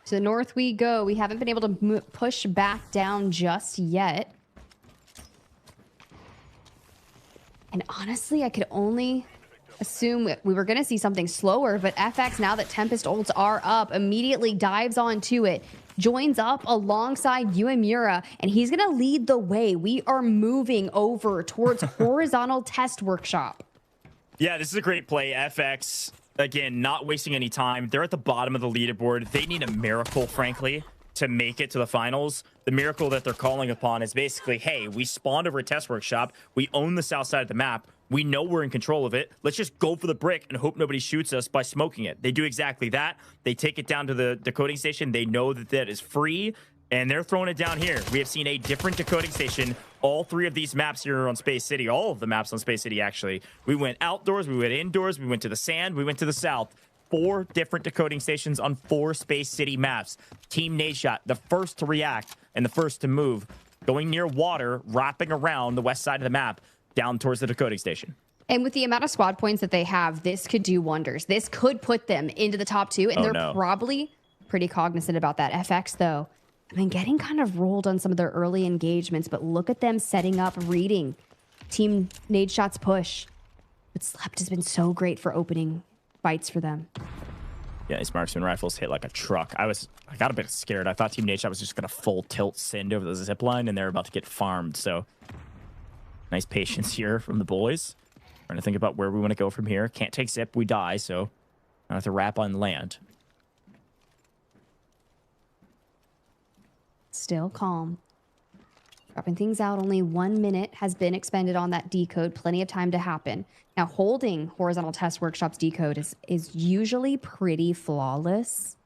To the north we go. We haven't been able to push back down just yet. And honestly, I could only assume we were going to see something slower, but FX, now that Tempest ults are up, immediately dives onto it, joins up alongside Uemura, and he's going to lead the way. We are moving over towards Horizontal Test Workshop. Yeah, this is a great play. FX, again, not wasting any time. They're at the bottom of the leaderboard. They need a miracle, frankly, to make it to the finals. The miracle that they're calling upon is basically, hey, we spawned over a test workshop. We own the south side of the map. We know we're in control of it. Let's just go for the brick and hope nobody shoots us by smoking it. They do exactly that. They take it down to the decoding station. They know that that is free, and they're throwing it down here. We have seen a different decoding station. All three of these maps here on Space City, all of the maps on Space City, actually. We went outdoors, we went indoors, we went to the sand, we went to the south. 4 different decoding stations on 4 Space City maps. Team Nadeshot, the first to react and the first to move, going near water, wrapping around the west side of the map, down towards the decoding station. And with the amount of squad points that they have, this could do wonders. This could put them into the top 2, and they're probably pretty cognizant about that. FX, though, I mean, getting kind of rolled on some of their early engagements, but look at them setting up, reading Team Nadeshot's push. But Slept has been so great for opening fights for them. Yeah, these marksman rifles hit like a truck. I got a bit scared. I thought Team Nadeshot was just going to full tilt send over the zip line, and they're about to get farmed. So nice patience here from the boys. Trying to think about where we want to go from here. Can't take zip, we die, so I have to wrap on land. Still calm. Dropping things out. Only 1 minute has been expended on that decode. Plenty of time to happen. Now, holding Horizontal Test Workshop's decode is usually pretty flawless.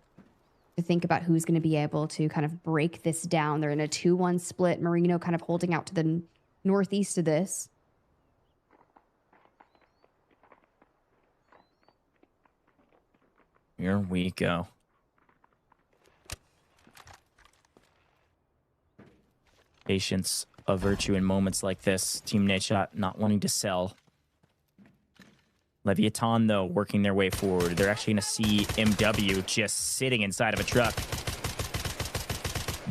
To think about who's going to be able to kind of break this down. They're in a 2-1 split. Marino kind of holding out to the northeast of this. Here we go. Patience, a virtue in moments like this. Team Nadeshot not wanting to sell. Leviathan, though, working their way forward. They're actually going to see MW just sitting inside of a truck.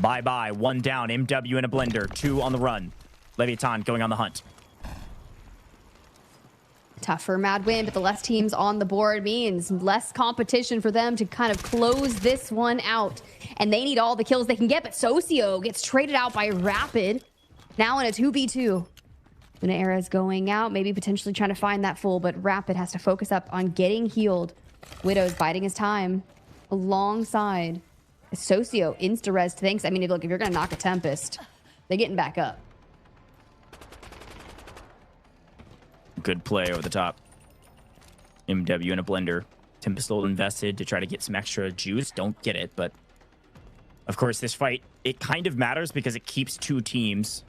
Bye-bye. 1 down. MW in a blender. 2 on the run. Leviathan going on the hunt. Tough for Madwin, but the less teams on the board means less competition for them to kind of close this one out. And they need all the kills they can get, but Socio gets traded out by Rapid. Now in a 2v2. Luna Era is going out, maybe potentially trying to find that full, but Rapid has to focus up on getting healed. Widow's biding his time alongside Socio. Insta-res thanks. I mean, look, if you're going to knock a Tempest, they're getting back up. Good play over the top. MW in a blender. Tempest ult invested to try to get some extra juice. Don't get it, but of course this fight, it kind of matters because it keeps 2 teams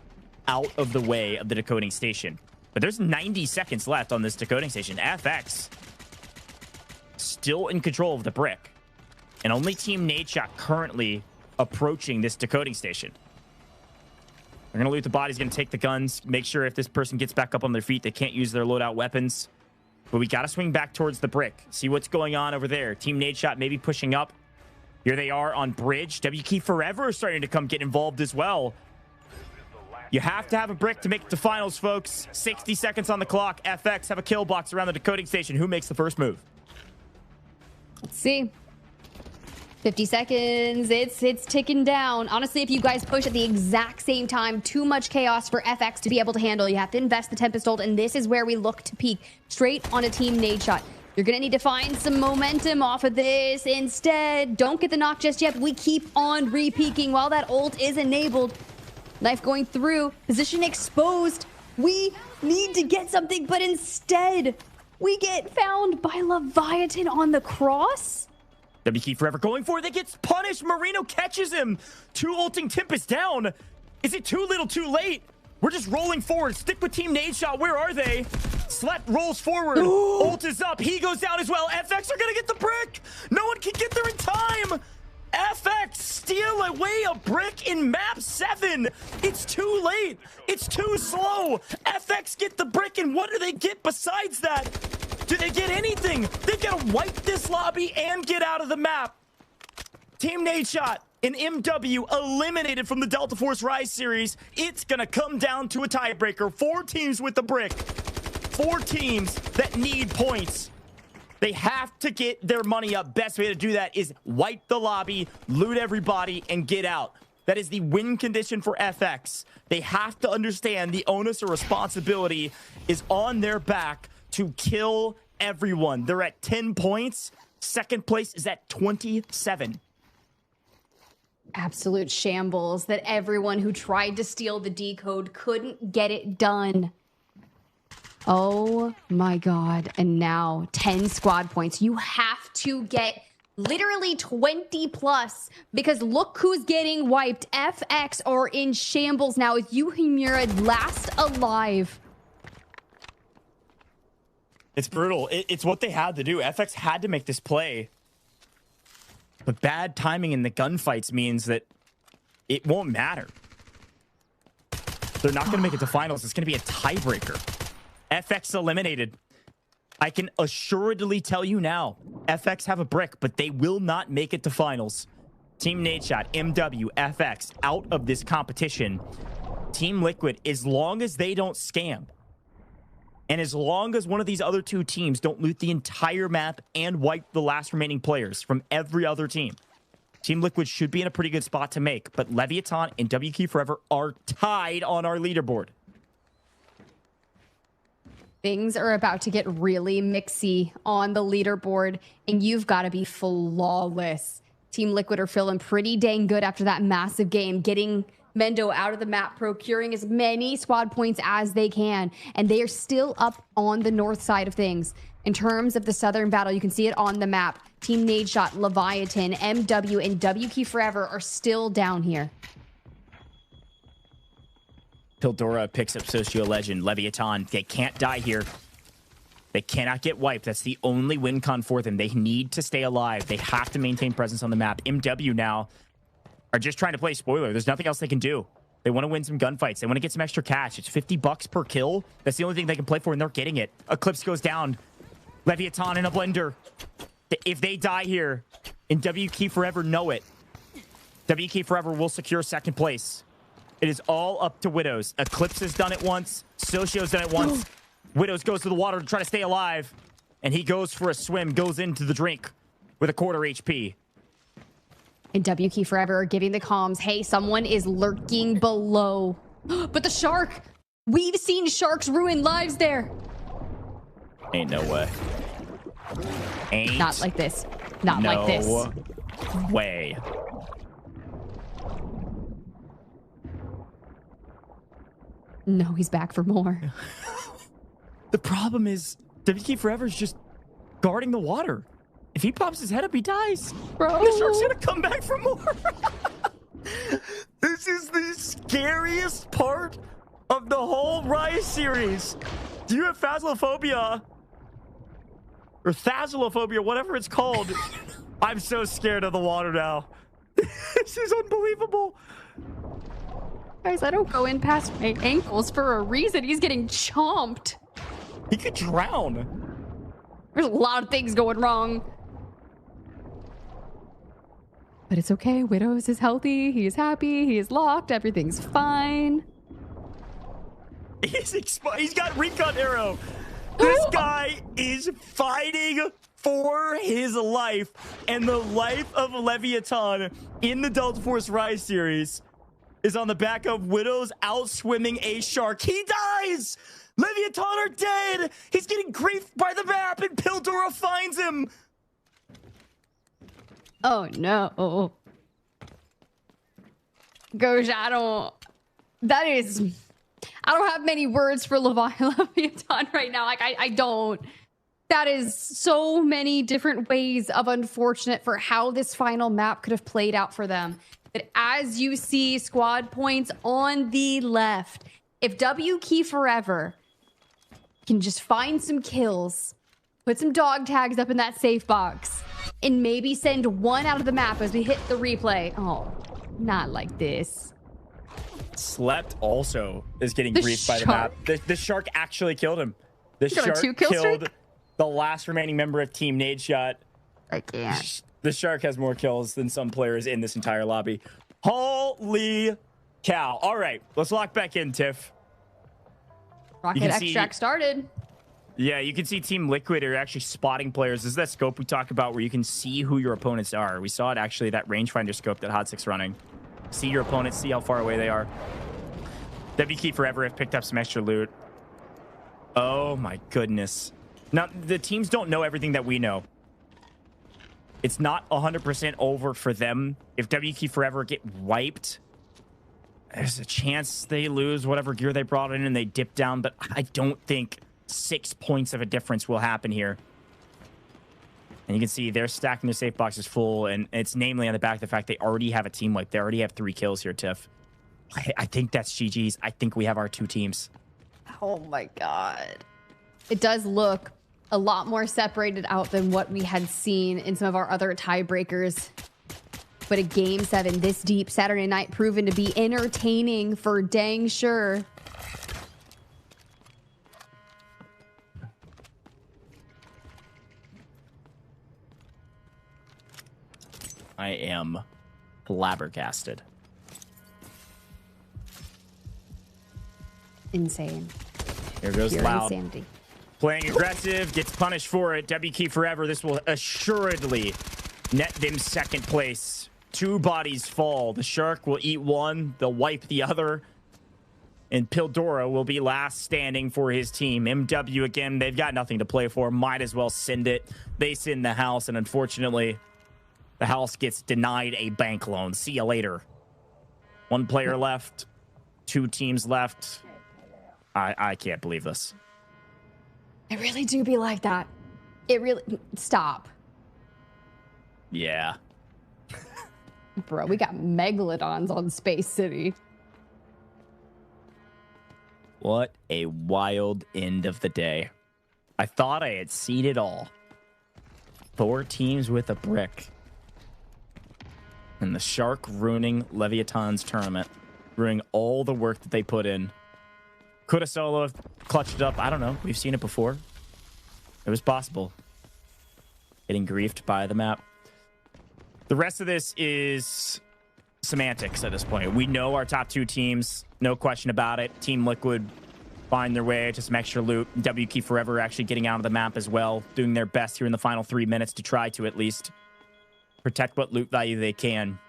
out of the way of the decoding station. But there's 90 seconds left on this decoding station. FX still in control of the brick. And only Team Nadeshot currently approaching this decoding station. They're going to loot the bodies, going to take the guns, make sure if this person gets back up on their feet, they can't use their loadout weapons. But we got to swing back towards the brick. See what's going on over there. Team Nadeshot maybe pushing up. Here they are on bridge. WK Forever is starting to come get involved as well. You have to have a brick to make it to finals, folks. 60 seconds on the clock. FX have a kill box around the decoding station. Who makes the first move? Let's see. 50 seconds. It's ticking down. Honestly, if you guys push at the exact same time, too much chaos for FX to be able to handle. You have to invest the Tempest ult, and this is where we look to peak straight on a team Nadeshot. You're going to need to find some momentum off of this. Instead, don't get the knock just yet. We keep on re-peaking while that ult is enabled. Knife going through. Position exposed. We need to get something, but instead, we get found by Leviathan on the cross. WK Forever going for it. That gets punished. Marino catches him. 2 ulting Tempest down. Is it too little, too late? We're just rolling forward. Stick with Team Nadeshot. Where are they? Slep rolls forward. Ult is up. He goes down as well. FX are going to get the brick. No one can get there in time. FX steal away a brick in map 7. It's too late. It's too slow. FX get the brick, and what do they get besides that? Do they get anything? They've got to wipe this lobby and get out of the map. Team Nadeshot and MW eliminated from the Delta Force Rise series. It's going to come down to a tiebreaker. 4 teams with the brick. 4 teams that need points. They have to get their money up. Best way to do that is wipe the lobby, loot everybody, and get out. That is the win condition for FX. They have to understand the onus or responsibility is on their back to kill everyone. They're at 10 points. Second place is at 27. Absolute shambles that everyone who tried to steal the decode couldn't get it done. Oh my God. And now 10 squad points. You have to get literally 20 plus because look who's getting wiped. FX are in shambles now with Yuhimura last alive. It's brutal. It's what they had to do. FX had to make this play. But bad timing in the gunfights means that it won't matter. They're not going to make it to finals. It's going to be a tiebreaker. FX eliminated. I can assuredly tell you now, FX have a brick, but they will not make it to finals. Team Nadeshot, MW, FX out of this competition. Team Liquid, as long as they don't scam, and as long as one of these other 2 teams don't loot the entire map and wipe the last remaining players from every other team, Team Liquid should be in a pretty good spot to make. But Leviathan and WK Forever are tied on our leaderboard. Things are about to get really mixy on the leaderboard, and you've got to be flawless. Team Liquid are feeling pretty dang good after that massive game, getting Mendo out of the map, procuring as many squad points as they can, and they are still up on the north side of things. In terms of the southern battle, you can see it on the map. Team Nadeshot, Leviathan, MW, and WK Forever are still down here. Pildora picks up Socio Legend. Leviathan, they can't die here. They cannot get wiped. That's the only win con for them. They need to stay alive. They have to maintain presence on the map. MW now are just trying to play spoiler. There's nothing else they can do. They want to win some gunfights. They want to get some extra cash. It's $50 per kill. That's the only thing they can play for, and they're getting it. Eclipse goes down. Leviathan in a blender. If they die here, and WK Forever know it, WK Forever will secure second place. It is all up to Widows. Eclipse has done it once. Socio's done it once. Widows goes to the water to try to stay alive, and he goes for a swim, goes into the drink with a quarter HP. And WK Forever are giving the comms, hey, someone is lurking below. But the shark! We've seen sharks ruin lives there. Ain't no way. Ain't not like this. Not like this. Way. No, he's back for more. The problem is WK Forever is just guarding the water. If he pops his head up, he dies. Bro. The shark's gonna come back for more. This is the scariest part of the whole Rise series. Do you have phasmophobia? Or thasalophobia, whatever it's called. I'm so scared of the water now. This is unbelievable. Guys, I don't go in past my ankles for a reason. He's getting chomped. He could drown. There's a lot of things going wrong. But it's okay. Widows is healthy. He is happy. He is locked. Everything's fine. He's got recon arrow. This guy is fighting for his life and the life of Leviathan in the Delta Force Rise series is on the back of Widows outswimming a shark. He dies! Leviathan are dead! He's getting griefed by the map and Pildora finds him! Oh no. Gosh, I don't have many words for Leviathan right now. Like, I don't. That is so many different ways of unfortunate for how this final map could have played out for them. But as you see, squad points on the left. If W Key Forever can just find some kills, put some dog tags up in that safe box, and maybe send one out of the map as we hit the replay. Oh, not like this. Slept also is getting griefed by the map. The shark actually killed him. The shark killed the last remaining member of Team Nadeshot. I can't. The shark has more kills than some players in this entire lobby. Holy cow. All right, let's lock back in, Tiff. Rocket extract started. Yeah, you can see Team Liquid are actually spotting players. This is that scope we talked about where you can see who your opponents are. We saw it actually, that rangefinder scope that Hot6 running. See your opponents, see how far away they are. W Key Forever have picked up some extra loot. Oh my goodness. Now, the teams don't know everything that we know. It's not 100% over for them. If W Key Forever get wiped, there's a chance they lose whatever gear they brought in and they dip down, but I don't think 6 points of a difference will happen here. And you can see they're stacking their safe boxes full, and it's namely on the back of the fact they already have a team wipe. They already have 3 kills here, Tiff. I think that's GG's. I think we have our 2 teams. Oh my god. It does look a lot more separated out than what we had seen in some of our other tiebreakers. But a game 7 this deep Saturday night proven to be entertaining for dang sure. I am flabbergasted. Insane. Here goes Pure Loud. Insanity. Playing aggressive, gets punished for it. W Key Forever. This will assuredly net them second place. 2 bodies fall. The shark will eat one. They'll wipe the other. And Pildora will be last standing for his team. MW, again, they've got nothing to play for. Might as well send it. They send the house, and unfortunately, the house gets denied a bank loan. See you later. 1 player left. 2 teams left. I can't believe this. It really do be like that. It really... Stop. Yeah. Bro, we got megalodons on Space City. What a wild end of the day. I thought I had seen it all. 4 teams with a brick. And the shark ruining Leviathan's tournament. Ruining all the work that they put in. Could have solo clutched it up. I don't know. We've seen it before. It was possible. Getting griefed by the map. The rest of this is semantics at this point. We know our top 2 teams. No question about it. Team Liquid find their way to some extra loot. W Key Forever actually getting out of the map as well. Doing their best here in the final 3 minutes to try to at least protect what loot value they can.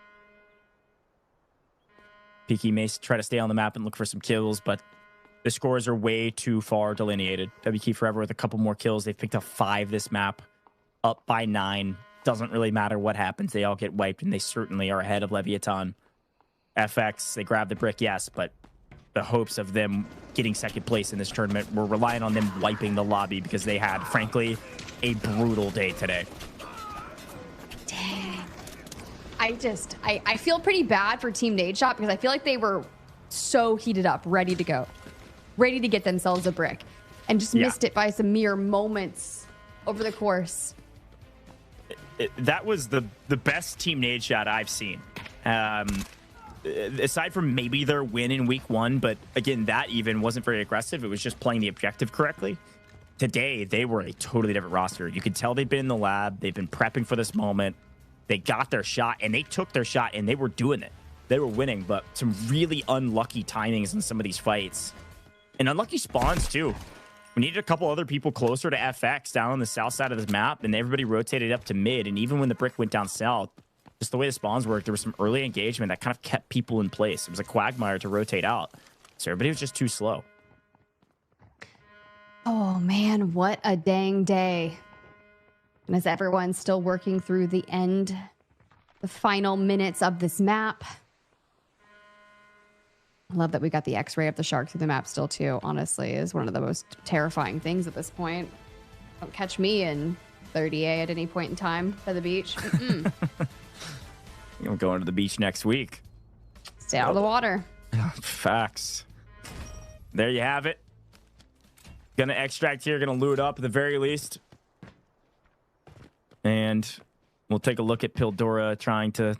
Peaky may try to stay on the map and look for some kills, but the scores are way too far delineated. W Key Forever with a couple more kills. They've picked up 5 this map. Up by 9. Doesn't really matter what happens. They all get wiped, and they certainly are ahead of Leviathan. FX, they grab the brick, yes, but the hopes of them getting second place in this tournament were relying on them wiping the lobby because they had, frankly, a brutal day today. Dang. I feel pretty bad for Team Nadeshot because I feel like they were so heated up, ready to go. Ready to get themselves a brick. And just missed it by some mere moments over the course. That was the best Team Nadeshot I've seen. Aside from maybe their win in week 1, but again, that even wasn't very aggressive. It was just playing the objective correctly. Today, they were a totally different roster. You could tell they've been in the lab. They've been prepping for this moment. They got their shot, and they took their shot, and they were doing it. They were winning, but some really unlucky timings in some of these fights. And unlucky spawns, too. We needed a couple other people closer to FX down on the south side of this map, and everybody rotated up to mid. And even when the brick went down south, just the way the spawns worked, there was some early engagement that kind of kept people in place. It was a quagmire to rotate out. So everybody was just too slow. Oh man, what a dang day. And as everyone's still working through the final minutes of this map. I love that we got the x-ray of the shark through the map still too, honestly, is one of the most terrifying things at this point. Don't catch me in 30A at any point in time by the beach. I'm going to the beach next week. Stay out of the water. Facts. There you have it. Gonna extract here, gonna loot up at the very least. And we'll take a look at Pildora trying to,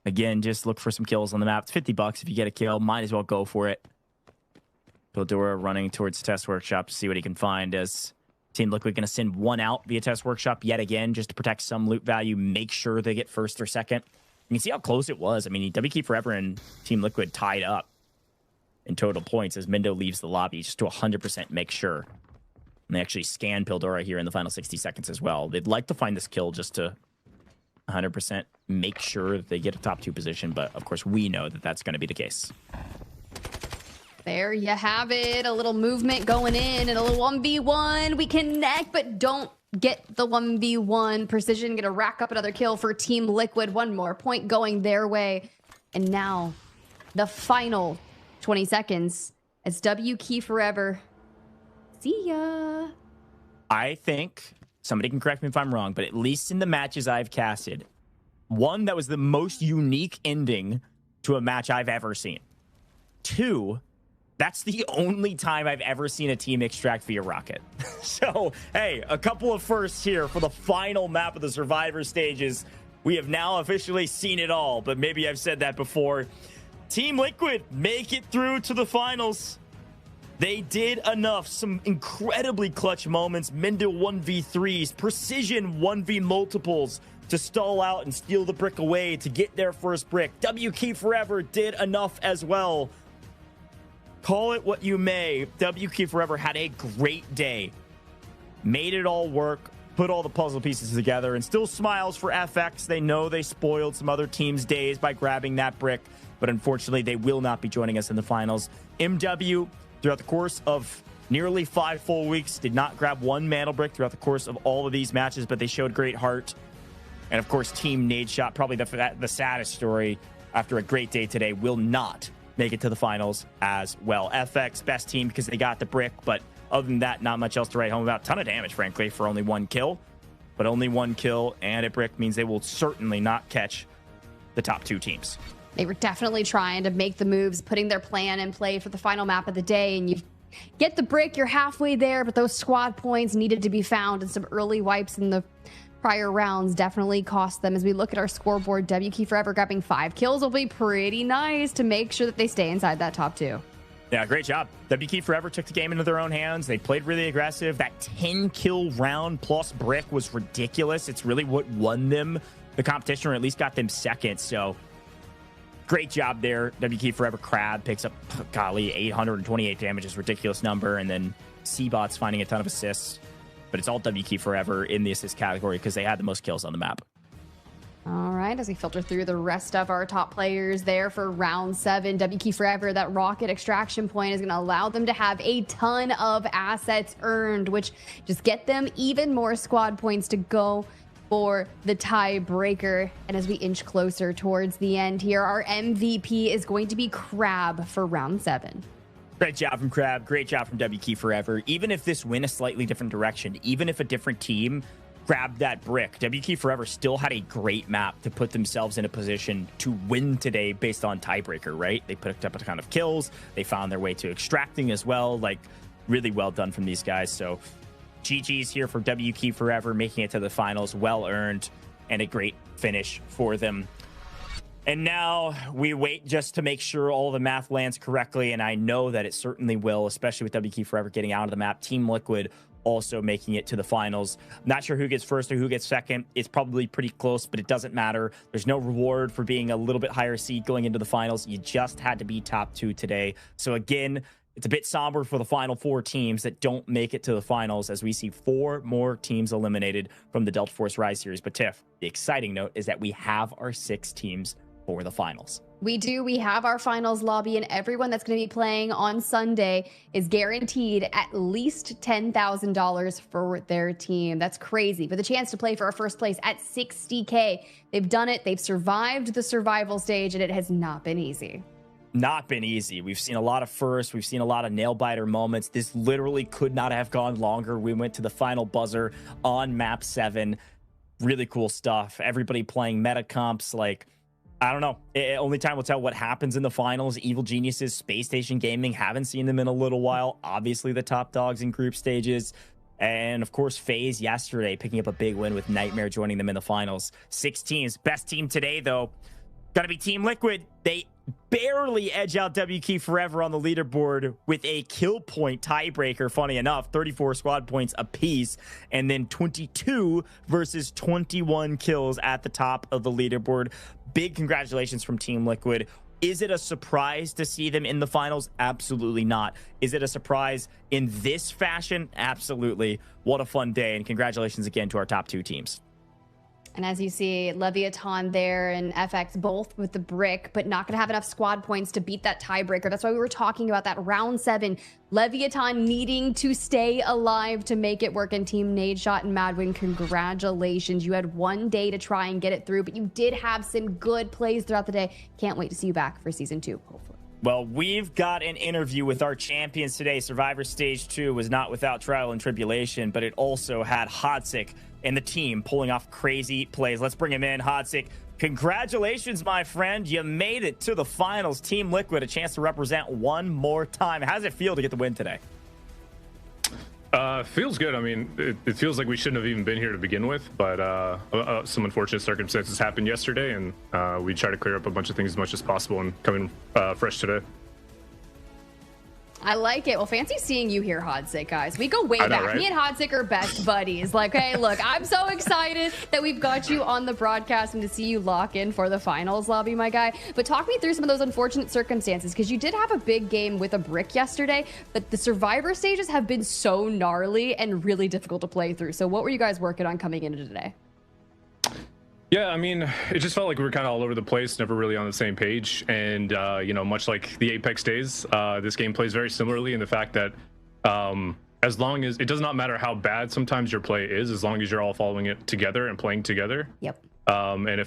again, just look for some kills on the map. It's $50 if you get a kill. Might as well go for it. Pildora running towards Test Workshop to see what he can find, as Team Liquid going to send one out via Test Workshop yet again, just to protect some loot value, make sure they get first or second. You can see how close it was. I mean, WK Forever and Team Liquid tied up in total points as Mindo leaves the lobby, just to 100% make sure. And they actually scan Pildora here in the final 60 seconds as well. They'd like to find this kill just to 100% make sure that they get a top 2 position, but of course we know that that's going to be the case. There you have it. A little movement going in and a little 1v1. We connect, but don't get the 1v1. Precision gonna rack up another kill for Team Liquid. One more point going their way. And now the final 20 seconds as WK Forever. See ya. I think, somebody can correct me if I'm wrong, but at least in the matches I've casted, one, that was the most unique ending to a match I've ever seen. 2, that's the only time I've ever seen a team extract via rocket. So, hey, a couple of firsts here for the final map of the Survivor stages. We have now officially seen it all, but maybe I've said that before. Team Liquid make it through to the finals. They did enough. Some incredibly clutch moments. Mindo 1v3s, Precision 1v multiples to stall out and steal the brick away to get their first brick. WK Forever did enough as well. Call it what you may, WK Forever had a great day. Made it all work, put all the puzzle pieces together, and still smiles for FX. They know they spoiled some other teams' days by grabbing that brick, but unfortunately they will not be joining us in the finals. MW, throughout the course of nearly 5 full weeks, did not grab one mantle brick throughout the course of all of these matches, but they showed great heart. And of course, Team Nadeshot, probably the saddest story after a great day today, will not make it to the finals as well. FX, best team because they got the brick, but other than that, not much else to write home about. Ton of damage, frankly, for only 1 kill. But only 1 kill and a brick means they will certainly not catch the top 2 teams. They were definitely trying to make the moves, putting their plan in play for the final map of the day, and you get the brick, you're halfway there, but those squad points needed to be found, and some early wipes in the prior rounds definitely cost them. As we look at our scoreboard, WK Forever grabbing 5 kills will be pretty nice to make sure that they stay inside that top 2. Yeah, great job. WK Forever took the game into their own hands. They played really aggressive. That 10-kill round plus brick was ridiculous. It's really what won them the competition, or at least got them second. So great job there. WK Forever Crab picks up, golly, 828 damage is a ridiculous number. And then Seabot's finding a ton of assists. But it's all WK Forever in the assist category because they had the most kills on the map. All right, as we filter through the rest of our top players there for round 7, WK Forever, that rocket extraction point is going to allow them to have a ton of assets earned, which just get them even more squad points to go for the tiebreaker. And as we inch closer towards the end here, our MVP is going to be Crab for round 7. Great job from Crab. Great job from WK Forever. Even if this went a slightly different direction, even if a different team grabbed that brick, WK Forever still had a great map to put themselves in a position to win today based on tiebreaker, right? They picked up a ton of kills. They found their way to extracting as well. Like, really well done from these guys. So GG's here for WK Forever, making it to the finals. Well earned and a great finish for them. And now we wait just to make sure all the math lands correctly, and I know that it certainly will, especially with WK Forever getting out of the map. Team Liquid also making it to the finals. Not sure who gets first or who gets second. It's probably pretty close, but it doesn't matter. There's no reward for being a little bit higher seed going into the finals. You just had to be top 2 today. So again, it's a bit somber for the final 4 teams that don't make it to the finals, as we see 4 more teams eliminated from the Delta Force Rise series. But Tiff, the exciting note is that we have our 6 teams for the finals. We do. We have our finals lobby, and everyone that's going to be playing on Sunday is guaranteed at least $10,000 for their team. That's crazy. But the chance to play for our first place at $60K. They've done it. They've survived the survival stage, and it has not been easy. Not been easy. We've seen a lot of firsts. We've seen a lot of nail-biter moments. This literally could not have gone longer. We went to the final buzzer on map 7. Really cool stuff. Everybody playing meta comps. Like, I don't know. Only time will tell what happens in the finals. Evil Geniuses, Space Station Gaming, haven't seen them in a little while. Obviously, the top dogs in group stages. And, of course, FaZe yesterday picking up a big win with Nightmare joining them in the finals. 6 teams. Best team today, though, got to be Team Liquid. They barely edge out WK Forever on the leaderboard with a kill point tiebreaker, funny enough, 34 squad points apiece, and then 22 versus 21 kills at the top of the leaderboard. Big congratulations from Team Liquid. Is it a surprise to see them in the finals? Absolutely not. Is it a surprise in this fashion? Absolutely. What a fun day, and congratulations again to our top 2 teams. And as you see, LEVIATAN there and FX both with the brick, but not going to have enough squad points to beat that tiebreaker. That's why we were talking about that round 7. LEVIATAN needing to stay alive to make it work. And Team Nadeshot and Madwin, congratulations. You had 1 day to try and get it through, but you did have some good plays throughout the day. Can't wait to see you back for Season 2, hopefully. Well, we've got an interview with our champions today. Survivor Stage 2 was not without trial and tribulation, but it also had Hodzik and the team pulling off crazy plays. Let's bring him in. Hodzik, congratulations, my friend. You made it to the finals. Team Liquid, a chance to represent one more time. How does it feel to get the win today? Feels good. I mean, it feels like we shouldn't have even been here to begin with, but some unfortunate circumstances happened yesterday, and we try to clear up a bunch of things as much as possible and come in fresh today. I like it. Well, fancy seeing you here, Hodzik, guys. We go way know, back. right? Me and Hodzik are best buddies. Like, hey, look, I'm so excited that we've got you on the broadcast and to see you lock in for the finals lobby, my guy. But talk me through some of those unfortunate circumstances, because you did have a big game with a brick yesterday, but the survivor stages have been so gnarly and really difficult to play through. So what were you guys working on coming into today? Yeah, I mean, it just felt like we were kind of all over the place, never really on the same page. And, you know, much like the Apex days, this game plays very similarly in the fact that as long as it does not matter how bad sometimes your play is, as long as you're all following it together and playing together. Yep. And it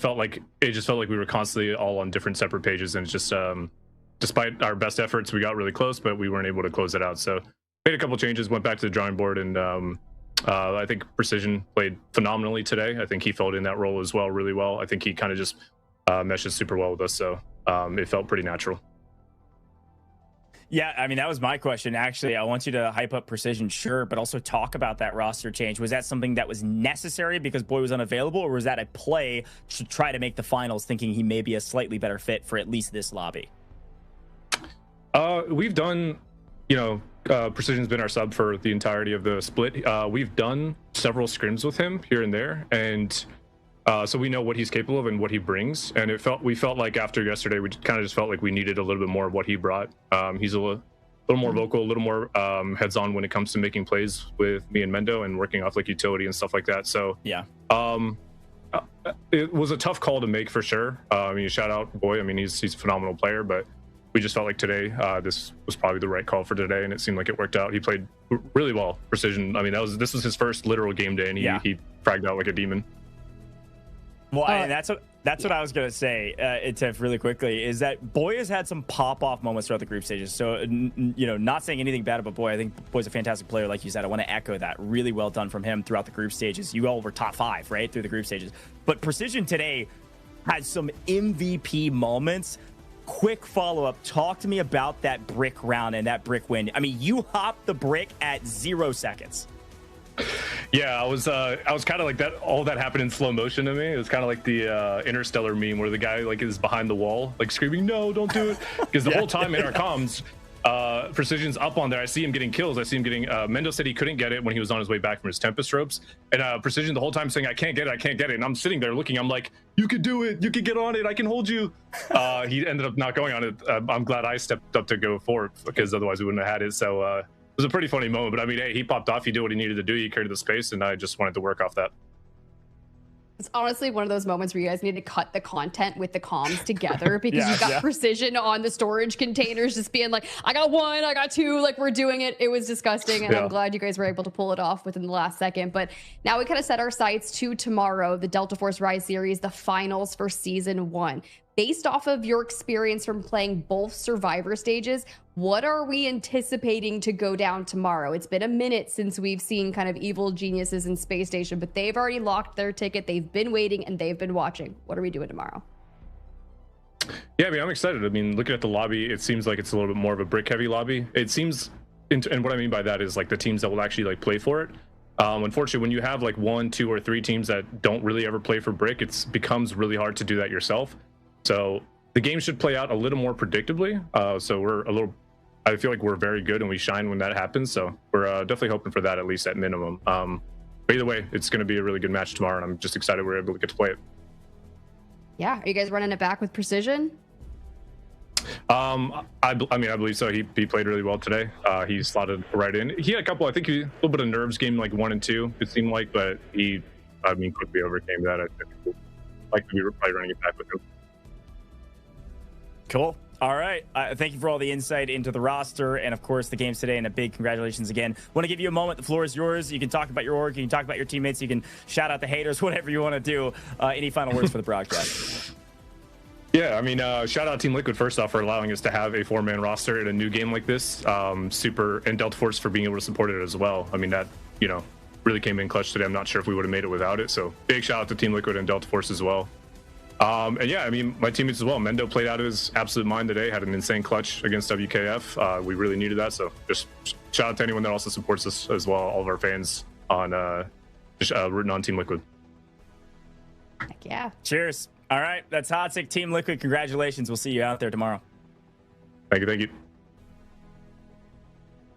just felt like we were constantly all on different separate pages. And it's just, despite our best efforts, we got really close, but we weren't able to close it out. So made a couple changes, went back to the drawing board, and I think Precision played phenomenally today. I think he filled in that role as well really well. I think he kind of just meshes super well with us, so it felt pretty natural. Yeah, I mean, that was my question. Actually, I want you to hype up Precision, sure, but also talk about that roster change. Was that something that was necessary because Boy was unavailable, or was that a play to try to make the finals, thinking he may be a slightly better fit for at least this lobby? We've done, you know, Precision's been our sub for the entirety of the split. We've done several scrims with him here and there, and so we know what he's capable of and what he brings. And we felt like after yesterday, we kind of just felt like we needed a little bit more of what he brought. He's a little more vocal, a little more heads-on when it comes to making plays with me and Mendo and working off like utility and stuff like that. So yeah, it was a tough call to make for sure. I mean, shout out Boy. I mean, he's a phenomenal player, but we just felt like today this was probably the right call for today, and it seemed like it worked out. He played really well. Precision, I mean, this was his first literal game day, and he fragged out like a demon. Well, and that's what I was gonna say, Tiff, really quickly, is that Boy has had some pop-off moments throughout the group stages. So, you know, not saying anything bad about Boy. I think Boy's a fantastic player, like you said. I want to echo that. Really well done from him throughout the group stages. You all were top 5, right, through the group stages. But Precision today had some MVP moments. Quick follow-up. Talk to me about that brick round and that brick win. I mean, you hopped the brick at 0 seconds. Yeah, I was kind of like that. All that happened in slow motion to me. It was kind of like the Interstellar meme where the guy like is behind the wall, like screaming, "No, don't do it!" Because the whole time in our comms, Precision's up on there. I see him getting kills. I see him getting. Mendo said he couldn't get it when he was on his way back from his Tempest ropes, and Precision the whole time saying, "I can't get it, I can't get it." And I'm sitting there looking. I'm like, you could do it. You could get on it. I can hold you. He ended up not going on it. I'm glad I stepped up to go for it because otherwise we wouldn't have had it. So it was a pretty funny moment. But I mean, hey, he popped off. He did what he needed to do. He carried the space, and I just wanted to work off that. It's honestly one of those moments where you guys need to cut the content with the comms together because you've got precision on the storage containers just being like, I got 1, I got 2, like we're doing it. It was disgusting. And I'm glad you guys were able to pull it off within the last second. But now we kind of set our sights to tomorrow, the Delta Force Rise series, the finals for season 1. Based off of your experience from playing both survivor stages, what are we anticipating to go down tomorrow? It's been a minute since we've seen kind of evil geniuses in Space Station, but they've already locked their ticket. They've been waiting and they've been watching. What are we doing tomorrow? Yeah, I mean, I'm excited. I mean, looking at the lobby, it seems like it's a little bit more of a brick heavy lobby. It seems, and what I mean by that is like the teams that will actually like play for it. Unfortunately, when you have like 1, 2, or 3 teams that don't really ever play for brick, it becomes really hard to do that yourself. So the game should play out a little more predictably. So I feel like we're very good and we shine when that happens. So we're definitely hoping for that, at least at minimum. But either way, it's going to be a really good match tomorrow, and I'm just excited we're able to get to play it. Yeah, are you guys running it back with precision? I believe so. He played really well today. He slotted right in. He had a couple, I think, a little bit of nerves game like 1 and 2, it seemed like, but he, quickly overcame that. I think we'll likely be probably running it back with him. Cool. All right. Thank you for all the insight into the roster and, of course, the games today. And a big congratulations again. Want to give you a moment. The floor is yours. You can talk about your org. You can talk about your teammates. You can shout out the haters, whatever you want to do. Any final words for the broadcast? Yeah, I mean, shout out Team Liquid first off for allowing us to have a 4-man roster in a new game like this. And Delta Force for being able to support it as well. I mean, that, really came in clutch today. I'm not sure if we would have made it without it. So big shout out to Team Liquid and Delta Force as well. And yeah, I mean, my teammates as well. Mendo played out of his absolute mind today, had an insane clutch against WKF. We really needed that. So just shout out to anyone that also supports us as well, all of our fans on rooting on Team Liquid. Heck yeah. Cheers. All right. That's Hotsick, Team Liquid. Congratulations. We'll see you out there tomorrow. Thank you. Thank you.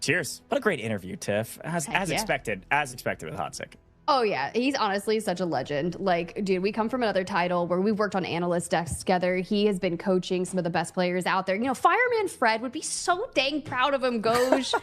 Cheers. What a great interview, Tiff. As expected with Hotsick. Oh, yeah. He's honestly such a legend. Like, dude, we come from another title where we worked on analyst desks together. He has been coaching some of the best players out there. Fireman Fred would be so dang proud of him, Goj.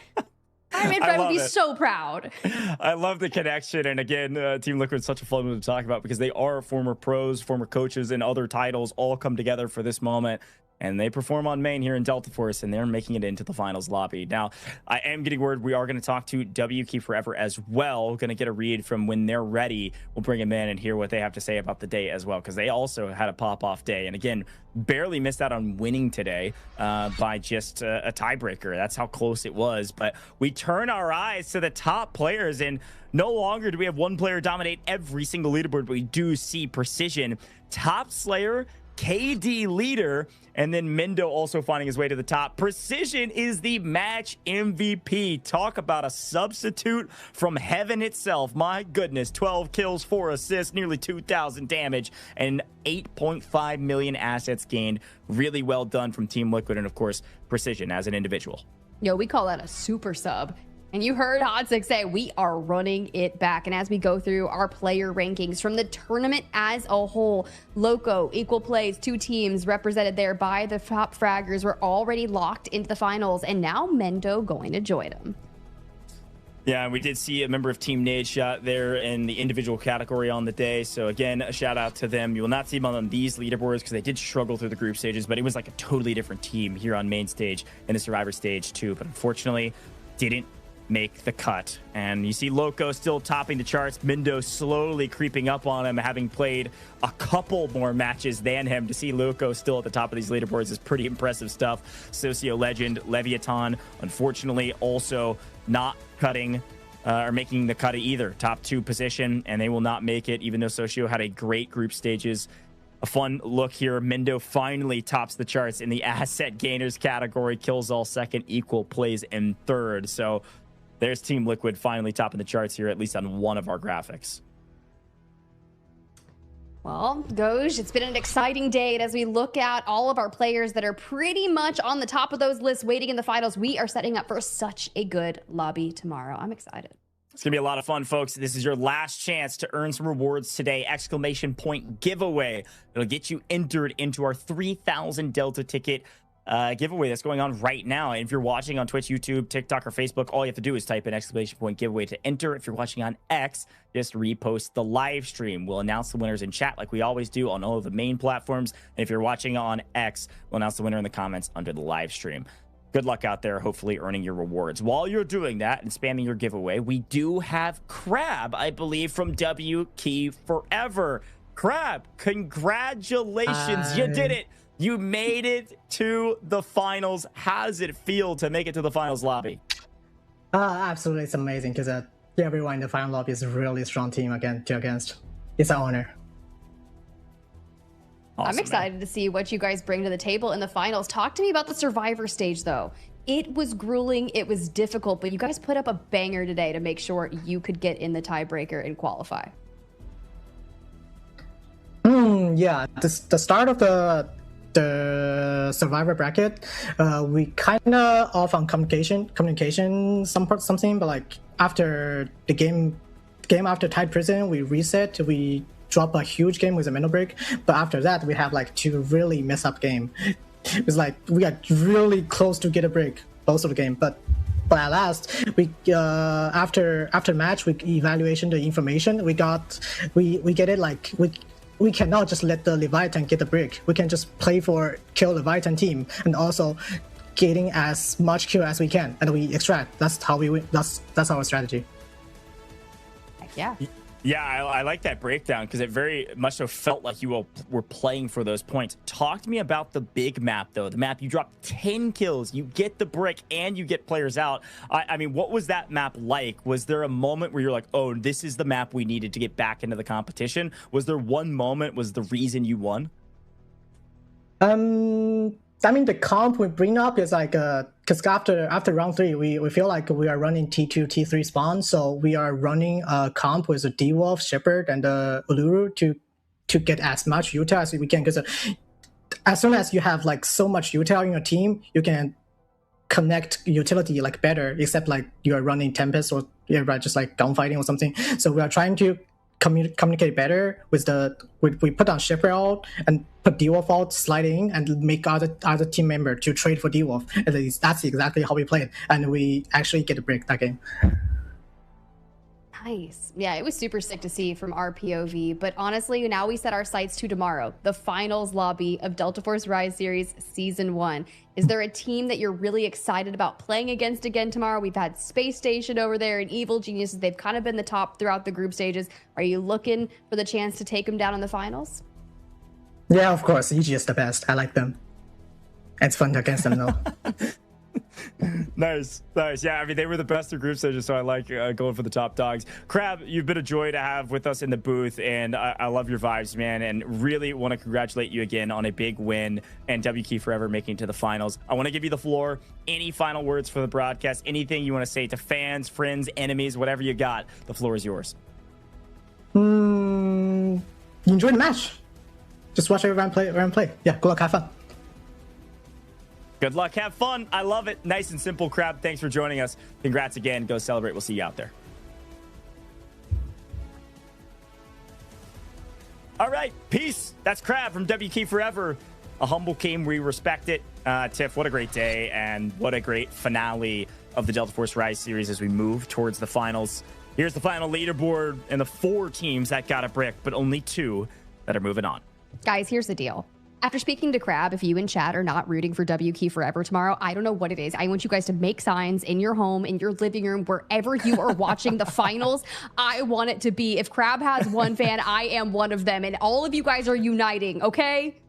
Fireman Fred would be so proud. I love the connection. And again, Team Liquid is such a fun one to talk about because they are former pros, former coaches, and other titles all come together for this moment. And they perform on main here in Delta Force, and they're making it into the finals lobby. Now, I am getting word we are going to talk to W Keep Forever as well. Going to get a read from when they're ready. We'll bring them in and hear what they have to say about the day as well, because they also had a pop-off day. And again, barely missed out on winning today by just a tiebreaker. That's how close it was. But we turn our eyes to the top players, and no longer do we have one player dominate every single leaderboard, but we do see Precision, Top Slayer, KD leader, and then Mendo also finding his way to the top. Precision is the match MVP. Talk about a substitute from heaven itself. My goodness, 12 kills, 4 assists, nearly 2,000 damage, and 8.5 million assets gained. Really well done from Team Liquid, and of course, Precision as an individual. Yo, we call that a super sub. And you heard Hotsick say we are running it back. And as we go through our player rankings from the tournament as a whole, Loco, Equal Plays, 2 teams represented there by the top fraggers were already locked into the finals. And now Mendo going to join them. Yeah, we did see a member of Team Nadeshot there in the individual category on the day. So again, a shout out to them. You will not see them on these leaderboards because they did struggle through the group stages, but it was like a totally different team here on main stage and the Survivor stage too. But unfortunately, didn't make the cut. And you see Loco still topping the charts. Mendo slowly creeping up on him, having played a couple more matches than him. To see Loco still at the top of these leaderboards is pretty impressive stuff. Socio legend Leviathan, unfortunately, also not cutting or making the cut either. Top 2 position, and they will not make it, even though Socio had a great group stages. A fun look here. Mendo finally tops the charts in the asset gainers category. Kills all second, Equal Plays in third. So there's Team Liquid finally topping the charts here, at least on one of our graphics. Well, Goj, it's been an exciting day. And as we look at all of our players that are pretty much on the top of those lists waiting in the finals, we are setting up for such a good lobby tomorrow. I'm excited. It's going to be a lot of fun, folks. This is your last chance to earn some rewards today. Exclamation point giveaway. It'll get you entered into our 3,000 Delta ticket giveaway that's going on right now. And if you're watching on Twitch, YouTube, TikTok, or Facebook, all you have to do is type in exclamation point giveaway to enter. If you're watching on X, just repost the live stream. We'll announce the winners in chat like we always do on all of the main platforms. And if you're watching on X, we'll announce the winner in the comments under the live stream. Good luck out there, hopefully earning your rewards. While you're doing that and spamming your giveaway, we do have Crab, I believe, from W Key Forever. Crab, congratulations. You did it. You made it to the finals. How does it feel to make it to the finals lobby? Absolutely, it's amazing because everyone in the final lobby is a really strong team against. It's an honor. Awesome, I'm excited to see what you guys bring to the table in the finals. Talk to me about the Survivor stage, though. It was grueling, it was difficult, but you guys put up a banger today to make sure you could get in the tiebreaker and qualify. Yeah, the start of the Survivor bracket, we kind of off on communication, something, but like after the game after Tide Prison, we reset, we drop a huge game with a mental break, but after that we have like 2 really mess up game. It was like we got really close to get a break both of the game, but at last we after match we evaluation the information we get it, like we cannot just let the Leviathan get the break. We can just play for kill Leviathan team and also getting as much kill as we can, and we extract. That's how we win. That's our strategy. Yeah. Yeah, I like that breakdown because it very much so felt like you all were playing for those points. Talk to me about the big map, though. The map, you drop 10 kills, you get the brick, and you get players out. I mean, what was that map like? Was there a moment where you're like, oh, this is the map we needed to get back into the competition? Was there one moment, was the reason you won? I mean, the comp we bring up is like, because after round 3, we feel like we are running T2, T3 spawn, so we are running a comp with a D-Wolf, Shepherd, and Uluru to get as much util as we can, because as soon as you have like so much util in your team, you can connect utility like better, except like you are running Tempest or just like gunfighting or something. So we are trying to communicate better with we put on Shepherd out and put D-Wolf out, sliding and make other team member to trade for D-Wolf. At least that's exactly how we played, and we actually get a break that game. Nice. Yeah, it was super sick to see from our POV, but honestly, now we set our sights to tomorrow, the finals lobby of Delta Force Rise Series Season 1. Is there a team that you're really excited about playing against again tomorrow? We've had Space Station over there and Evil Geniuses. They've kind of been the top throughout the group stages. Are you looking for the chance to take them down in the finals? Yeah, of course. EG is the best. I like them. It's fun against them, though. Nice. Yeah, I mean, they were the best of group stages, so I like going for the top dogs. Crab, you've been a joy to have with us in the booth, and I love your vibes, man, and really want to congratulate you again on a big win and W Key Forever making it to the finals. I want to give you the floor. Any final words for the broadcast? Anything you want to say to fans, friends, enemies, whatever you got, the floor is yours. Enjoy the match. Just watch everyone play. Yeah, good luck, have fun. Good luck, have fun. I love it. Nice and simple, Crab. Thanks for joining us. Congrats again. Go celebrate. We'll see you out there. All right, peace. That's Crab from W Key Forever. A humble team. We respect it. Tiff, what a great day, and what a great finale of the Delta Force Rise series as we move towards the finals. Here's the final leaderboard and the 4 teams that got a brick, but only 2 that are moving on. Guys, here's the deal. After speaking to Crab, if you in chat are not rooting for W Key Forever tomorrow, I don't know what it is. I want you guys to make signs in your home, in your living room, wherever you are watching the finals. I want it to be, if Crab has one fan, I am one of them. And all of you guys are uniting, okay?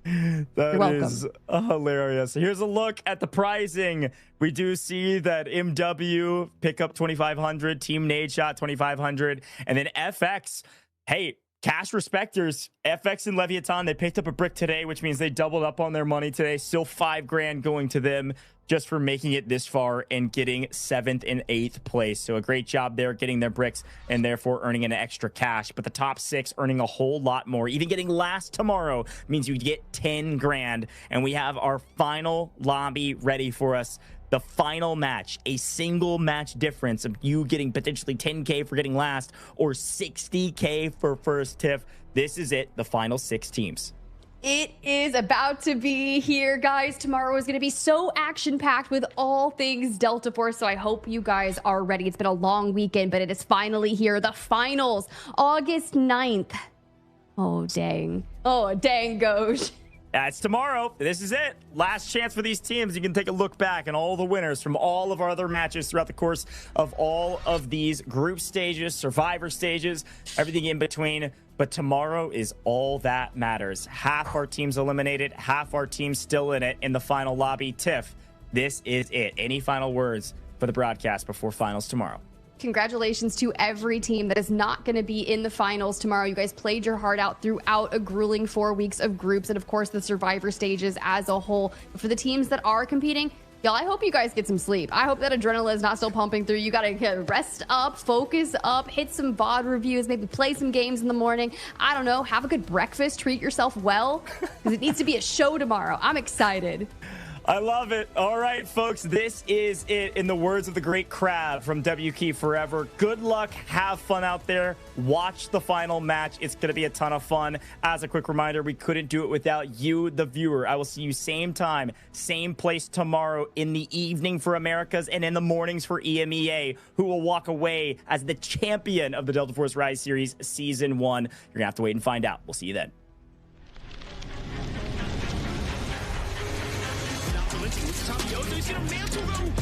That is hilarious. Here's a look at the pricing. We do see that MW pick up 2,500, Team Nadeshot 2,500, and then FX, hey, cash respecters, FX and Leviathan, they picked up a brick today, which means they doubled up on their money today. Still $5 grand going to them just for making it this far and getting 7th and 8th place. So a great job there getting their bricks and therefore earning an extra cash. But the top 6 earning a whole lot more. Even getting last tomorrow means you get 10 grand. And we have our final lobby ready for us. the final match, a single match difference of you getting potentially 10K for getting last or 60K for first, Tiff. This is it, the final 6 teams. It is about to be here, guys. Tomorrow is going to be so action-packed with all things Delta Force, so I hope you guys are ready. It's been a long weekend, but it is finally here. The finals, August 9th. Oh, dang. Oh, dang, Goj. That's tomorrow. This is it. Last chance for these teams. You can take a look back and all the winners from all of our other matches throughout the course of all of these group stages, survivor stages, everything in between. But tomorrow is all that matters. Half our teams eliminated, half our teams still in it in the final lobby. Tiff, this is it. Any final words for the broadcast before finals tomorrow? Congratulations to every team that is not going to be in the finals tomorrow. You guys played your heart out throughout a grueling 4 weeks of groups and, of course, the survivor stages as a whole. But for the teams that are competing, y'all, I hope you guys get some sleep. I hope that adrenaline is not still pumping through. You got to rest up, focus up, hit some VOD reviews, maybe play some games in the morning. I don't know, have a good breakfast, treat yourself well, because it needs to be a show tomorrow. I'm excited. I love it. All right, folks, this is it in the words of the great Crab from W Key Forever. Good luck. Have fun out there. Watch the final match. It's going to be a ton of fun. As a quick reminder, we couldn't do it without you, the viewer. I will see you same time, same place tomorrow in the evening for Americas and in the mornings for EMEA, who will walk away as the champion of the Delta Force Rise Series Season 1. You're going to have to wait and find out. We'll see you then. Top 有最新的 mantle row.